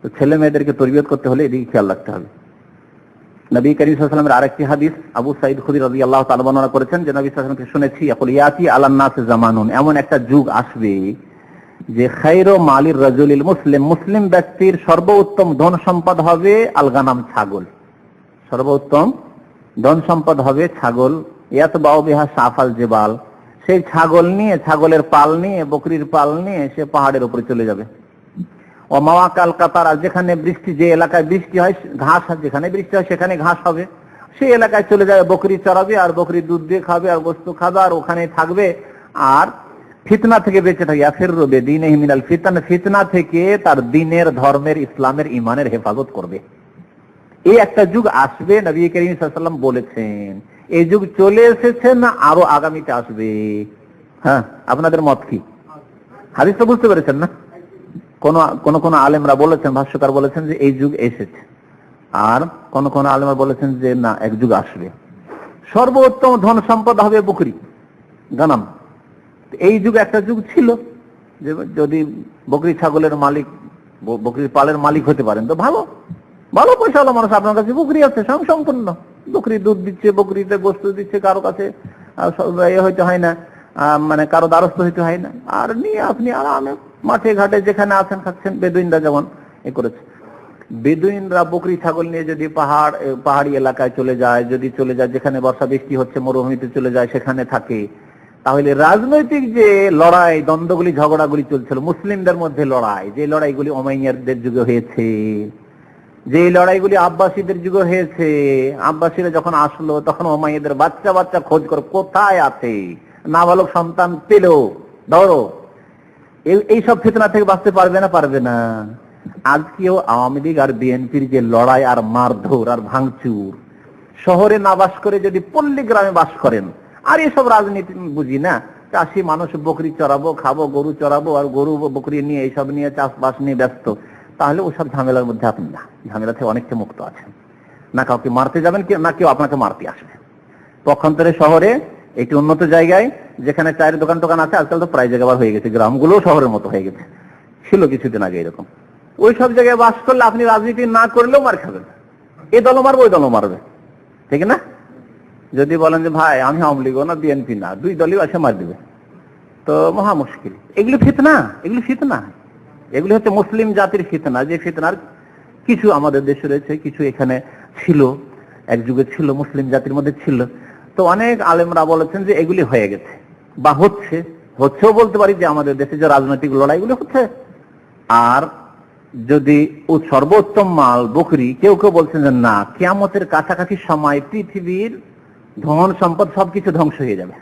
তো ছেলে মেয়েদেরকে তরবিয়ত করতে হলে এদিকে খেয়াল রাখতে হবে। নবী করিম সাল্লাল্লাহু আলাইহি ওয়াসাল্লামের আরেকটি হাদিস আবু সাঈদ খুদরি রাদিয়াল্লাহু তাআলা বর্ণনা করেছেন, যে নবী সাল্লাল্লাহু আলাইহি ওয়াসাল্লামকে শুনেছি, ইয়াকুল ইয়াতি আলান নাস জামানুন, এমন একটা যুগ আসবে যে খায়রু মালির রাজুলিল মুসলিম, মুসলিম ব্যক্তির সর্বোত্তম ধন সম্পদ হবে আল গানাম, ছাগল। সর্বোত্তম ধন সম্পদ হবে ছাগল। ইয়াতবাউ বিহা সাফাল জিবাল, সেই ছাগল নিয়ে, ছাগলের পাল নিয়ে, বকরির পাল নিয়ে সে পাহাড়ের উপরে চলে যাবে। ও মাওয়াকাল কাতারা, যেখানে বৃষ্টি, যে এলাকায় বৃষ্টি হয়, ঘাস, যেখানে বৃষ্টি হয় সেখানে ঘাস হবে, সেই এলাকায় চলে যাবে, বকরি চড়াবে, আর বকরি দুধ দিয়ে খাবে, আর গোশত খাবে, আর ওখানে থাকবে। আর ফিতনা থেকে বেঁচে থাকে, আফিরু বিদীনিহি মিনাল ফিতান, ফিতনা থেকে তার দ্বীনের, ধর্মের, ইসলামের, ঈমানের হেফাজত করবে। এই একটা যুগ আসবে, নবী করিম সাল্লাল্লাহু আলাইহি ওয়াসাল্লাম বলেছেন। এই যুগ চলে এসেছে না আরো আগামীতে আসবে? হ্যাঁ, আপনাদের মত কি? হাদিস তো বুঝতে পেরেছেন না? কোন আলেমরা বলেছেন, ভাষ্যকার বলেছেন যে এই যুগ এসেছে, আর কোন আলেমরা বলেছেন যে না, এক যুগ আসবে সর্বোত্তম ধন সম্পদ হবে বকরি গানাম। এই যুগ একটা যুগ ছিল যে যদি বকরি ছাগলের মালিক, বকরির পালের মালিক হতে পারেন তো ভালো ভালো পয়সাওয়ালা মানুষ, আপনার কাছে বকরি আছে সম্পূর্ণ, বকরি দুধ দিচ্ছে, বকরিতে গোস্ত দিচ্ছে, কারো কাছে হইতে হয় না, মানে কারো দ্বারস্থ হইতে হয় না, আর নিয়ে আপনি আরামে মাঠে ঘাটে যেখানে আছেন খাচ্ছেন। বেদুইনরা যেমন এ করেছে, বেদুইনরা বকরি ছাগল নিয়ে যদি পাহাড়ি এলাকায় চলে যায়, যেখানে বর্ষা বৃষ্টি হচ্ছে, মরুভূমিতে চলে যায়, সেখানে থাকে, তাহলে রাজনৈতিক যে লড়াই, দ্বন্দ্বগুলি, ঝগড়াগুলি চলছিল মুসলিমদের মধ্যে, লড়াই, যে লড়াইগুলি ওমাইয়াদের যুগে হয়েছে, যে লড়াইগুলি আব্বাসীদের যুগে হয়েছে, আব্বাসীরা যখন আসলো তখন ওমাইয়াদের বাচ্চা বাচ্চা খোঁজ করে কোথায় আছে, নাবালক সন্তান পেল ধরো, এইসব ফিতনা থেকে বাঁচতে পারবে না। আজকেও আওয়ামী লীগ আর বিএনপির যে লড়াই আর মারধর আর ভাঙচুর, শহরে না বাস করে যদি পল্লী গ্রামে বাস করেন, আর এসব রাজনীতি বুঝি না, চাষি মানুষ, বকরি চড়াবো, খাবো, গরু চড়াবো, আর গরু বকরি নিয়ে এইসব নিয়ে চাষবাস নিয়ে ব্যস্ত, তাহলে ওসব ঝামেলার মধ্যে আপনি না, ঝামেলা থেকে অনেকটা মুক্ত আছেন। না কাউকে মারতে যাবেন, না কেউ আপনাকে মারতে আসবে। পক্ষান্তরে শহরে একটি উন্নত জায়গায় যেখানে চায়ের দোকান টোকান আছে, আজকাল তো প্রায় জায়গা হয়ে গেছে, গ্রামগুলো শহরের মতো হয়ে গেছে, ছিল কিছুদিন আগে এরকম, ওই সব জায়গায় বাস করলে আপনি রাজনীতি না করলেও মার খাবেন, এই দলও মারবে ওই দলও মারবে, ঠিক না? যদি বলেন যে ভাই আমি আওয়ামী লীগ না বিএনপি না, দুই দলই এসে মার দিবে, তো মহা মুশকিল। এগুলি ফিতনা, এগুলি হচ্ছে মুসলিম জাতির ফিতনা, যে ফিতনার কিছু আমাদের দেশে রয়েছে, কিছু এখানে ছিল, এক যুগে ছিল, মুসলিম জাতির মধ্যে ছিল। তো অনেক আলেমরা বলেছেন যে এগুলি হয়ে গেছে বা হচ্ছেও বলতে পারি, যে আমাদের দেশে যে রাজনৈতিক লড়াইগুলো হচ্ছে। আর যদি সর্বোত্তম মাল বকরি, কেউ বলছেন যে না, কিয়ামতের কাছাকাছি সময় পৃথিবীর ধন সম্পদ সবকিছু ধ্বংস হয়ে যাবে।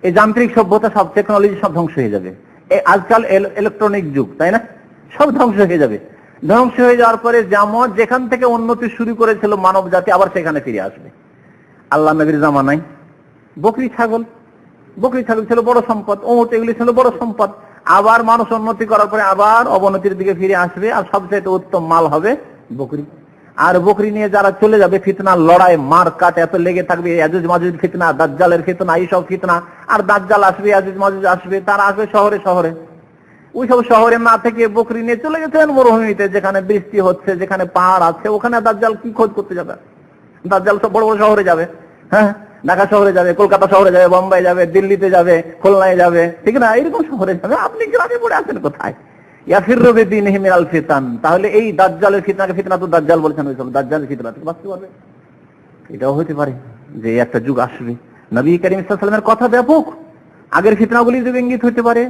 এই যান্ত্রিক সভ্যতা, সব টেকনোলজি সব ধ্বংস হয়ে যাবে। আজকাল ইলেকট্রনিক যুগ, তাই না? সব ধ্বংস হয়ে যাবে। ধ্বংস হয়ে যাওয়ার পরে যেখান থেকে উন্নতি শুরু করেছিল মানব জাতি, আবার সেখানে ফিরে আসবে। আল্লাহ নবীর জামানায় বকরি ছাগল ছিল বড় সম্পদ, ওট এগুলি ছিল বড় সম্পদ। আবার মানুষ উন্নতি করার পরে আবার অবনতির দিকে ফিরে আসবে, আর সবচেয়ে উত্তম মাল হবে বকরি। আর বকরি নিয়ে যারা চলে যাবে, ফিতনা, লড়াই, মার কাট এত লেগে থাকবে, ইয়াজুজ মাজুজ ফিতনা, দাজ্জালের ফিতনা, এইসব ফিতনা। আর দাজ্জাল আসবে, ইয়াজুজ মাজুজ আসবে, তারা আসবে শহরে। ওই সব শহরে না থেকে বকরি নিয়ে চলে গেছেন মরুভূমিতে, যেখানে বৃষ্টি হচ্ছে, যেখানে পাহাড় আছে, ওখানে দাজ্জাল কি খোঁজ করতে যাবে? দাজ্জাল সব বড় বড় শহরে যাবে, হ্যাঁ, ঢাকা শহরে যাবে, কলকাতা শহরে যাবে, বোম্বাই যাবে, দিল্লিতে যাবে, খুলনায় যাবে, ঠিক না? এরকম শহরে যাবে। আপনি গ্রামে পড়ে আছেন কোথায়? ইয়াফিরু বিদিনিহি মিনাল ফিতান। তাহলে এই দাজ্জালের ফিতনাকে ফিতনা তো দাজ্জাল বলছেন, ওই সব দাজ্জালের ফিতনা থেকে বাঁচতে পারবে? এটাও হতে পারে যে একটা যুগ আসবে। নবী করিম সাল্লাল্লাহু আলাইহি ওয়াসাল্লামের কথা ব্যাপক, আগের ফিতনাগুলি যে ইঙ্গিত হতে পারে,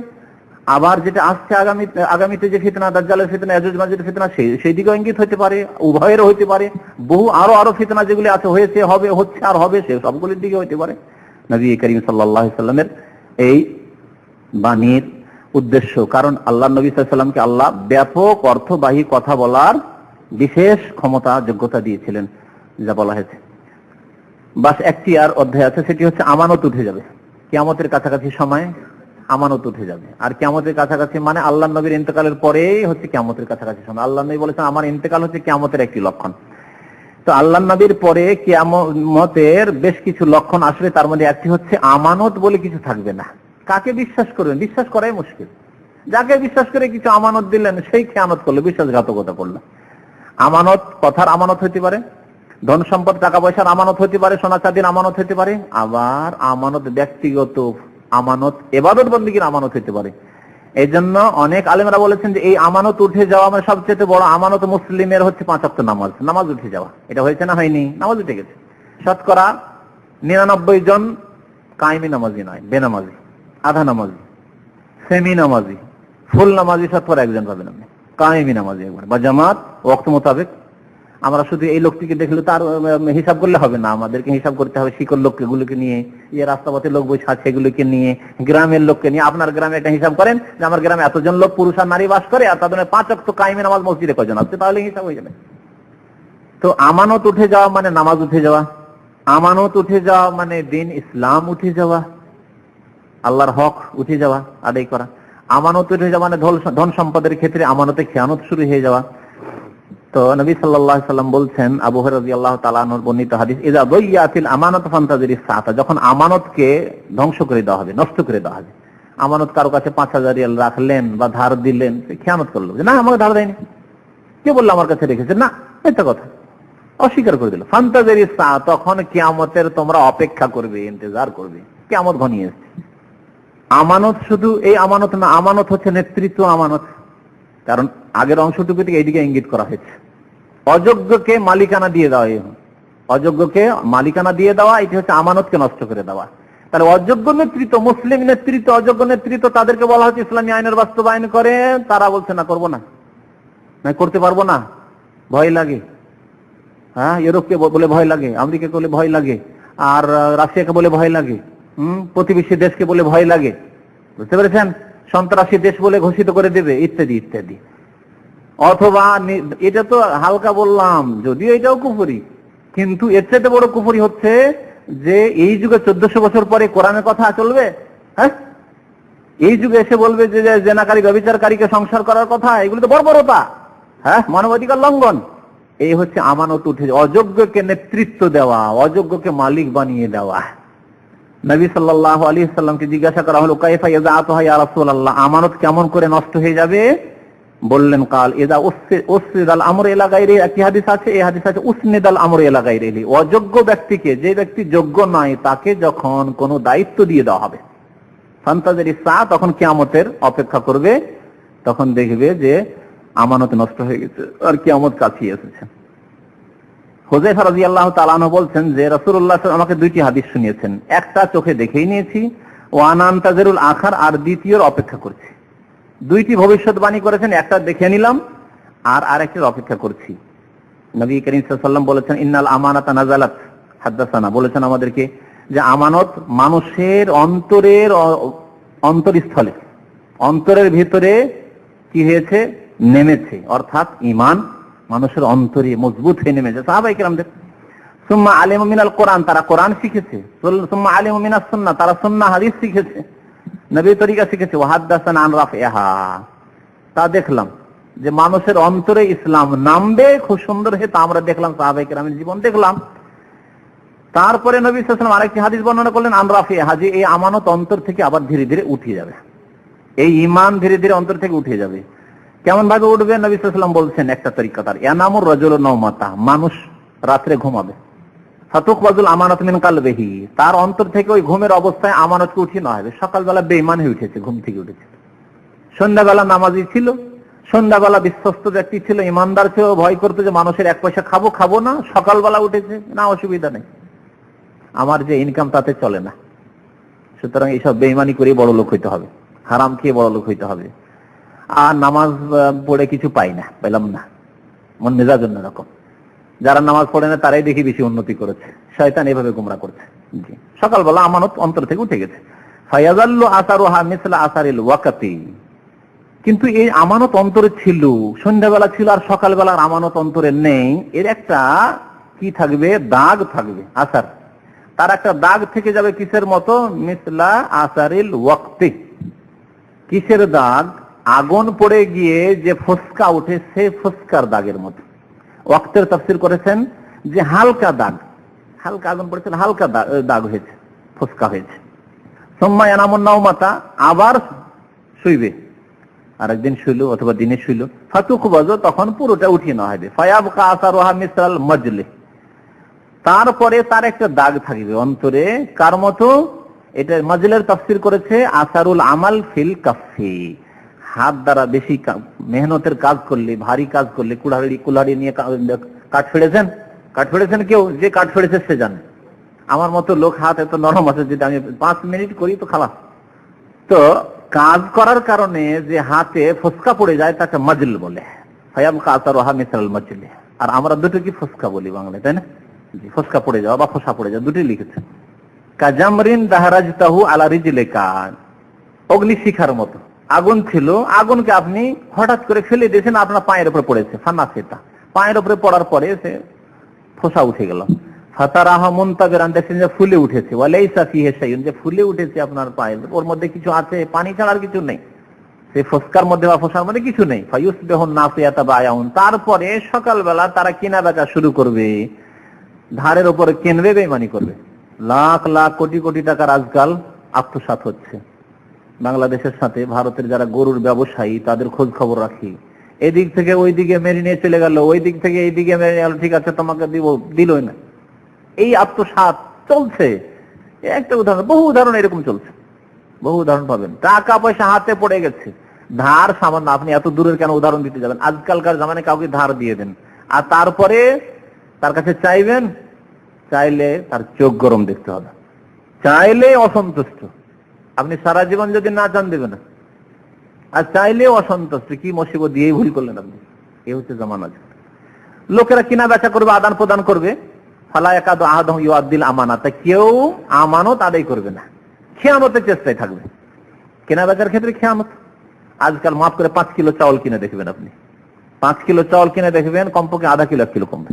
আবার যেটা আসছে আগামীতে যে ফিতনা, দাজ্জালের ফিতনা, ইয়াজুজ মাজুজের ফিতনা, সেই দিকেও ইঙ্গিত হতে পারে, উভয়েরও হতে পারে। বহু আরো ফিতনা যেগুলি আছে, হয়েছে, হবে, হচ্ছে আর হবে, সে সবগুলির দিকে হতে পারে। নবী করিম সাল্লাল্লাহু আলাইহি ওয়াসাল্লামের এই বাণীর উদ্দেশ্য, কারণ আল্লাহ নবী সাল্লাল্লাহু আলাইহি ওয়াসাল্লামকে আল্লাহ ব্যাপক অর্থবাহী কথা বলার বিশেষ ক্ষমতা, যোগ্যতা দিয়েছিলেন, যা বলা হয়েছে। বাস একটি আর অধ্যায় আছে, সেটি হচ্ছে আমানত উঠে যাবে। কিয়ামতের কাছাকাছি সময় আমানত উঠে যাবে। আর কিয়ামতের কাছাকাছি মানে আল্লাহ নবীর ইন্তেকালের পরেই হচ্ছে কিয়ামতের কাছাকাছি সময়। আল্লাহ নবী বলেছেন আমার ইন্তেকাল হচ্ছে কিয়ামতের একটি লক্ষণ। তো আল্লাহ নবীর পরে কিয়ামতের বেশ কিছু লক্ষণ আসবে, তার মধ্যে একটি হচ্ছে আমানত বলে কিছু থাকবে না। কাকে বিশ্বাস করবেন? বিশ্বাস করাই মুশকিল। যাকে বিশ্বাস করে কিছু আমানত দিলেন, সেই খেয়ানত করলো, বিশ্বাসঘাতকতা করলো। আমানত কথার আমানত হতে পারে, ধন সম্পদ, টাকা পয়সার আমানত হতে পারে, সোনা চাঁদির আমানত হতে পারে, আবার আমানত ব্যক্তিগত আমানত, ইবাদত বন্দেগীর আমানত হতে পারে। এই জন্য অনেক আলেমরা বলেছেন যে এই আমানত উঠে যাওয়া মানে সবচেয়ে বড় আমানত মুসলিমের হচ্ছে 5 ওয়াক্ত নামাজ উঠে যাওয়া। এটা হয়েছে না হয়নি? নামাজ উঠে গেছে। শতকরা 99 জন কায়েমি নামাজি নয়, বেনামাজি, আধা নামাজি, সেমি নামাজি, ফুল নামাজি শতকরা একজন পাবেন আপনি। কায়েমি নামাজি একবার বা জামাত ওয়াক্ত মোতাবেক। আমরা শুধু এই লোকটিকে দেখলে তার হিসাব করলে হবে না, আমাদেরকে হিসাব করতে হবে শিকড় লোকগুলোকে নিয়ে, এই রাস্তাপথে লোক বসে আছে এগুলোকে নিয়ে, গ্রামের লোককে নিয়ে। আপনার গ্রামে একটা হিসাব করেন যে আমার গ্রামে এতজন লোক, পুরুষ আর নারী বাস করে, আর তাদের 5 ওয়াক্ত কায়েমি নামাজ মসজিদে কয়জন আছে, তাহলে হিসাব হয়ে যাবে। তো আমানত উঠে যাওয়া মানে নামাজ উঠে যাওয়া, আমানত উঠে যাওয়া মানে দিন ইসলাম উঠে যাওয়া, আল্লাহর হক উঠে যাওয়া, আদায় করা। আমানত উঠে যাওয়া মানে ধন সম্পদের ক্ষেত্রে আমানতে খেয়ানত শুরু হয়ে যাওয়া। তো নবী সাল্লাল্লাহু আলাইহি সাল্লাম বলছেন, আবু হুরায়রা রাদিয়াল্লাহু তাআলা আনহু বর্ণিত হাদিস, ইযা দাইয়াতিল আমানাত ফান্তাজিরিস সাআতা, যখন আমানতকে ধ্বংস করে দেওয়া হবে, নষ্ট করে দেওয়া হবে। আমানত কারো কাছে 5000 রিয়াল রাখলেন বা ধার দিলেন, সে খেয়ানত করলো, যে না আমাকে ধার দেয়নি, কে বললো আমার কাছে রেখেছে, না এটা কথা, অস্বীকার করে দিল। ফান্তাজিরিস সাআ, তখন কিয়ামতের তোমরা অপেক্ষা করবে, ইন্তজার করবে, কিয়ামত ঘনিয়ে এসেছে। আমানত শুধু এই আমানত না, আমানত হচ্ছে নেতৃত্ব আমানত, কারণ আগের অংশটুকু থেকে এইদিকে ইঙ্গিত করা হয়েছে। অযোগ্যকে মালিকানা দিয়ে দেওয়া, অযোগ্যকে মালিকানা দিয়ে দেওয়া, এটি হচ্ছে আমানতকে নষ্ট করে দেওয়া। তাহলে অযোগ্য নেতৃত্ব, মুসলিম নেতৃত্ব, অযোগ্য নেতৃত্ব, তাদেরকে বলা হচ্ছে ইসলামী আইনের বাস্তবায়ন করে, তারা বলছে না করবো না, করতে পারবো না, ভয় লাগে। হ্যাঁ, ইউরোপকে বলে ভয় লাগে, আমেরিকাকে বলে ভয় লাগে, আর রাশিয়াকে বলে ভয় লাগে, প্রতিবেশী দেশকে বলে ভয় লাগে, বুঝতে পেরেছেন, সন্ত্রাসী দেশ বলে ঘোষিত করে দেবে, ইত্যাদি ইত্যাদি। অথবা এটা তো হালকা বললাম, যদিও এটাও কুফরি, কিন্তু এর চাইতে বড় কুফরি হচ্ছে যে এই যুগে 1400 বছর পরে কোরআনের কথা চলবে। হ্যাঁ, এই যুগে এসে বলবে যে জেনাকারী ব্যভিচারকারীকে সংসার করার কথা, এগুলো তো বর্বরতা, হ্যাঁ, মানবাধিকার লঙ্ঘন। এই হচ্ছে আমানত উঠে, অযোগ্যকে নেতৃত্ব দেওয়া, অযোগ্যকে মালিক বানিয়ে দেওয়া। নবী সাল্লাল্লাহু আলাইহি সাল্লামকে জিজ্ঞাসা করা হলো, কাইফা ইয়াযাতুহা ইয়া রাসূলুল্লাহ, আমানত কেমন করে নষ্ট হয়ে যাবে? বললেন, কাল ইযা উসনিদাল আমরু ইলা গায়রিহি, একটি হাদিস আছে, এই হাদিস আছে উসনিদাল আমরু ইলা গায়রিহি, অযোগ্য ব্যক্তিকে, যে ব্যক্তি যোগ্য নয়, তাকে যখন কোনো দায়িত্ব দিয়ে দেওয়া হবে, ফান্তাজিরিস সাআ, তখন কিয়ামতের অপেক্ষা করবে, তখন দেখবে যে আমানত নষ্ট হয়ে গেছে আর কিয়ামত কাছে এসেছে। হুযায়ফা রাদিয়াল্লাহু তাআলা আনহু বলছেন যে রাসূলুল্লাহ সাল্লাল্লাহু আলাইহি ওয়াসাল্লাম আমাকে দুইটি হাদিস শুনিয়েছেন, একটা চোখে দেখেই নিয়েছি, ওয়া আনা আনতাজিরুল আখার, আর দ্বিতীয়র অপেক্ষা করছি। দুইটি ভবিষ্যৎবাণী করেছেন, একটা দেখে নিলাম আর আরেকটার অপেক্ষা করছি। নবী করিম সাল্লাল্লাহু আলাইহি ওয়াসাল্লাম বলেছেন, ইন্নাল আমানাতা নাযালাত, হাদাসানা, বলেছেন আমাদেরকে যে আমানত মানুষের অন্তরস্থলে, অন্তরের ভিতরে কি হয়েছে, নেমেছে, অর্থাৎ ঈমান মানুষের অন্তরে মজবুত হয়ে নেমেছে। সাহাবায়ে কেরামদের সুম্মা আলিমু মিনাল কোরআন, তারা কোরআন শিখেছে, সুম্মা আলিমু মিনাস সুন্নাহ, তারা সুন্নাহ হাদিস শিখেছে, নবীর তরিকা শিখেছে, ওয়া হাদাসানা আন রাফিহা, তা দেখলাম যে মানুষের অন্তরে ইসলাম নামবে খুব সুন্দর হয়ে, তা আমরা দেখলাম, সাহাবায়ে কেরামের জীবন দেখলাম। তারপরে নবী সাল্লাল্লাহু আলাইহি ওয়াসাল্লাম আরেকটি হাদিস বর্ণনা করলেন, আন রাফিহা, যে এই আমানত অন্তর থেকে আবার ধীরে ধীরে উঠে যাবে, এই ঈমান ধীরে ধীরে অন্তর থেকে উঠে যাবে। কেমন ভাবে উঠবে? নবী সাল্লাল্লাহু আলাইহি ওয়াসাল্লাম বলছেন একটা তরিকা তার, ইয়ানামুর রাজুলু নাওমাতা, মানুষ রাত্রে ঘুমাবে, ফাতুকবাজুল আমানাত মিন কালবিহি, তার অন্তর থেকে ওই ঘুমের অবস্থায় আমানতকে উঠিয়ে নেওয়া হবে। সকালবেলা বেঈমান হয়ে উঠেছে, ঘুম থেকে উঠেছে, সন্ধ্যাবেলা নামাজি ছিল, সন্ধ্যাবেলা বিশ্বস্ত ব্যক্তি ছিল, ইমানদার ছিল, ভয় করতো যে মানুষের এক পয়সা খাবো না, সকালবেলা উঠেছে, না অসুবিধা নেই, আমার যে ইনকাম তাতে চলে না, সুতরাং এইসব বেঈমানি করে বড় লোক হইতে হবে, হারাম খেয়ে বড় লোক হইতে হবে, আর নামাজ পড়ে কিছু পেলাম না, মন মেজাজ অন্যরকম। যারা নামাজ পড়ে না তারাই দেখি বেশি উন্নতি করেছে, শয়তান এভাবে গোমরা করছে। জি, সকালবেলা আমানত অন্তর থেকে উঠে গেছে। ফায়াজাল্লু আসারুহা মিসলা আসারিল ওয়াকাতি, কিন্তু এই আমানত অন্তরে ছিল, সন্ধ্যাবেলা ছিল আর সকালবেলার আমানত অন্তরে নেই, এর একটা কি থাকবে, দাগ থাকবে, আসার, তার একটা দাগ থেকে যাবে কিসের মতো, মিসলা আসারিল ওয়াক্তি, কিসের দাগ, আগুন পড়ে গিয়ে যে ফসকা উঠে সেই ফসকার দাগের মতো। ওয়াক্তের তাফসীর করেছেন যে হালকা দাগ, হালকা আগুন পড়েছে, হালকা দাগ হয়েছে, ফসকা হয়েছে। সুম্মা ইয়ানামুন নাওমাতা, আবার শুইবে, আরেকদিন শুইল অথবা দিনে শুইল, ফাতুকবাজু, তখন পুরোটা উঠিয়ে নেওয়া হবে। ফায়াবকা আসারুহা মিসলাল মাজলি, তারপরে তার একটা দাগ থাকবে অন্তরে, কার মতো, এটা মাজলের তাফসীর করেছে আসারুল আমাল ফিল কাফি, হাত দ্বারা বেশি মেহনতের কাজ করলে, ভারী কাজ করলে, কুলাড়ি নিয়ে কাঠ ফেড়েছেন কেউ, যে কাঠ ফেড়েছে সে জানে, আমার মতো লোক হাত এত নরম আছে, যদি আমি 5 মিনিট করি তো খালাস। তো কাজ করার কারণে যে হাতে ফসকা পড়ে যায় তাকে মাজল বলে, ফায়াবকা আসারুহা মিসলাল মাজলি। আর আমরা দুটো কি ফসকা বলি বাংলায়, তাই না? জি, ফসকা পড়ে যাওয়া বা ফসা পড়ে যাওয়া, দুটোই লিখেছে। কাজামরিন দাহরাজতাহু আলা রিজলিকা, অগ্নিশিখার মতো, আগুন ছিল, আগুনকে আপনি হঠাৎ করে ফেলে দিয়েছেন, আপনার পায়ের উপরে পড়েছে, ফানাসিতা, পায়ের উপরে পড়ার পরে সে ফসা উঠে গেল। ফাতারাহা মুনতাবিরান, দেখছেন যে ফুলে উঠেছে, ওয়ালাইসা ফিহি শাইউন, যে ফুলে উঠেছে আপনার পায়ে, ওর মধ্যে কিছু আছে, পানি ছাড়া আর কিছু নেই, সেই ফসকার মধ্যে বা ফসার মধ্যে কিছু নেই। ফায়ুসবিহুন নাসিয়াতা বায়াউন, তারপরে সকালবেলা তারা কেনা বেচা শুরু করবে, ধারের উপরে কিনবে, বেঈমানি করবে। লাখ লাখ কোটি কোটি টাকার আজকাল আত্মসাৎ হচ্ছে। বাংলাদেশের সাথে ভারতের যারা গরুর ব্যবসায়ী তাদের খোঁজ খবর রাখি, এদিক থেকে ওই দিকে মেরে নিয়ে চলে গেল, ওই দিক থেকে এই দিকে মেরে গেল, ঠিক আছে তোমাকে দিব, দিলই না। এই আত্মসাৎ চলছে। একটা উদাহরণ, বহু উদাহরণ এরকম চলছে, বহু উদাহরণ পাবেন। টাকা পয়সা হাতে পড়ে গেছে, ধার সামান্য, আপনি এত দূরের কেন উদাহরণ দিতে যাবেন? আজকালকার জামানে কাউকে ধার দিয়ে দেন, আর তারপরে তার কাছে চাইবেন, চাইলে তার চোখ গরম দেখতে হবে, চাইলে অসন্তুষ্ট। আপনি সারা জীবন যদি না চান দেবে না, আর চাইলে অসন্তুষ্ট। কি মুসিবত দিয়েই ভুল করলেন আপনি। এই হচ্ছে জামানা। লোকেরা কিনা বেচা করবে, আদান প্রদান করবে, ফালা ইয়াকাদু আহাদুহুম ইউআদ্দিল আমানাত, কেউ আমানত আদায় করবে না, খেয়ানতের চেষ্টায় থাকবে। কেনা বেচার ক্ষেত্রে খেয়ানত। আজকাল মাফ করে 5 কিলো চাউল কিনে দেখবেন আপনি, 5 কিলো চাউল কিনে দেখবেন কমপক্ষে আধা কিলো 1 কিলো কমবে।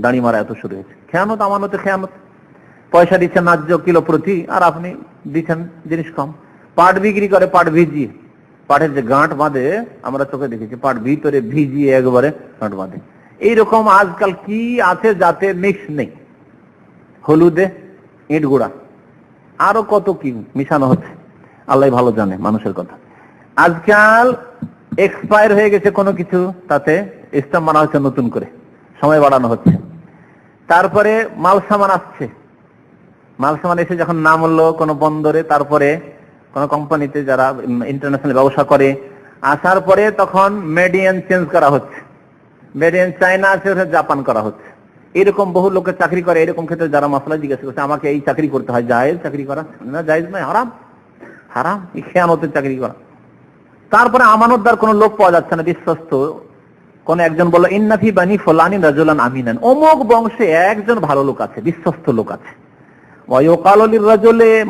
দাড়ি মারা এত শুরু হয়েছে। খেয়ানত, আমানতে খেয়ানত। পয়সা দিচ্ছেন ন্যায্য কিলো প্রতি, আর আপনি দিচ্ছেন জিনিস কম। পাট বিক্রি করে, পাট ভিজিয়ে, পাটের যে গাঁট বাঁধে আমরা চোখে দেখেছি, পাট ভিতরে ভিজিয়ে একবারে গাঁট বাঁধে। এইরকম আজকাল কি আছে যাতে মিক্স নেই, হলুদে ইট গুঁড়া, আরো কত কি মিশানো হচ্ছে, আল্লাহ ভালো জানে মানুষের কথা। আজকাল এক্সপায়ার হয়ে গেছে কোনো কিছু, তাতে স্ট্যাম্প মারা হচ্ছে নতুন করে, সময় বাড়ানো হচ্ছে। তারপরে মাল সামান আসছে, মাল সামান এসে যখন নামলো কোনো বন্দরে, তারপরে কোনো কোম্পানিতে যারা ইন্টারন্যাশনাল ব্যবসা করে, আসার পরে তখন মেডিয়ান চেঞ্জ করা হচ্ছে, মেডিয়ান চায়না আছে, জাপান করা হচ্ছে। এরকম বহু লোকের চাকরি করে। এরকম ক্ষেত্রে যারা মাসলা জিজ্ঞাসা করছে, আমাকে এই চাকরি করতে হয়, জায়েজ চাকরি করা? না, জায়েজ নয়, হারাম, হারাম, এই খেয়ানতের চাকরি করা। তারপরে আমানতদার কোন লোক পাওয়া যাচ্ছে না, বিশ্বস্ত কোন একজন বলল, ইন্নাফি বানি ফুলানি রাজুলান আমিনান, অমুক বংশে একজন ভালো লোক আছে, বিশ্বস্ত লোক আছে।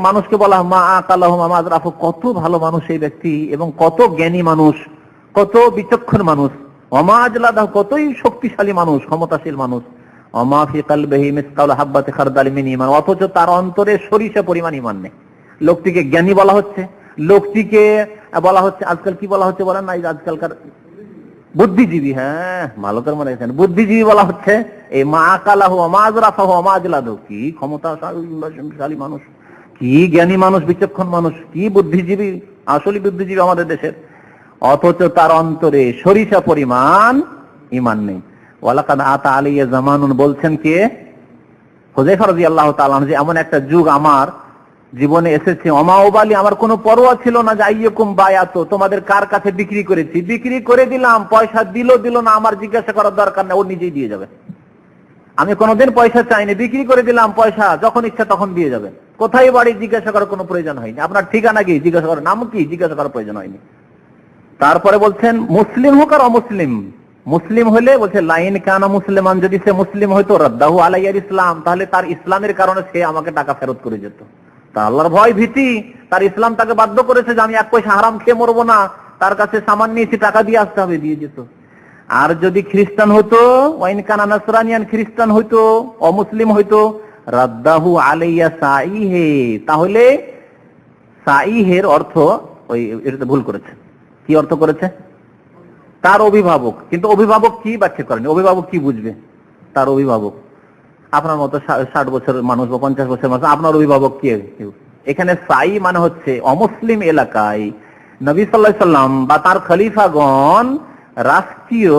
মানুষকে বলা মা আকালাহুম মা আযরাফু, কত ভালো মানুষ এই ব্যক্তি, এবং কত জ্ঞানী মানুষ, কত বিচক্ষণ মানুষ। ওমা আজলাদাহু, কতই শক্তিশালী মানুষ, ক্ষমতাশীল মানুষ। ওমা ফি কলবিহি মিসকাল হাববাতি খারদাল মিন ঈমান, অথচ তার অন্তরে সরিষা পরিমাণ ঈমান নেই। লোকটিকে জ্ঞানী বলা হচ্ছে, লোকটিকে বলা হচ্ছে, আজকাল কি বলা হচ্ছে বলেন না, আজকালকার বুদ্ধিজীবী। হ্যাঁ, ভালো করে মনে রাখছেন, বুদ্ধিজীবী বলা হচ্ছে। এই মা আকালাহু মা আযরাফাহু মা আজলাদাহু, কি ক্ষমতাশালী মানুষ, কি জ্ঞানী মানুষ, বিচক্ষণ মানুষ, কি বুদ্ধিজীবী, আসলে বুদ্ধিজীবী আমাদের দেশের, অথচ তার অন্তরে সরিষা পরিমাণ ঈমান নেই। ওয়ালাকাদ আতা আলাইয়া জামানুন, বলছেন কে? হুযায়ফা রাদিয়াল্লাহু তাআলা আনহু, যে এমন একটা যুগ আমার জীবনে এসেছে, অমা ওবালি, আমার কোনো পরোয়া ছিল না যে আইয়ুকুম বায়াত, তোমাদের কার কাছে বিক্রি করেছি, বিক্রি করে দিলাম, পয়সা দিল না, আমার জিজ্ঞাসা করার দরকার নেই, ও নিজেই দিয়ে যাবে। আমি কোনোদিন পয়সা চাইনি, বিক্রি করে দিলাম, পয়সা যখন ইচ্ছা তখন দিয়ে যাবে। কোথায় বাড়ি জিজ্ঞাসা করার কোনো প্রয়োজন হয়নি, আপনার ঠিকানা কি জিজ্ঞাসা করার, নাম কি জিজ্ঞাসা করার প্রয়োজন হয়নি। তারপরে বলছেন মুসলিম হোক আর অমুসলিম, মুসলিম হলে বলছে লাইন কানা মুসলিমান, যদি সে মুসলিম হয়তো রাদ্দাহু আলাইয়াল ইসলাম, তাহলে তার ইসলামের কারণে সে আমাকে টাকা ফেরত করে যেত। তা আল্লাহর ভয় ভীতি, তার ইসলাম তাকে বাধ্য করেছে যে আমি 1 পয়সা হারাম খেয়ে মরবো না, তার কাছে সামান নিয়েছি, টাকা দিয়ে আসতে হবে, দিয়ে যেত। আর যদি খ্রিস্টান হতো, ওয়াইন কানা নাসরানিয়ান, খ্রিস্টান হইতো, অমুসলিম হইতো, রাদ্দাহু আলাইয়া সাইহে, তাহলে সাইহের অর্থ ওই এটাতে ভুল করেছে। কি অর্থ করেছে? তার অভিভাবক। কিন্তু অভিভাবক কি ব্যাখ্যা করেনি, অভিভাবক কি বুঝবে? তার অভিভাবক আপনার মতো 60 বছরের মানুষ বা 50 বছরের মানুষ, আপনার অভিভাবক কে? এখানে সাই মানে হচ্ছে অমুসলিম এলাকায় নবী সাল্লাল্লাহু আলাইহি সাল্লাম বা তার খলিফাগণ রাষ্ট্রীয়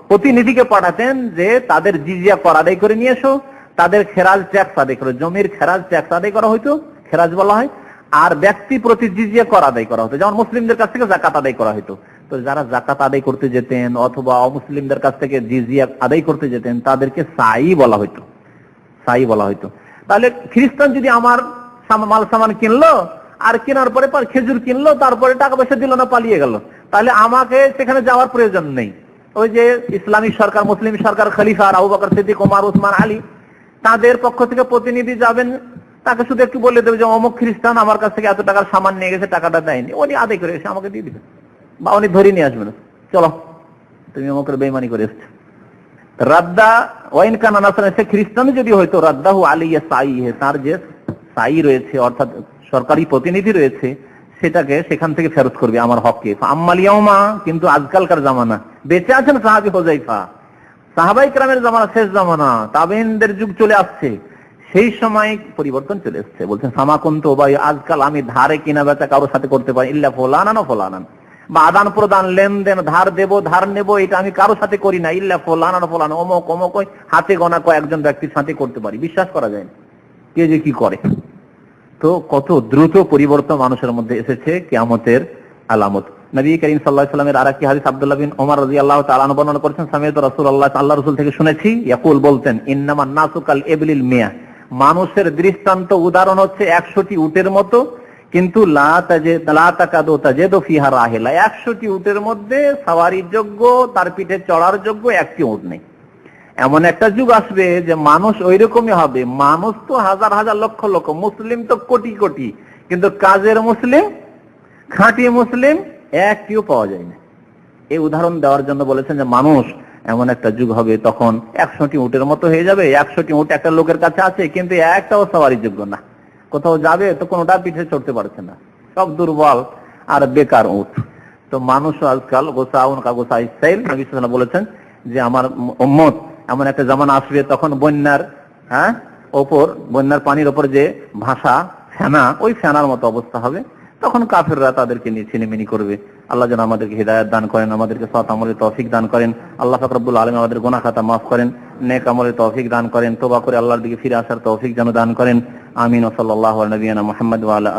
প্রতিনিধিকে পাঠাতেন যে তাদের জিজিয়া কর আদায় করে নিয়ে এসো, তাদের খেরাজ ট্যাক্স আদায় করে, জমির খেরাজ ট্যাক্স আদায় করা হইতো, খেরাজ বলা হয়, আর ব্যক্তি প্রতি জিজিয়া কর আদায় করা হতো, যেমন মুসলিমদের কাছ থেকে যাকাত আদায় করা হতো। তো যারা যাকাত আদায় করতে যেতেন অথবা অমুসলিমদের কাছ থেকে জিজিয়া আদায় করতে যেতেন, তাদেরকে সাই বলা হইতো, সাই বলা হইতো। তাহলে খ্রিস্টান যদি আমার মাল সামান কিনলো, আর কেনার পরে খেজুর কিনলো, তারপরে টাকা পয়সা দিল না, পালিয়ে গেল, তাহলে আমাকে সেখানে যাওয়ার প্রয়োজন নেই। ওই যে ইসলামী সরকার, মুসলিম সরকার, খলিফা আবু বকর সিদ্দিক, ওমর, উসমান, আলী, তাদের পক্ষ থেকে প্রতিনিধি যাবেন, তাকে শুধু একটু বলে দেবে যে অমুক খ্রিস্টান আমার কাছ থেকে এত টাকার সামান নিয়ে গেছে, টাকাটা দেয়নি, উনি আদায় করে এসে আমাকে দিয়ে দিবেন, বা উনি ধরে নিয়ে আসবেন, চলো তুমি অমুকের বেইমানি করে এসছো। রাদ্দা ওয়াইন কানা নাসরানি, সে খ্রিস্টান যদি হয়তো, রাদ্দাহু আলাইয়া সাইহে, তার যে সাই রয়েছে অর্থাৎ সরকারি প্রতিনিধি রয়েছে, সেটাকে সেখান থেকে ফেরত করবে আমার হককে। আম্মাল ইয়াউমা, কিন্তু আজকালকার জামানা, বেঁচে আছেন সাহাবী হুযায়ফা, সাহাবায়ে কেরামের জামানা শেষ জামানা, তাবেঈনদের যুগ চলে আসছে, সেই সময় পরিবর্তন চলে এসেছে। বলছেন সামা কুনতু, ভাই আজকাল আমি ধারে কিনা বেচা কারোর সাথে করতে পারি, ইল্লা ফুলানান ও ফুলানান, বা আদান প্রদান লেনদেন ধার দেব ধার নেব, এটা আমি কারোর সাথে করি না, ইল্লা ফুলানান ও ফুলান, অমুক অমুক ওই হাতে গোনা কয়েকজন ব্যক্তির সাথে করতে পারি। বিশ্বাস করা যায় না, কে যে কি করে। তো কত দ্রুত পরিবর্তন মানুষের মধ্যে এসেছে, কিয়ামতের আলামত। নবী করিম সাল্লাল্লাহু আলাইহি ওয়াসাল্লামের আরেকটি হাদিস আব্দুল্লাহ বিন ওমর রাদিয়াল্লাহু তাআলা আনহু বর্ণনা করেছেন, সামিআতু রাসূলুল্লাহ, আল্লাহ রাসূল থেকে শুনেছি, ইয়াকুল, বলতেন, ইন্নামান নাসু কাল ইবলিল মিয়া, মানুষের দৃষ্টান্ত উদাহরণ হচ্ছে 100টি উটের মতো, কিন্তু লা তাকাদু তাজিদু ফিহা রাহিলা, 100টি উটের মধ্যে সওয়ারির যোগ্য, তার পিঠে চড়ার যোগ্য একটি উট নেই। এমন একটা যুগ আসবে যে মানুষ ওইরকমই হবে, মানুষ তো হাজার হাজার লক্ষ লক্ষ, মুসলিম তো কোটি কোটি, কিন্তু কাজের মুসলিম, খাঁটি মুসলিম একটিও পাওয়া যায় না। এই উদাহরণ দেওয়ার জন্য বলেছেন যে মানুষ এমন একটা যুগ হবে, তখন 100টি উটের মতো হয়ে যাবে, 100টি উট একটা লোকের কাছে আছে, কিন্তু একটাও সওয়ারির যোগ্য না, কোথাও যাবে তো কোনোটা পিঠে চড়তে পারছে না, সব দুর্বল আর বেকার উট। তো মানুষ আজকাল গোসাউন কা গোসা ইসরাইল, নবী সাল্লাল্লাহু আলাইহি ওয়াসাল্লাম বলেছেন যে আমার উম্মত এমন একটা জামানা আসবে, তখন বন্যার বন্যার পানির ওপর যে ভাষা ফেনা, ওই ফেনার মতো অবস্থা হবে, তখন কাফেররা তাদেরকে নিয়ে ছিনিমিনি করবে। আল্লাহ যেন আমাদেরকে হিদায়াত দান করেন, আমাদেরকে সৎ আমলের তৌফিক দান করেন। আল্লাহ পাক রব্বুল আলামিন আমাদের গুনাহ খাতা মাফ করেন, নেক আমলের তৌফিক দান করেন, তওবা করে আল্লাহর দিকে ফিরে আসার তৌফিক যেন দান করেন। আমিন। ওয়া সাল্লাল্লাহু আলা নবিয়িনা মুহাম্মদ ওয়া আলা